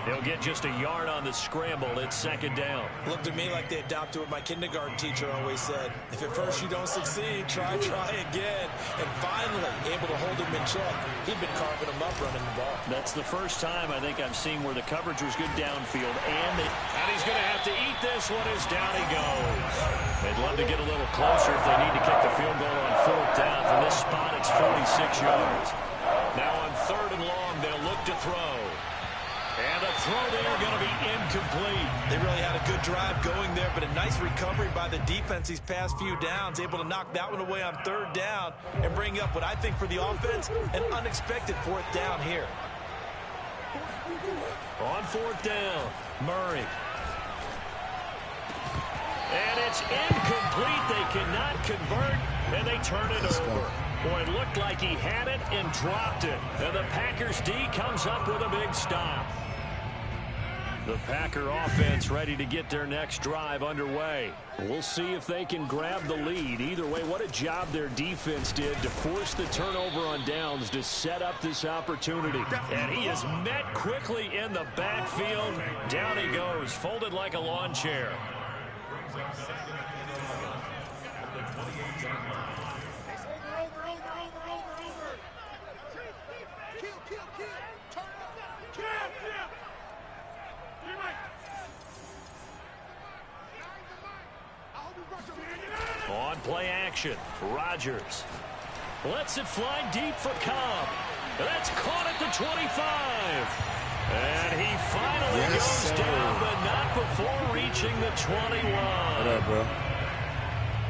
They'll get just a yard on the scramble. It's second down. Looked to me like they adopted what my kindergarten teacher always said. If at first you don't succeed, try again. And finally, able to hold him in check. He'd been carving him up running the ball. That's the first time I think I've seen where the coverage was good downfield. And he's going to have to eat this one as down he goes. They'd love to get a little closer if they need to kick the field goal on 4th down. From this spot, it's 46 yards. Now on 3rd and long, they'll look to throw. And the throw there going to be incomplete. They really had a good drive going there, but a nice recovery by the defense these past few downs, able to knock that one away on 3rd down and bring up what I think for the offense, an unexpected 4th down here. On 4th down, Murray. And it's incomplete. They cannot convert, and they turn it over. Boy, it looked like he had it and dropped it. And the Packers D comes up with a big stop. The Packer offense ready to get their next drive underway. We'll see if they can grab the lead. Either way, what a job their defense did to force the turnover on downs to set up this opportunity. And he is met quickly in the backfield. Down he goes, folded like a lawn chair. On play action, Rodgers lets it fly deep for Cobb. That's caught at the 25. And he finally goes down, but not before reaching the 21. What up, bro?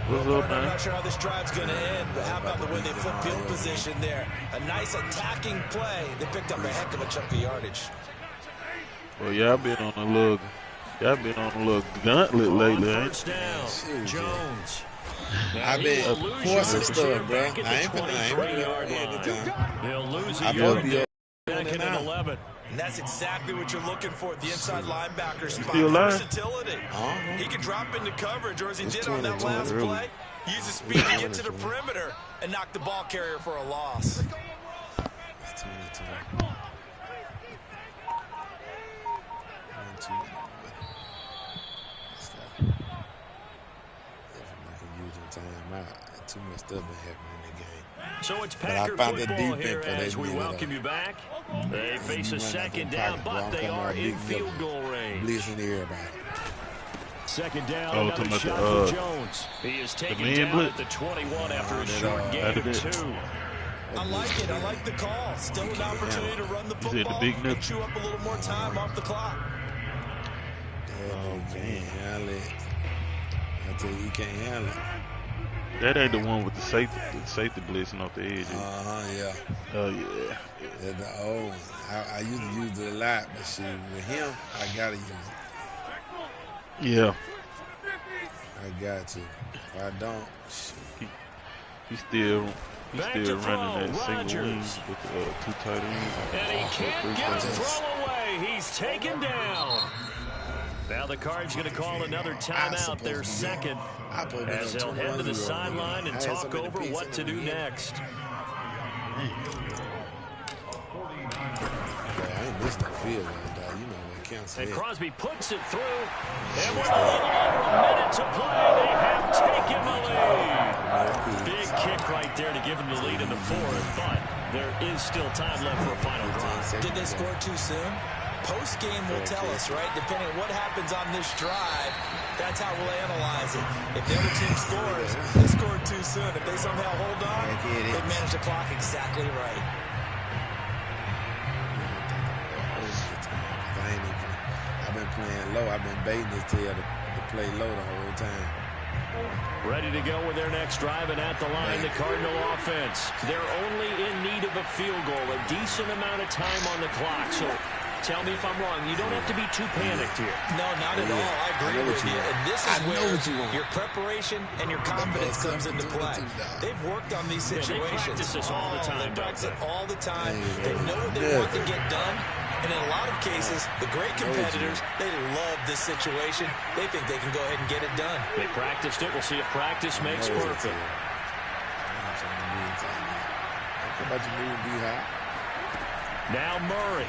Well, I'm not sure how this drive's going to end, but how about the way they flip field position there? A nice attacking play. They picked up a heck of a chunk of yardage. Well, y'all been on a little gauntlet lately, First down, Jones. I've been forcing stuff, bro. I ain't He'll lose a yard. yard. Second and 11. And that's exactly what you're looking for at the inside linebacker spot. Still alive? Versatility. He can drop into coverage, or as he did on that last play, use his speed to get to the perimeter and knock the ball carrier for a loss. Too much stuff been happening in the game. So it's Packer football here as we welcome you back. They face a second down, but they are in field goal range. Blitzing everybody. Second down, another shot for Jones. He is taken down at the 21 after a short gain of 2. I like it. I like the call. Still an opportunity to run the football. Get you up a little more time off the clock. Oh, man. I tell you, you can't handle it. That ain't the one with the safety blitzing off the edge. Yeah. Oh, yeah. I used to use it a lot, but see, with him, I gotta use it. Yeah. I got to. If I don't, He's still running that single wings with 2 tight ends. And he can't get the throw away. He's taken down. Now the Cards going to call another timeout, their second, as they'll head to the sideline and talk over what to do next. I ain't missed that field, dog. You know what counts. And Crosby puts it through. And with a little over a minute to play, they have taken the lead. Big kick right there to give them the lead in the fourth, but there is still time left for a final drive. Did they score too soon? Post-game will tell us, right? Depending on what happens on this drive, that's how we'll analyze it. If the other team scores, they scored too soon. If they somehow hold on, they manage the clock exactly right. I've been playing low. I've been baiting this tail to play low the whole time. Ready to go with their next drive, and at the line, the Cardinal offense. They're only in need of a field goal, a decent amount of time on the clock. So tell me if I'm wrong. You don't have to be too panicked here. No, not at all. I agree with you. And this is where your preparation and your confidence comes into play. They've worked on these situations. They practice this all the time. They practice it all the time. They know what they want to get done. And in a lot of cases, the great competitors, they love this situation. They think they can go ahead and get it done. They practiced it. We'll see if practice makes perfect. Now Murray.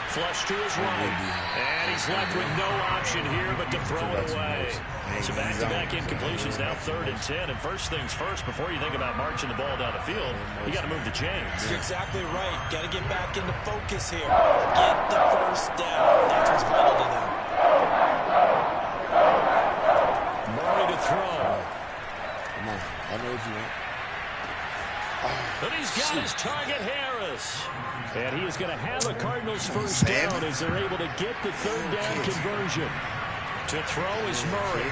Flush to his right. And he's left with no option here but to throw it away. So back-to-back incompletions, now 3rd and 10. And first things first, before you think about marching the ball down the field, you got to move the chains. You're exactly right. Got to get back into focus here. Get the first down. That's what's vital to them. Murray to throw. Come on. I know what you want. But he's got his target, Harris. And he is going to have a Cardinals first down as they're able to get the 3rd down conversion. To throw is Murray.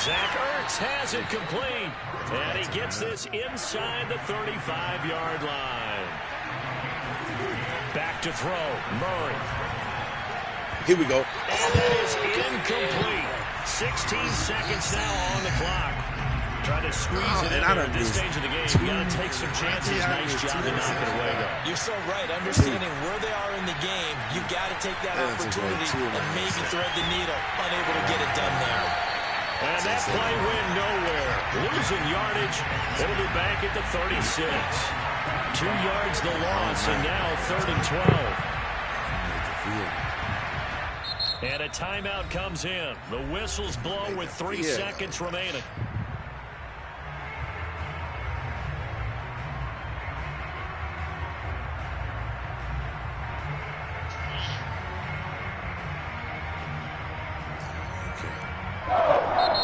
Zach Ertz has it complete. And he gets this inside the 35-yard line. Back to throw, Murray. Here we go. And it is incomplete. 16 seconds now on the clock. Trying to squeeze it in there at this stage of the game. You got to take some chances. Nice job to knock it away, though. You're so right. Understanding where they are in the game, you got to take that opportunity and maybe thread the needle. Unable to get it done there. And that play went nowhere. Losing yardage. It'll be back at the 36. 2 yards the loss, and now 3rd and 12. And a timeout comes in. The whistles blow with 3 seconds remaining.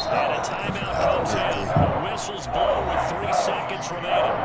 And a timeout comes in. The whistles blow with 3 seconds remaining.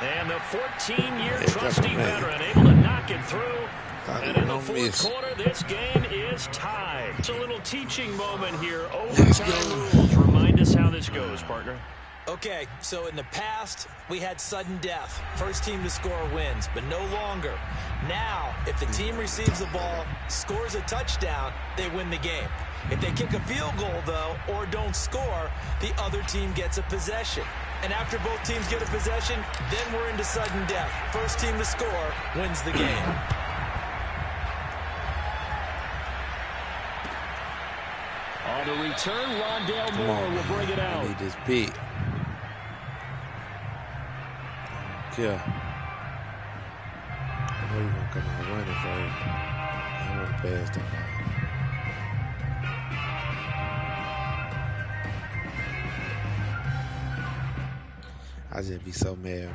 And the 14-year trusty veteran able to knock it through. And in the fourth quarter, this game is tied. It's a little teaching moment here. Overtime rules. Remind us how this goes, partner. Okay, so in the past, we had sudden death. First team to score wins, but no longer. Now, if the team receives the ball, scores a touchdown, they win the game. If they kick a field goal, though, or don't score, the other team gets a possession. And after both teams get a possession, then we're into sudden death. First team to score wins the game. On the return, Rondale Moore will bring it out. I need this beat. Yeah. I know you're going to come out running for it. I want to pass the ball. I just be so mad.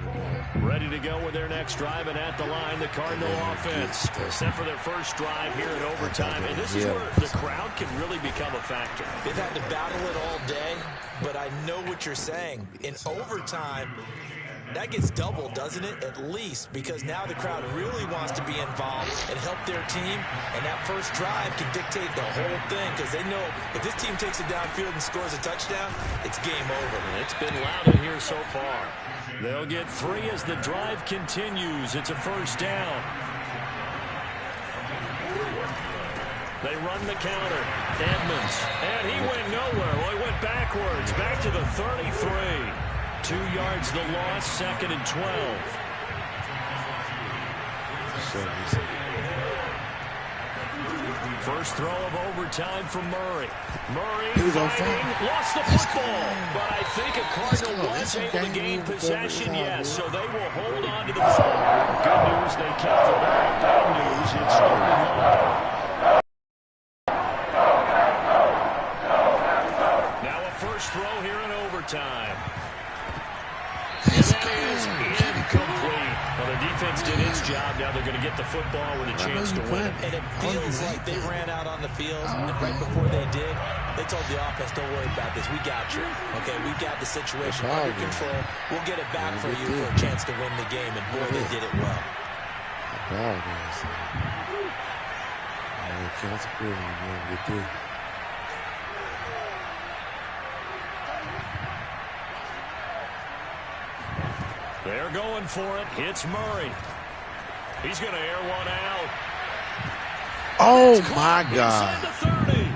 Ready to go with their next drive, and at the line, the Cardinal offense. Set for their first drive here in overtime. And this is where the crowd can really become a factor. They've had to battle it all day, but I know what you're saying. In overtime, that gets doubled, doesn't it? At least, because now the crowd really wants to be involved and help their team, and that first drive can dictate the whole thing, because they know if this team takes it downfield and scores a touchdown, it's game over. It's been loud in here so far. They'll get 3 as the drive continues. It's a first down. They run the counter. Edmonds. And he went nowhere. Well, he went backwards. Back to the 33. 2 yards the loss. 2nd and 12. First throw of overtime for Murray. Murray fighting, lost the football. But I think a Cardinal was able to gain possession, yes. So they will hold on to the ball. Good news, they kept the very bad news. It's 3rd and long. Now a first throw here in overtime. And that is incomplete. Well, the defense did its job. Now they're going to get the football with a chance to win. And it feels like they ran out on the field, and right before they did, they told the offense, don't worry about this. We got you. Okay, we got the situation under control. We'll get it back for you for a chance to win the game, and boy, they did it well. They're going for it. Hits Murray. He's going to air one out. Oh, my God. Inside the 30.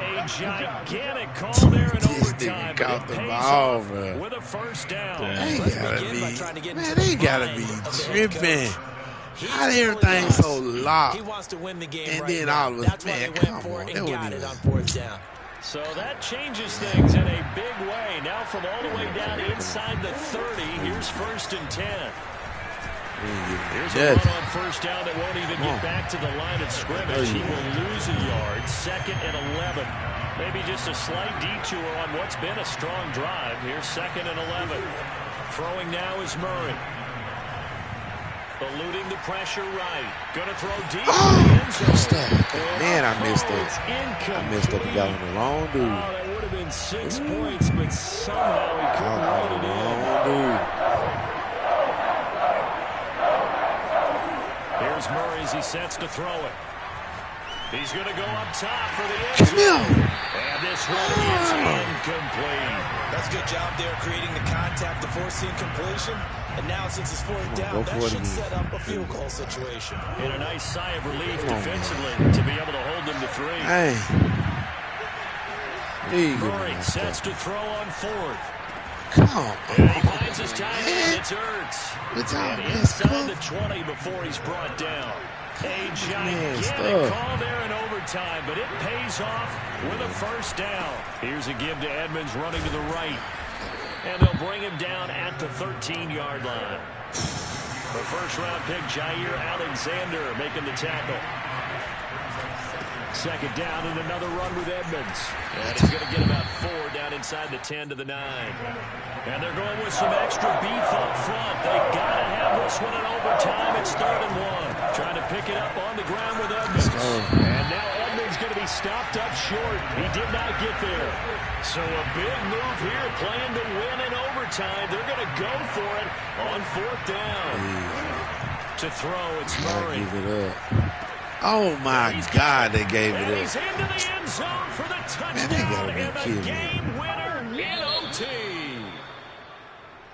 A gigantic call there in overtime. Got the ball, bro. With a first down. They gotta be tripping. How everything so locked? He wants to win the game and right then now. all of us, That's man, why they come went for on. it and got it on 4th down. So that changes things in a big way. Now from all the way down inside the 30, here's 1st and 10. Here's a run on first down that won't even get back to the line of scrimmage. He will lose a yard. 2nd and 11. Maybe just a slight detour on what's been a strong drive. Here's 2nd and 11. Throwing now is Murray. Eluding the pressure right. Gonna throw deep. Man, I missed it. I missed it. He got on the long dude. Oh, that would have been 6 points, but somehow he couldn't run it in. Here's Murray as he sets to throw it. He's going to go up top for the end zone. And this one is incomplete. That's a good job there creating the contact to force the incompletion. And now since it's 4th down, that should set up a field goal situation. And a nice sigh of relief defensively to be able to hold them to 3. Murray sets to throw on 4th. Come on. And he finds his time in. It's Ertz. And inside the 20 before he's brought down. A gigantic call there in overtime, but it pays off with a first down. Here's a give to Edmonds running to the right. And they'll bring him down at the 13-yard line. The first-round pick, Jair Alexander, making the tackle. 2nd down and another run with Edmonds. And he's going to get about 4 down inside the 10 to the 9. And they're going with some extra beef up front. They've got to have this one in overtime. It's 3rd and 1. Trying to pick it up on the ground with Edmonds. And now Edmonds going to be stopped up short. He did not get there. So a big move here, playing to win in overtime. They're going to go for it on 4th down. To throw, it's Murray. Give it up. Oh, my God, they gave it up. He's into the end zone for the touchdown and the game winner in OT.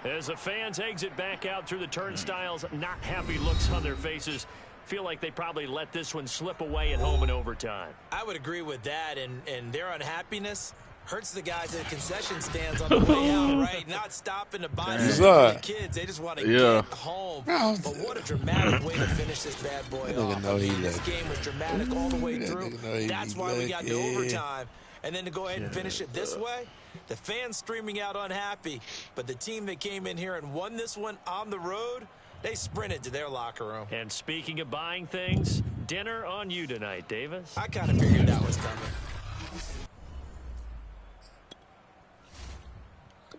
As the fans exit back out through the turnstiles, not happy looks on their faces. Feel like they probably let this one slip away at home in overtime. I would agree with that, and their unhappiness hurts the guys at concession stands on the way out, right? Not stopping to buy something for the kids. They just want to get home. But what a dramatic way to finish this bad boy off. This game was dramatic all the way through. That's why we got to overtime. And then to go ahead and finish it this way, the fans streaming out unhappy. But the team that came in here and won this one on the road, they sprinted to their locker room. And speaking of buying things, dinner on you tonight, Davis. I kind of figured that was coming.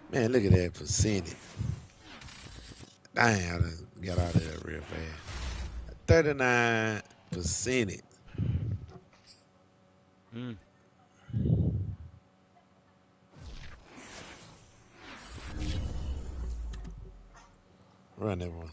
Man, look at that percentage. Dang, I done got out of there real fast. 39%. Run that one.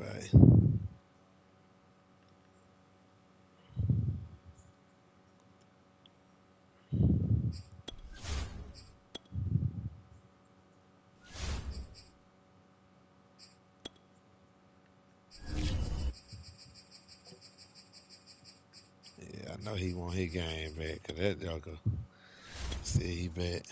back. Yeah, I know he want his game back because that joker said he back.